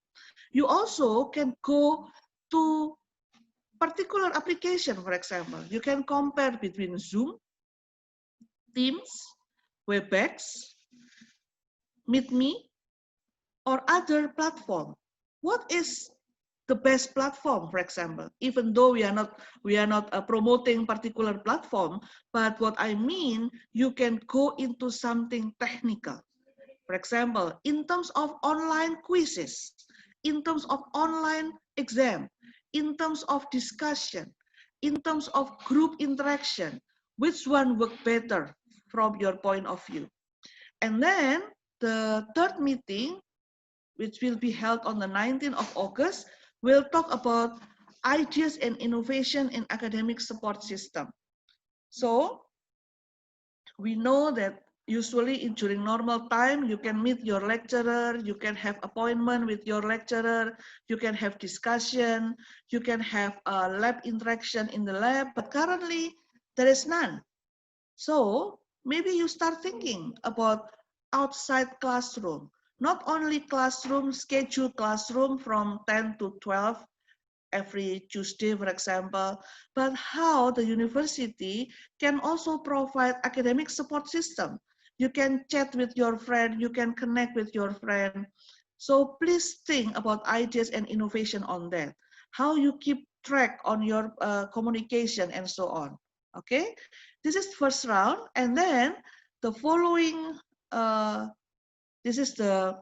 You also can go to particular application, for example. You can compare between Zoom, Teams, WebEx, MeetMe, or other platform. What is the best platform, for example, even though we are not promoting particular platform, but what I mean, you can go into something technical. For example, in terms of online quizzes, in terms of online exam, in terms of discussion, in terms of group interaction, which one work better from your point of view? And then the third meeting, which will be held on the 19th of August, we'll talk about ideas and innovation in academic support system. So we know that usually during normal time, you can meet your lecturer, you can have appointment with your lecturer, you can have discussion, you can have a lab interaction in the lab, but currently there is none. So maybe you start thinking about outside classroom. Not only classroom, scheduled classroom from 10 to 12 every Tuesday, for example, but how the university can also provide academic support system. You can chat with your friend, you can connect with your friend. So please think about ideas and innovation on that. How you keep track on your communication and so on. Okay, this is first round, and then the following. This is the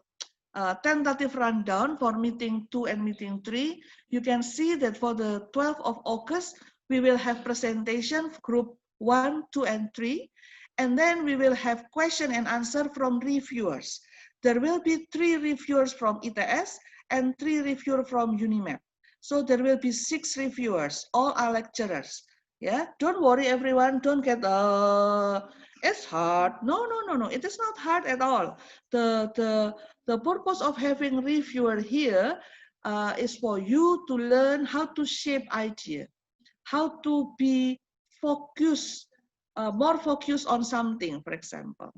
tentative rundown for meeting 2 and meeting 3. You can see that for the 12th of August, we will have presentation group 1, 2, and 3. And then we will have question and answer from reviewers. There will be 3 reviewers from ITS and 3 reviewers from UniMAP. So there will be 6 reviewers, all are lecturers. Yeah, don't worry everyone, don't get it's hard. No, no, no, no, it is not hard at all. The purpose of having reviewer here is for you to learn how to shape idea, how to be focused, more focused on something, for example.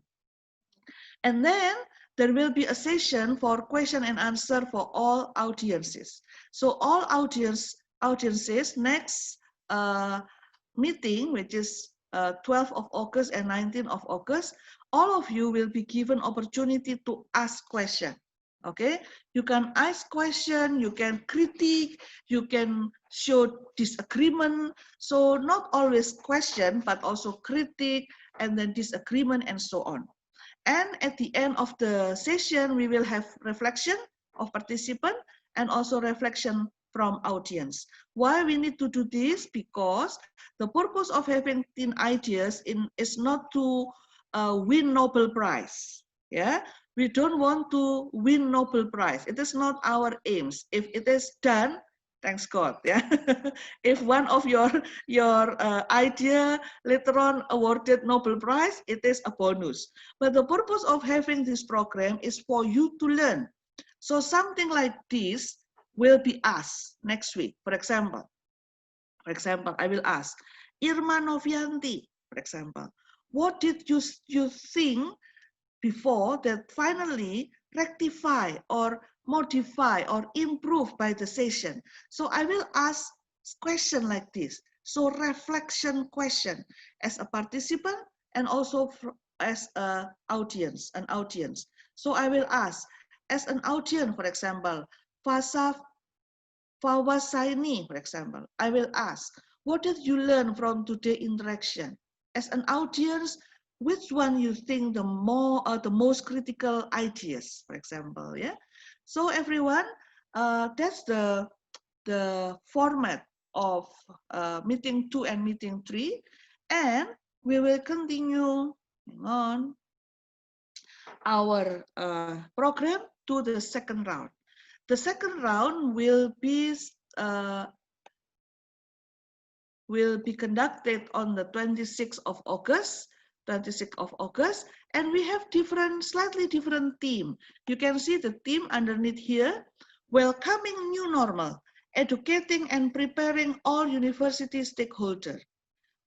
And then there will be a session for question and answer for all audiences. So all audiences next meeting, which is 12th of August and 19th of August, all of you will be given opportunity to ask question. Okay, you can ask question, you can critique, you can show disagreement. So not always question, but also critique and then disagreement and so on. And at the end of the session, we will have reflection of participant and also reflection from audience. Why we need to do this? Because the purpose of having 10 ideas is not to win Nobel Prize. Yeah, we don't want to win Nobel Prize. It is not our aims. If it is done, thanks God. Yeah, if one of your idea later on awarded Nobel Prize, it is a bonus. But the purpose of having this program is for you to learn. So something like this will be asked next week. For example, I will ask Irma Novianti, for example, what did you think before that finally rectify or modify or improve by the session? So I will ask question like this. So reflection question as a participant and also as an audience. So I will ask as an audience, for example, Fawasaini, for example, I will ask, what did you learn from today's interaction? As an audience, which one you think the most critical ideas, for example, yeah? So everyone, that's the format of meeting 2 and meeting 3, and we will continue on our program to the second round. The second round will be conducted on the 26th of August, and we have slightly different theme. You can see the theme underneath here: welcoming new normal, educating and preparing all university stakeholders.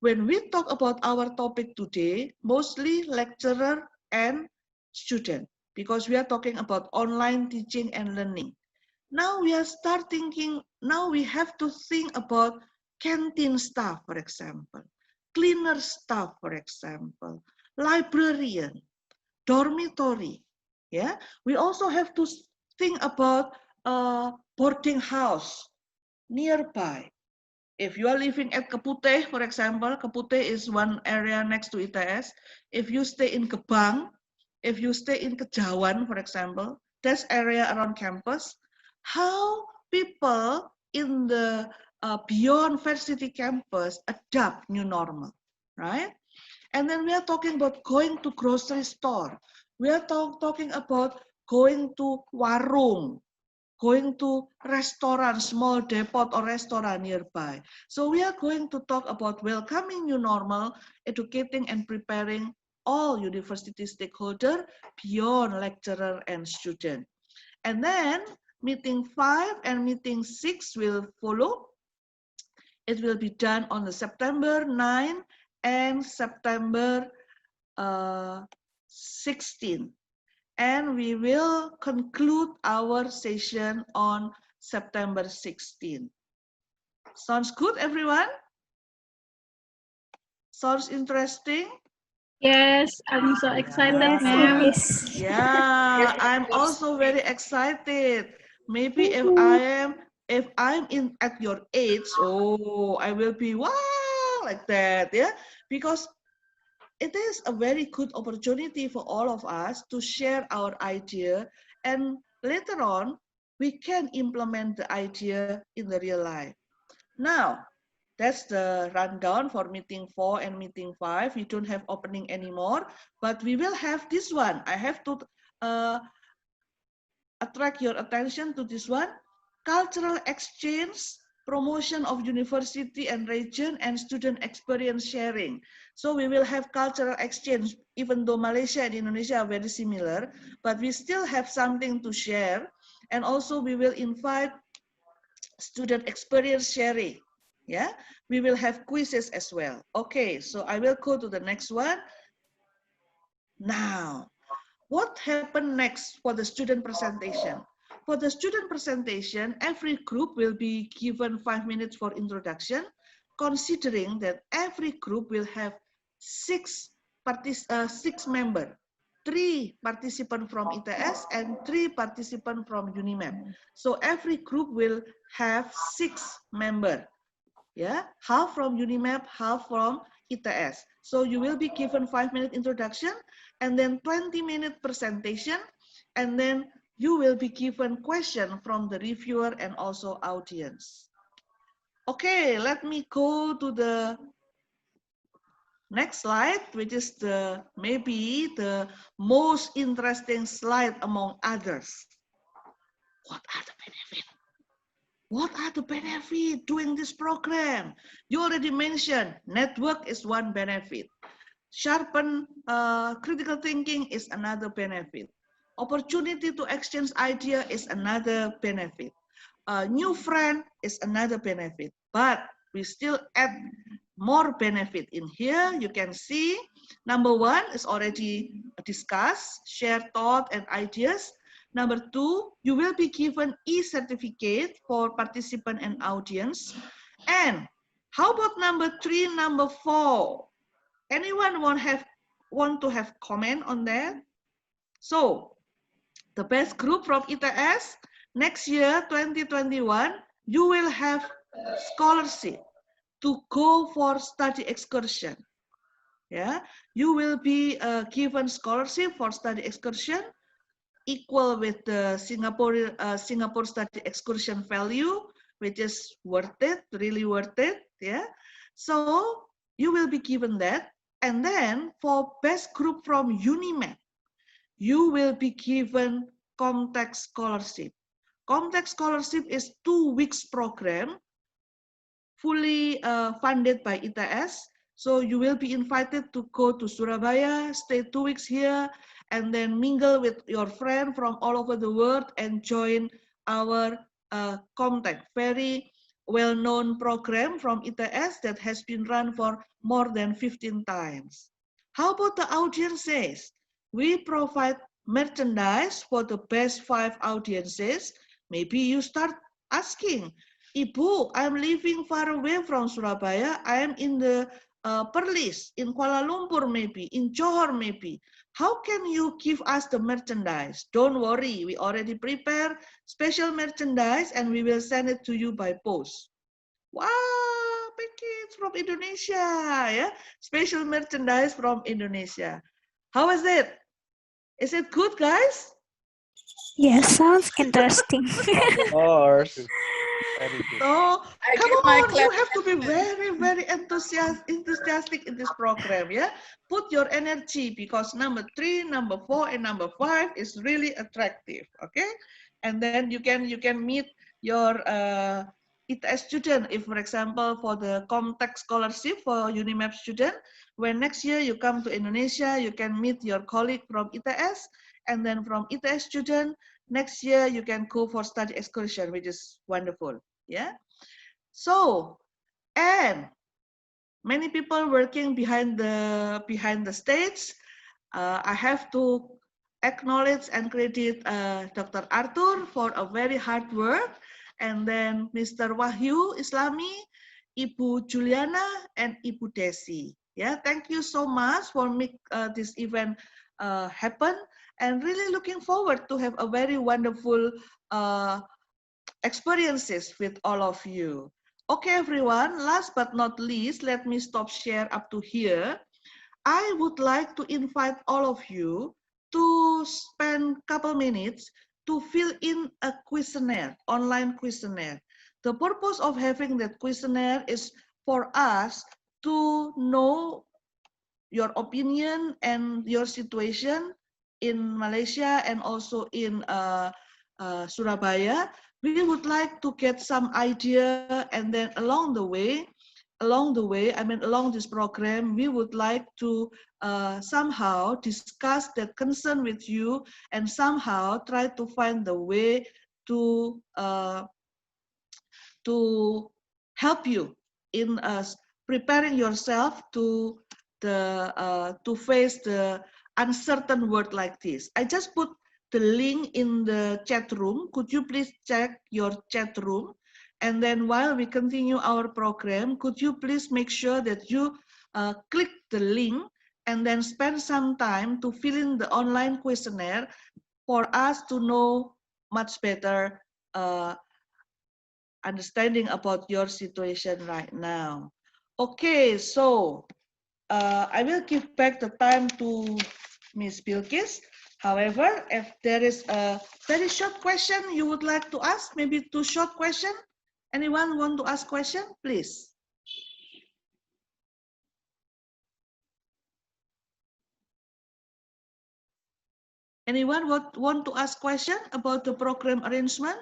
When we talk about our topic today, mostly lecturer and student, because we are talking about online teaching and learning. Now we have to think about canteen staff, for example, cleaner staff, for example, librarian, dormitory. Yeah, we also have to think about boarding house nearby. If you are living at Keputih, for example, Keputih is one area next to ITS. If you stay in Gebang, if you stay in Kejawan, for example, that's area around campus. How people in the beyond Varsity Campus adapt new normal, right? And then we are talking about going to grocery store. We are talking about going to warung, going to restaurant, small depot or restaurant nearby. So we are going to talk about welcoming new normal, educating and preparing all university stakeholders beyond lecturer and student. And then meeting 5 and meeting 6 will follow. It will be done on the September 9 and September 16. And we will conclude our session on September 16. Sounds good, everyone? Sounds interesting? Yes, I'm so excited, Yes, ma'am. yes. Yeah, I'm also very excited. Maybe if I'm at your age, oh, I will be wow like that, yeah, because it is a very good opportunity for all of us to share our idea, and later on we can implement the idea in the real life. Now, that's the rundown for meeting 4 and meeting 5. We don't have opening anymore, but we will have this one. I have to attract your attention to this one. Cultural exchange promotion of university and region, and student experience sharing. So we will have cultural exchange, even though Malaysia and Indonesia are very similar, but we still have something to share. And also we will invite student experience sharing. Yeah, we will have quizzes as well. Okay, so I will go to the next one. Now, what happened next for the student presentation? For the student presentation, every group will be given 5 minutes for introduction, considering that every group will have six members, 3 participants from ITS and 3 participants from UniMAP. So every group will have 6 members. Yeah, half from UniMAP, half from ITS. So you will be given 5-minute introduction and then 20-minute presentation, and then you will be given question from the reviewer and also audience. Okay, let me go to the next slide, which is maybe the most interesting slide among others. What are the benefits? What are the benefits doing this program? You already mentioned network is one benefit. Sharpen critical thinking is another benefit. Opportunity to exchange idea is another benefit. New friend is another benefit. But we still add more benefit in here. You can see number 1 is already discussed, share thought and ideas. Number 2, you will be given e-certificate for participant and audience. And how about number 3, number 4? Anyone want to have comment on that? So, the best group from ITS, next year, 2021, you will have scholarship to go for study excursion. Yeah, you will be given scholarship for study excursion equal with the Singapore study excursion value, which is worth it, really worth it. Yeah, so you will be given that. And then for best group from UniMAP, you will be given Comtech scholarship. Comtech scholarship is 2 weeks program, fully funded by ITS. So you will be invited to go to Surabaya, stay 2 weeks here, and then mingle with your friend from all over the world and join our Comtech, very well-known program from ITS that has been run for more than 15 times. How about the audiences? We provide merchandise for the best 5 audiences. Maybe you start asking, Ibu, I'm living far away from Surabaya. I am in the Perlis, in Kuala Lumpur maybe, in Johor maybe. How can you give us the merchandise? Don't worry, we already prepare special merchandise and we will send it to you by post. Wow, package from Indonesia, yeah? Special merchandise from Indonesia. How is it? Is it good, guys? Yes, sounds interesting. Of course. So come on, you have to be very, very enthusiastic in this program, yeah? Put your energy because number 3, number 4, and number 5 is really attractive, okay? And then you can meet your ITS student. If, for example, for the Comtech scholarship for UniMAP student, when next year you come to Indonesia, you can meet your colleague from ITS, and then from ITS student, next year you can go for study excursion, which is wonderful. Yeah. So, and many people working behind the stage. I have to acknowledge and credit Dr. Arthur for a very hard work, and then Mr. Wahyu Islami, Ibu Juliana, and Ibu Desi. Yeah, thank you so much for make this event happen, and really looking forward to have a very wonderful experiences with all of you. Okay, everyone, last but not least, let me stop share up to here. I would like to invite all of you to spend a couple minutes to fill in a questionnaire, online questionnaire. The purpose of having that questionnaire is for us to know your opinion and your situation in Malaysia and also in Surabaya. we would like to get some idea, and then along the way, along this program, we would like to somehow discuss that concern with you and somehow try to find the way to help you in preparing yourself to face the uncertain world like this. I just put the link in the chat room. Could you please check your chat room? And then while we continue our program, could you please make sure that you click the link and then spend some time to fill in the online questionnaire for us to know much better understanding about your situation right now. Okay, so I will give back the time to Ms. Bilkis. However, if there is a very short question you would like to ask, maybe 2 short questions. Anyone want to ask question, please? Anyone want to ask question about the program arrangement?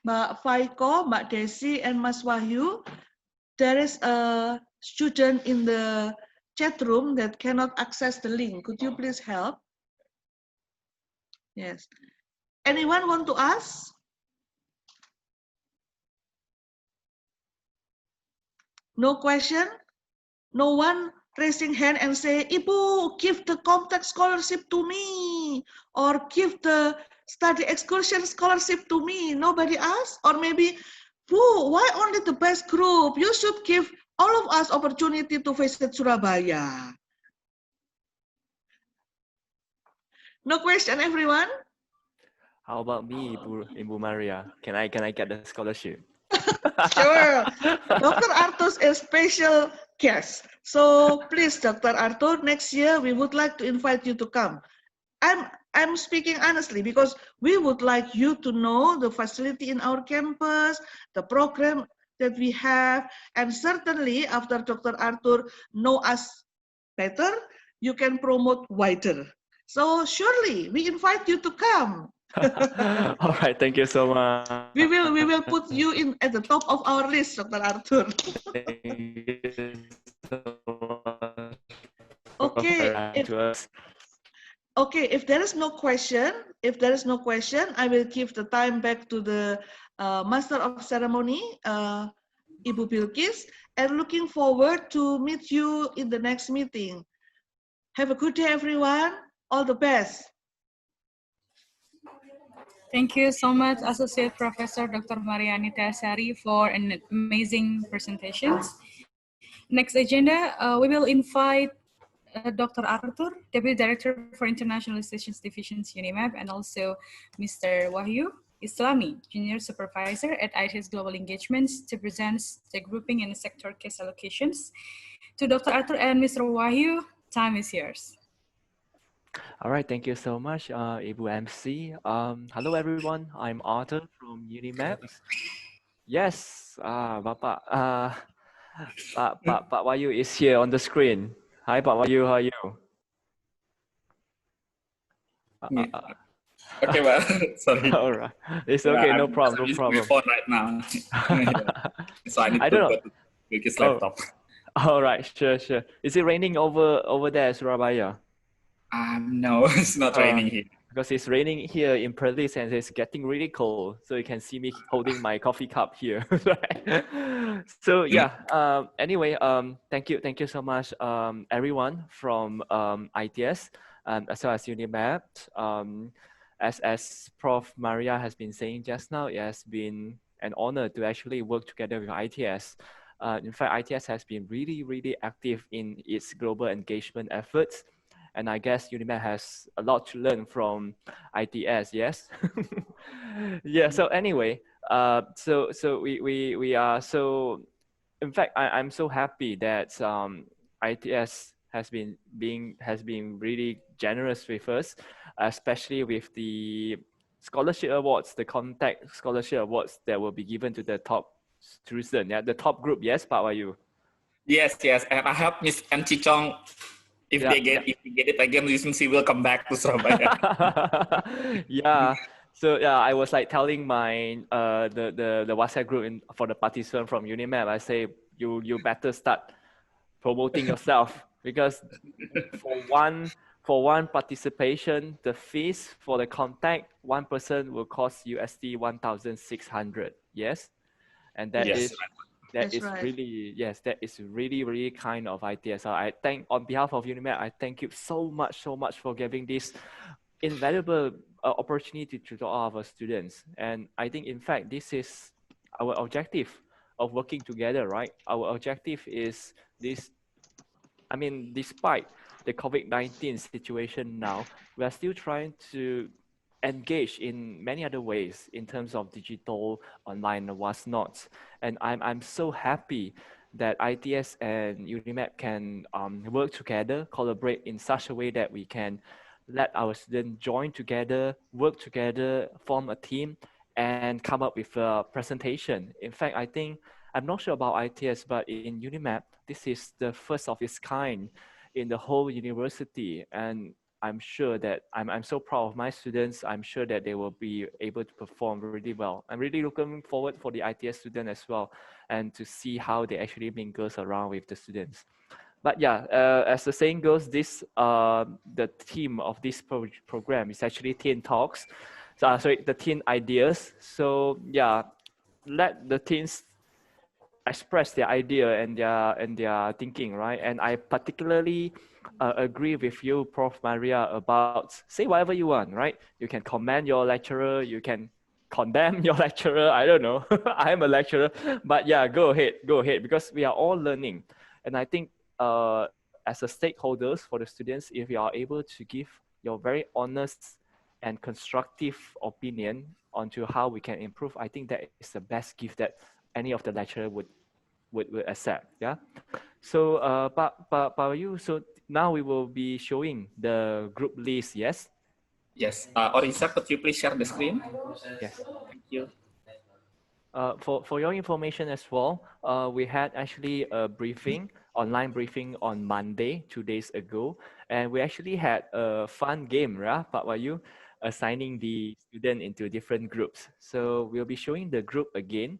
Mbak Faiko, Mbak Desi, and Mas Wahyu, there is a student in the chat room that cannot access the link. Could you please help? Yes. Anyone want to ask? No question? No one raising hand and say, Ibu, give the contact scholarship to me, or give the study excursion scholarship to me. Nobody asked? Or maybe, why only the best group? You should give all of us opportunity to visit Surabaya. No question, everyone? How about me, Ibu Maria? Can I get the scholarship? Sure. Dr. Arthur is special guest. So please, Dr. Arthur, next year we would like to invite you to come. I'm speaking honestly because we would like you to know the facility in our campus, the program that we have, and certainly after Dr. Arthur know us better, you can promote wider. So surely we invite you to come. All right, thank you so much. We will put you in at the top of our list, Dr. Arthur. Okay. Okay, if there is no question, I will give the time back to the Master of Ceremony, Ibu Bilkis, and looking forward to meet you in the next meeting. Have a good day, everyone. All the best. Thank you so much, Associate Professor Dr. Mariani Teasari, for an amazing presentations. Next agenda, we will invite Dr. Arthur, Deputy Director for International Relations Divisions UniMAP, and also Mr. Wahyu Islami, Junior Supervisor at ITS Global Engagements, to present the grouping and sector case allocations. To Dr. Arthur and Mr. Wahyu, time is yours. All right, thank you so much, Ibu MC. Hello, everyone. I'm Arthur from UniMAP. Yes, Bapak, Pak Wahyu is here on the screen. Hi, Pak Wahyu, how are you? Okay, well, sorry. All right, it's okay, no problem, I'm using my phone right now. So I need to go to his laptop. All right, sure. Is it raining over there, Surabaya? No, it's not raining here. Because it's raining here in Perlis and it's getting really cold. So you can see me holding my coffee cup here. So yeah, anyway, thank you so much, everyone from ITS as well as UniMAP. As Prof. Maria has been saying just now, it has been an honor to actually work together with ITS. In fact, ITS has been really active in its global engagement efforts. And I guess UniMAP has a lot to learn from ITS, yes? Yeah, so anyway, so we are so, in fact, I'm so happy that ITS has been really generous with us, especially with the scholarship awards, the contact scholarship awards that will be given to the top student, the top group, yes, Pak Wahyu? Yes, and I help Miss Anchi Chong If they get it again, Wisnusi will come back to Surabaya. Yeah. So yeah, I was like telling my the WhatsApp group for the participant from UniMAP. I say you better start promoting yourself, because for one participation, the fees for the contact, one person will cost USD 1,600. Yes, and that Yes. is That's right. really, yes, that is really kind of ITS. So I thank, on behalf of UniMAP, I thank you so much for giving this invaluable opportunity to all of our students. And I think, in fact, this is our objective of working together, right? Our objective is this. I mean, despite the COVID-19 situation now, we are still trying to engage in many other ways in terms of digital, online, and what's not. And I'm so happy that ITS and UniMAP can work together, collaborate in such a way that we can let our students join together, work together, form a team, and come up with a presentation. In fact, I think, I'm not sure about ITS, but in UniMAP, this is the first of its kind in the whole university. And I'm sure that I'm so proud of my students. I'm sure that they will be able to perform really well. I'm really looking forward for the ITS student as well, and to see how they actually mingles around with the students. But yeah, as the saying goes, this the theme of this program is actually teen talks. So, sorry, the teen ideas. So yeah, let the teens express their idea and their thinking, right? And I particularly agree with you, Prof. Maria, about say whatever you want, right? You can commend your lecturer, you can condemn your lecturer. I don't know. I am a lecturer, but yeah, go ahead, because we are all learning. And I think as a stakeholders for the students, if you are able to give your very honest and constructive opinion onto how we can improve, I think that is the best gift that any of the lecturer would accept. Yeah. So but you, so now we will be showing the group list. Yes. Yes. Orisa, could you please share the screen? Yes. Thank you. For your information as well, we had actually a briefing, online briefing on Monday, 2 days ago, and we actually had a fun game, right? Pak Wayu, assigning the student into different groups. So we'll be showing the group again.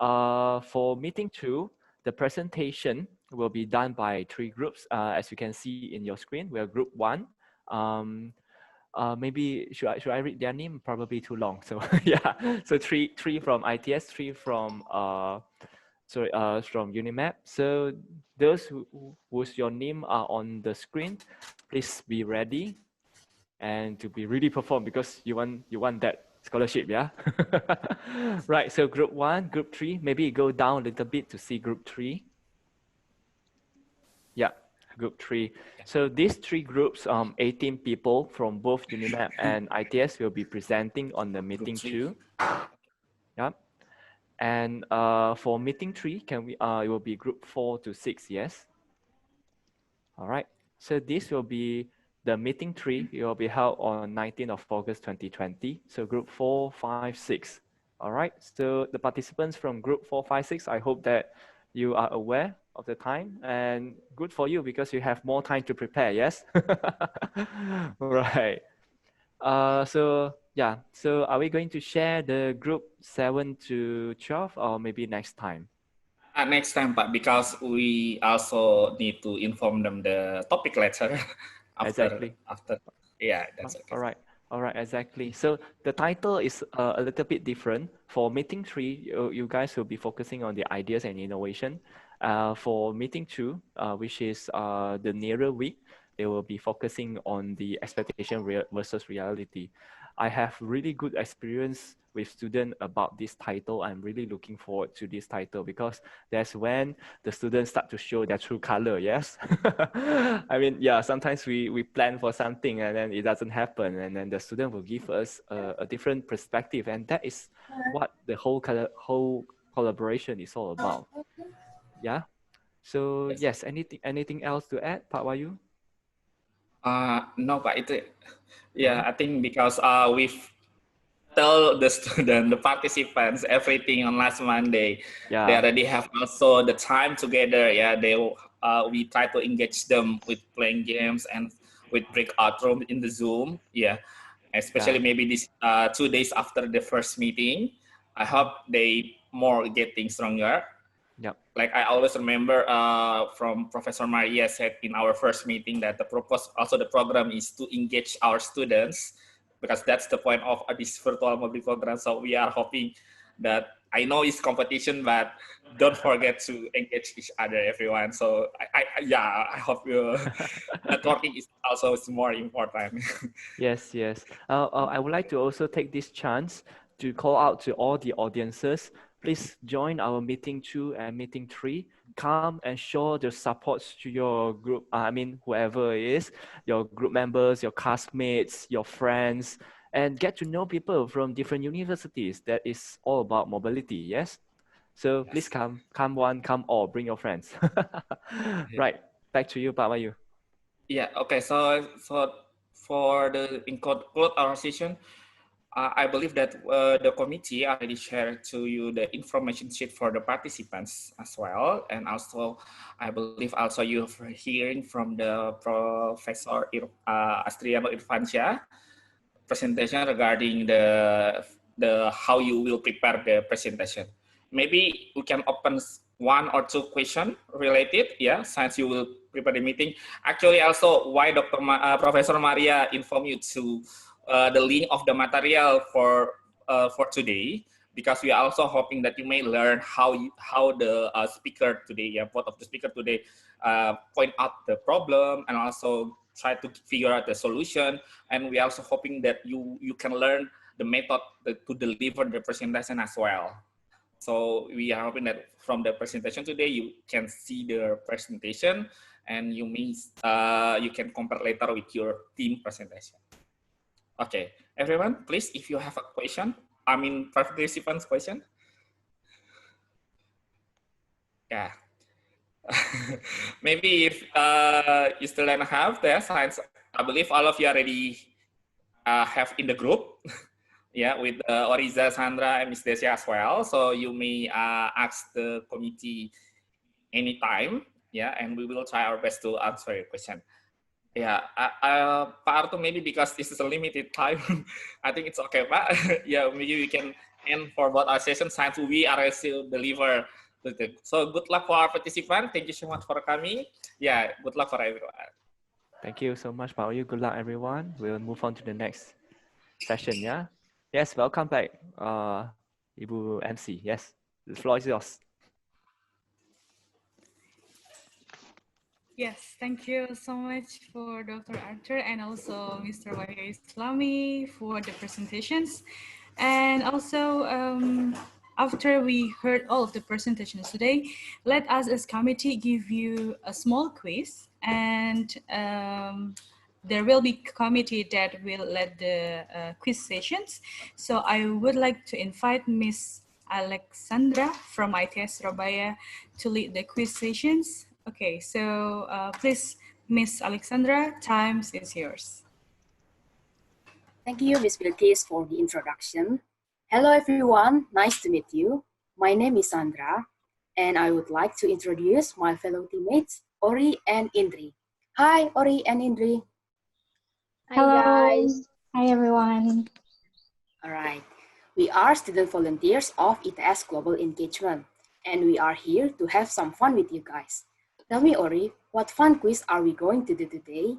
For meeting 2, the presentation will be done by 3 groups. As you can see in your screen, we are group 1. Maybe should I read their name? Probably too long. So yeah, so three from ITS, 3 from from UniMAP. So those whose your name are on the screen, please be ready and to be really perform, because you want that scholarship. Yeah. Right. So group 1, group 3. Maybe go down a little bit to see group 3. Yeah. Group 3. So these 3 groups, 18 people from both UniMAP and ITS will be presenting on the meeting 2. Yeah. And for meeting 3, can we? It will be group 4 to 6. Yes. All right. So this will be the meeting 3. It will be held on 19th of August 2020. So group 4, 5, 6. All right. So the participants from group 4, 5, 6. I hope that you are aware of the time, and good for you because you have more time to prepare. Yes. Right. So yeah. So are we going to share the group 7 to 12, or maybe next time? Next time, Pak, because we also need to inform them the topic later. Exactly. After. Yeah, that's okay. All right. All right, exactly. So the title is a little bit different. For meeting 3, you guys will be focusing on the ideas and innovation. For meeting 2, which is the nearer week, they will be focusing on the expectation versus reality. I have really good experience with students about this title. I'm really looking forward to this title because that's when the students start to show their true color. Yes. I mean, yeah, sometimes we plan for something and then it doesn't happen. And then the student will give us a different perspective. And that is what the whole collaboration is all about. Yeah. So yes, anything else to add, Pak Wayu? No, Pak. Yeah, I think because we've tell the student, the participants, everything on last Monday. Yeah. They already have also the time together. Yeah, they we try to engage them with playing games and with breakout room in the Zoom. Yeah, especially maybe this 2 days after the first meeting. I hope they more getting stronger. Yep. Like I always remember from Professor Maria said in our first meeting that the purpose also the program is to engage our students, because that's the point of this virtual mobility program. So we are hoping that, I know it's competition, but don't forget to engage each other, everyone. So I hope networking is also more important. Yes, yes. I would like to also take this chance to call out to all the audiences. Please join our meeting 2 and meeting 3. Come and show the support to your group. I mean, whoever it is, your group members, your classmates, your friends, and get to know people from different universities. That is all about mobility. Yes. So please come one, come all, bring your friends. Right. Back to you, Pak Mayu. Yeah. Okay. So for the conclude our session, I believe that the committee already shared to you the information sheet for the participants as well, and also I believe also you're hearing from the Professor Astriano Irfansyah presentation regarding the how you will prepare the presentation. Maybe we can open 1 or 2 questions related, yeah, since you will prepare the meeting. Actually, also why Professor Maria informed you to the link of the material for today, because we are also hoping that you may learn how the speaker today, yeah, both of the speaker today point out the problem and also try to figure out the solution. And we are also hoping that you can learn the method to deliver the presentation as well. So we are hoping that from the presentation today, you can see the presentation and you can compare later with your team presentation. Okay, everyone, please, if you have a question, I mean participants' question. Yeah. Maybe if you still don't have the science, I believe all of you already have in the group. Yeah, with Oriza, Sandra, and Ms. Desia as well. So you may ask the committee anytime, yeah, and we will try our best to answer your question. Yeah, Pak Artu, maybe because this is a limited time, I think it's okay, Pak. Yeah, maybe we can end for both our sessions since we are still deliver. So good luck for our participants. Thank you so much for coming. Yeah, good luck for everyone. Thank you so much, Pak Mayu. Good luck, everyone. We'll move on to the next session, yeah? Yes, welcome back, Ibu MC. Yes, the floor is yours. Yes, thank you so much for Dr. Arthur and also Mr. Wahyu Islami for the presentations. And also, after we heard all of the presentations today, let us as committee give you a small quiz, and there will be committee that will lead the quiz sessions. So I would like to invite Ms. Alexandra from ITS Surabaya to lead the quiz sessions. Okay, so please, Ms. Alexandra, time is yours. Thank you, Ms. Bilkis, for the introduction. Hello, everyone. Nice to meet you. My name is Sandra, and I would like to introduce my fellow teammates, Ori and Indri. Hi, Ori and Indri. Hello. Hi, guys. Hi, everyone. All right. We are student volunteers of ITS Global Engagement, and we are here to have some fun with you guys. Tell me, Ori, what fun quiz are we going to do today?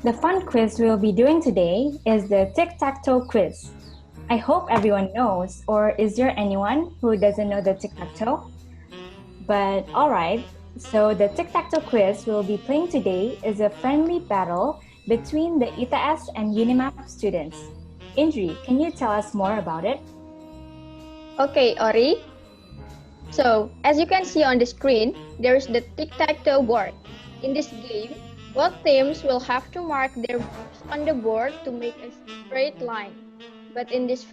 The fun quiz we'll be doing today is the tic-tac-toe quiz. I hope everyone knows, or is there anyone who doesn't know the tic-tac-toe? But all right, so the tic-tac-toe quiz we'll be playing today is a friendly battle between the ITS and UniMAP students. Indri, can you tell us more about it? Okay, Ori. So, as you can see on the screen, there is the tic-tac-toe board. In this game, both teams will have to mark their moves on the board to make a straight line. But in this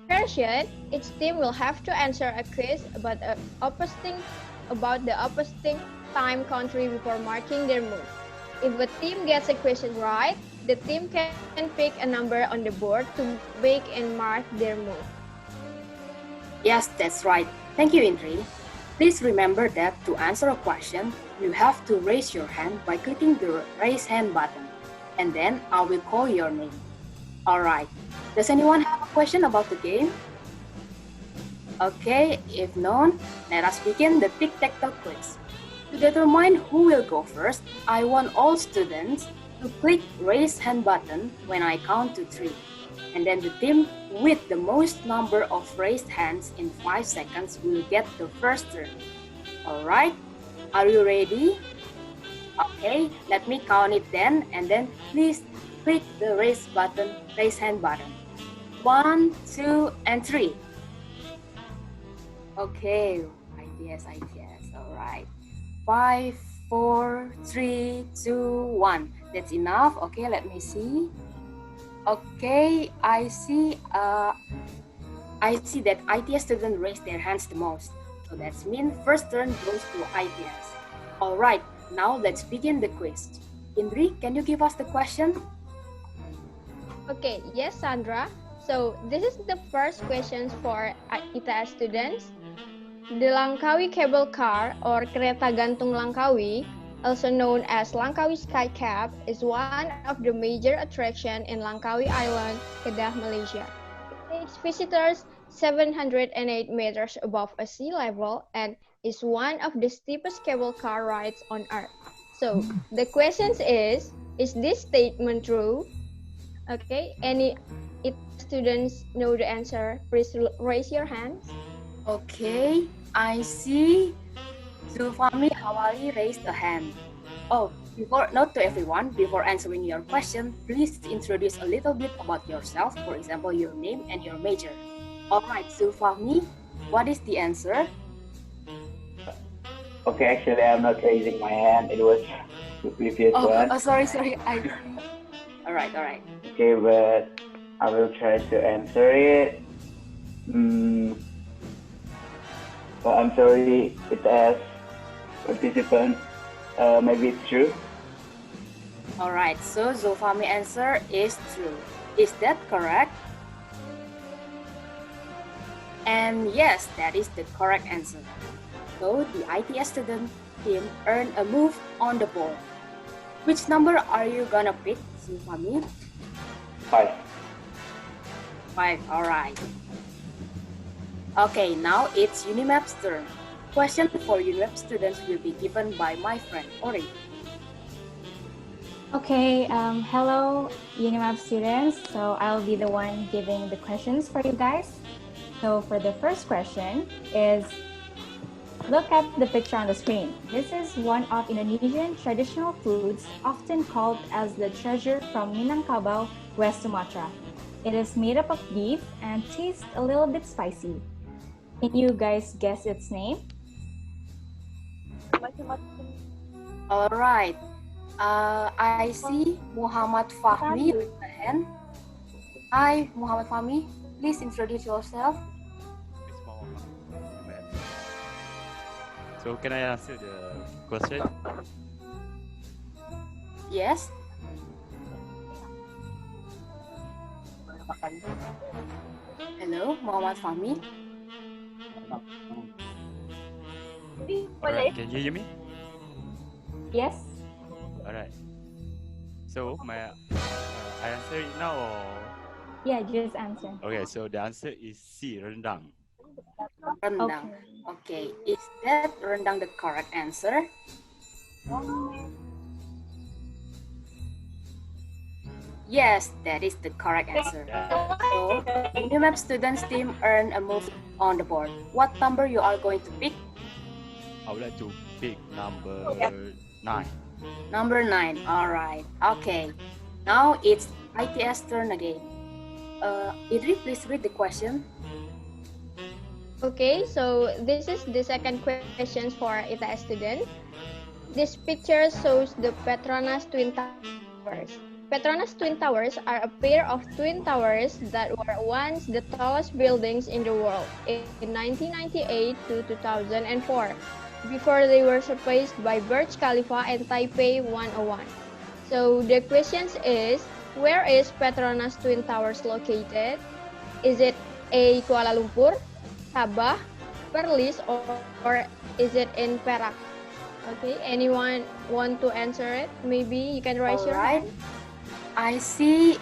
version, each team will have to answer a quiz about the opposing time country before marking their move. If a team gets a question right, the team can pick a number on the board to make and mark their move. Yes, that's right. Thank you, Indri. Please remember that to answer a question, you have to raise your hand by clicking the raise hand button, and then I will call your name. All right. Does anyone have a question about the game? Okay, if none, let us begin the tic-tac-toe quiz. To determine who will go first, I want all students to click raise hand button when I count to 3. And then the team with the most number of raised hands in 5 seconds will get the first turn. Alright, are you ready? Okay, let me count it then, and then please click the raise hand button. 1, 2, and 3. Okay, ITS, alright. 5, 4, 3, 2, 1. That's enough. Okay, let me see. Okay, I see that ITS students raise their hands the most. So that means first turn goes to ITS. All right, now let's begin the quiz. Indri, can you give us the question? Okay, yes, Sandra. So this is the first question for ITS students. The Langkawi Cable Car, or Kereta Gantung Langkawi, also known as Langkawi Sky Cab, is one of the major attractions in Langkawi Island, Kedah, Malaysia. It takes visitors 708 meters above sea level and is one of the steepest cable car rides on Earth. So the question is this statement true? Okay, any students know the answer? Please raise your hands. Okay, I see Zulfami Hawali raised a hand. Oh, not to everyone, before answering your question, please introduce a little bit about yourself, for example, your name and your major. Alright, Zulfami, what is the answer? Okay, actually, I'm not raising my hand. It was the previous one. Oh, sorry. Alright. Okay, but I will try to answer it. But I'm sorry, it has participants. Maybe it's true. Alright, so Zulfami answer is true. Is that correct? And yes, that is the correct answer. So the ITS student team earned a move on the board. Which number are you gonna pick, Zulfami? 5. 5, alright. Okay, now it's UniMAP's turn. Question for UniMAP students will be given by my friend Ori. Okay, hello UniMAP students. So I'll be the one giving the questions for you guys. So for the first question is, look at the picture on the screen. This is one of Indonesian traditional foods often called as the treasure from Minangkabau, West Sumatra. It is made up of beef and tastes a little bit spicy. Can you guys guess its name? Alright, I see Muhammad Fahmi with the hand. Hi, Muhammad Fahmi. Please introduce yourself. So can I answer the question? Yes. Hello, Muhammad Fahmi. Alright, can you hear me? Yes. Alright. So I answer it now or? Yeah, just answer. Okay, so the answer is C, rendang. Rendang. Okay, is that rendang the correct answer? Yes, that is the correct answer. So, UniMAP students team earn a move on the board. What number you are going to pick? I would like to pick number 9. Number 9. All right. Okay. Now it's ITS turn again. Idri, please read the question. Okay, so this is the second question for ITS student. This picture shows the Petronas Twin Towers. Petronas Twin Towers are a pair of twin towers that were once the tallest buildings in the world in 1998 to 2004, before they were surpassed by Burj Khalifa and Taipei 101. So the question is, where is Petronas Twin Towers located? Is it A. Kuala Lumpur, Sabah, Perlis or is it in Perak? Okay, anyone want to answer it? Maybe you can raise your Alright. hand. I see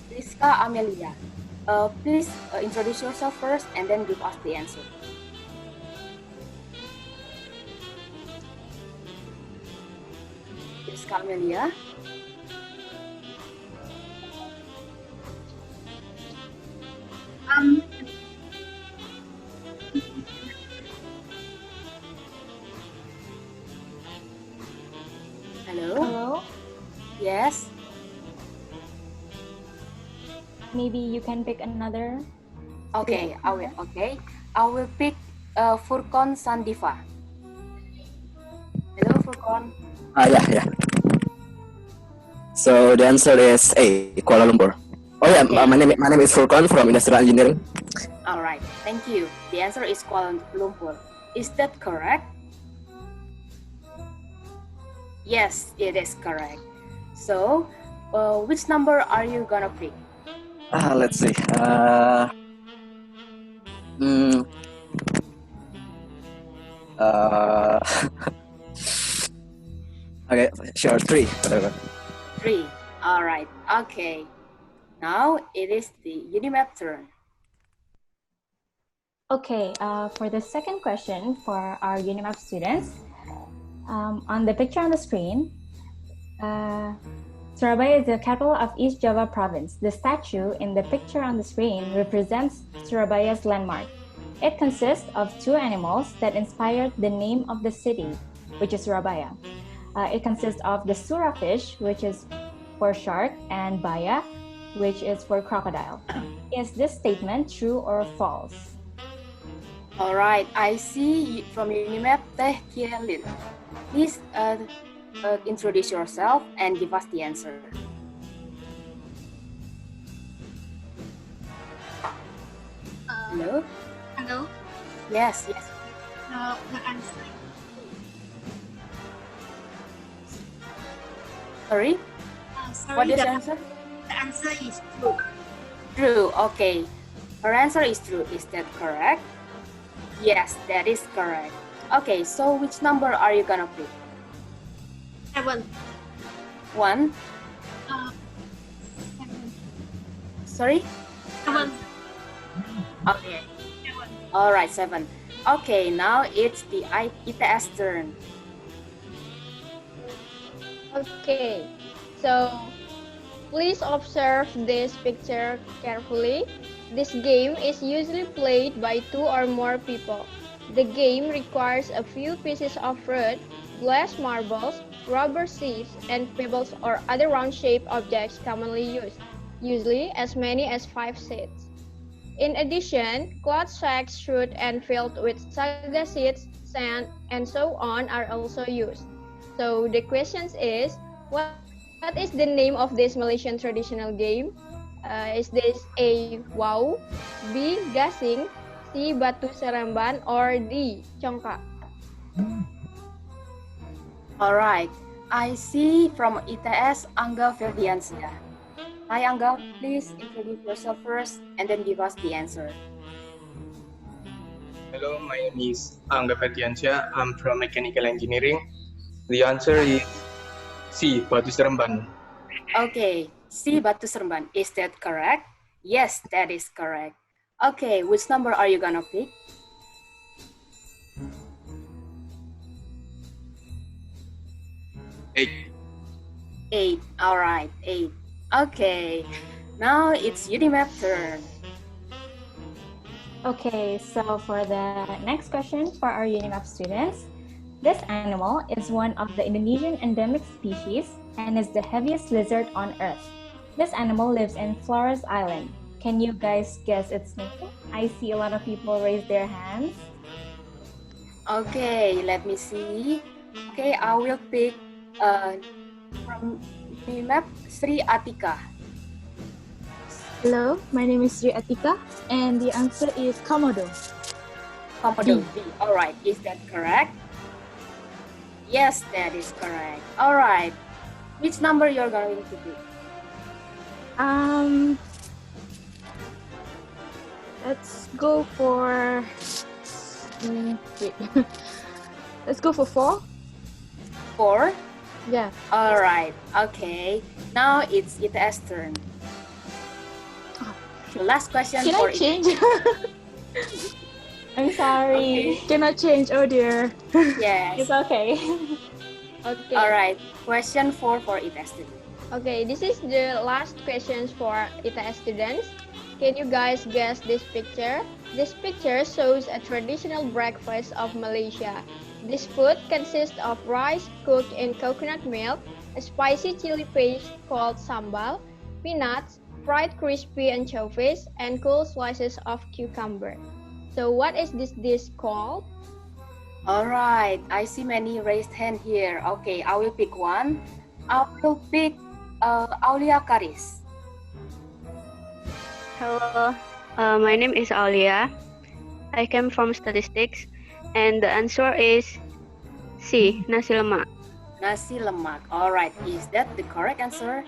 Rizka Amelia. Please introduce yourself first and then give us the answer. Rizka Amelia. Hello? Hello? Yes? Maybe you can pick another. Okay, I will. Okay, I will pick Furqan Sandiva. Hello, Furqan. Yeah. So the answer is A, Kuala Lumpur. Oh yeah, Okay. my name is Furqan from Industrial Engineering. All right, thank you. The answer is Kuala Lumpur. Is that correct? Yes, it is correct. So, which number are you gonna pick? Let's see. Okay, sure, 3, whatever. 3. All right. Okay. Now it is the UniMAP turn. Okay, for the second question for our UniMAP students, on the picture on the screen, Surabaya is the capital of East Java province. The statue in the picture on the screen represents Surabaya's landmark. It consists of 2 animals that inspired the name of the city, which is Surabaya. It consists of the Sura fish, which is for shark, and Baya, which is for crocodile. Is this statement true or false? All right. I see from UniMAP Teh Kielin. Please introduce yourself and give us the answer. Hello? Hello. Yes. The answer. Sorry? Sorry. What is the answer? The answer is true. True. Okay. Her answer is true. Is that correct? Yes, that is correct. Okay, so which number are you gonna pick? 7. 1? 7. Sorry? 7. Okay. All right, 7. Okay, now it's the ITS turn. Okay, so please observe this picture carefully. This game is usually played by 2 or more people. The game requires a few pieces of fruit, glass marbles, rubber sieves, and pebbles or other round-shaped objects commonly used, usually as many as 5 seeds. In addition, cloth sacks, shot and filled with saga seeds, sand, and so on are also used. So the question is, what is the name of this Malaysian traditional game? Is this A, Wow, B, Gasing, C, Batu Seremban, or D, Congkak? All right, I see from ITS Angga Ferdiansyah. Hi Angga, please introduce yourself first and then give us the answer. Hello, my name is Angga Ferdiansyah. I'm from Mechanical Engineering. The answer is C, Batu Seremban. Okay, C, Batu Seremban. Is that correct? Yes, that is correct. Okay, which number are you gonna pick? 8. 8. All right, 8. Okay, now it's UniMAP turn. Okay, so for the next question for our UniMAP students, this animal is one of the Indonesian endemic species and is the heaviest lizard on Earth. This animal lives in Flores Island. Can you guys guess its name? I see a lot of people raise their hands. Okay, let me see. Okay, I will pick from UniMAP Sri Atika. Hello, my name is Sri Atika, and the answer is Komodo. Komodo. B. All right, is that correct? Yes, that is correct. All right, which number you're going to pick? Let's go for Wait. Let's go for 4. 4? Yeah. All right. Okay. Now it's ITS turn. The last question Can for I change? I'm sorry. Okay. Can I change? Oh dear. Yes. It's okay. Okay. All right. Question 4 for ITS today. Okay, this is the last questions for ITS students. Can you guys guess this picture? This picture shows a traditional breakfast of Malaysia. This food consists of rice cooked in coconut milk, a spicy chili paste called sambal, peanuts, fried crispy anchovies, and cool slices of cucumber. So what is this dish called? All right. I see many raised hand here. Okay, I will pick one. I will pick Aulia Karis. Hello, my name is Aulia. I came from statistics, and the answer is C, nasi lemak. Nasi lemak. All right. Is that the correct answer?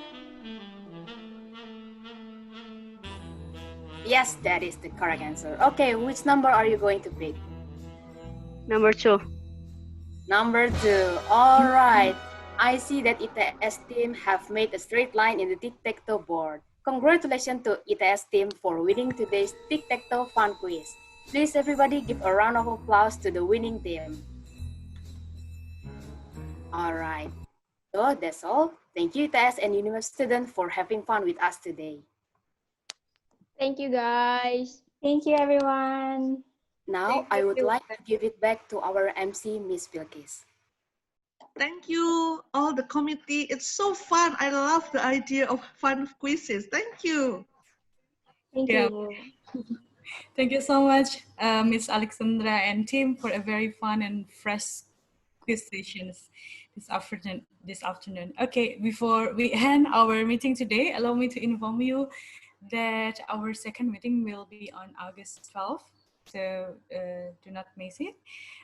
Yes, that is the correct answer. Okay, which number are you going to pick? Number 2. Number 2. All right. I see that ITS team have made a straight line in the tic-tac-toe board. Congratulations to ITS team for winning today's tic-tac-toe fun quiz. Please everybody give a round of applause to the winning team. All right. So that's all. Thank you ITS and UniMAP students for having fun with us today. Thank you guys. Thank you, everyone. Now I would like to give it back to our MC, Miss Bilkis. Thank you, all the committee. It's so fun. I love the idea of fun quizzes. Thank you. Thank Yeah. you. Thank you so much, Miss Alexandra and team, for a very fun and fresh quiz sessions this afternoon. Okay, before we end our meeting today, allow me to inform you that our second meeting will be on August 12th. So do not miss it.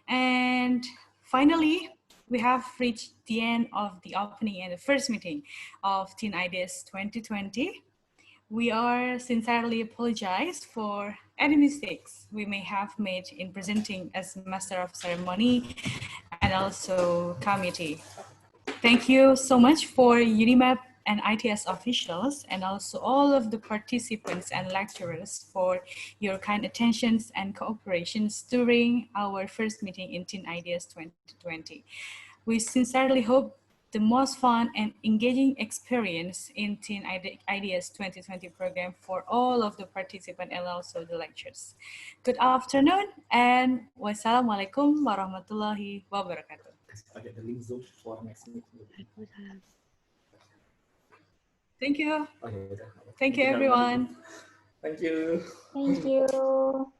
And finally, we have reached the end of the opening and the first meeting of Teen Ideas 2020. We are sincerely apologize for any mistakes we may have made in presenting as Master of Ceremony and also committee. Thank you so much for UniMAP and ITS officials and also all of the participants and lecturers for your kind attentions and cooperations during our first meeting in Teen Ideas 2020. We sincerely hope the most fun and engaging experience in Teen Ideas 2020 program for all of the participants and also the lecturers. Good afternoon and wassalamualaikum warahmatullahi wabarakatuh. Okay, the link Zoom for next meeting. Thank you. Okay. Thank you, everyone. Thank you. Thank you.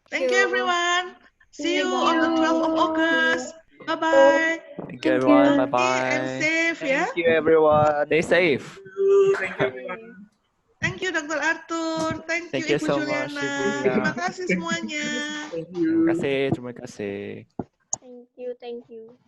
Thank you, everyone. See you on the 12th of August. Bye-bye. Thank you, everyone. Bye-bye. And safe, ya. Thank you, everyone. Stay safe. Thank you, everyone. Thank you, Dr. Arthur. Thank Thank you, you Ibu so much, Juliana. Ibu Julia. Terima kasih semuanya. Thank you. Terima kasih. Thank you.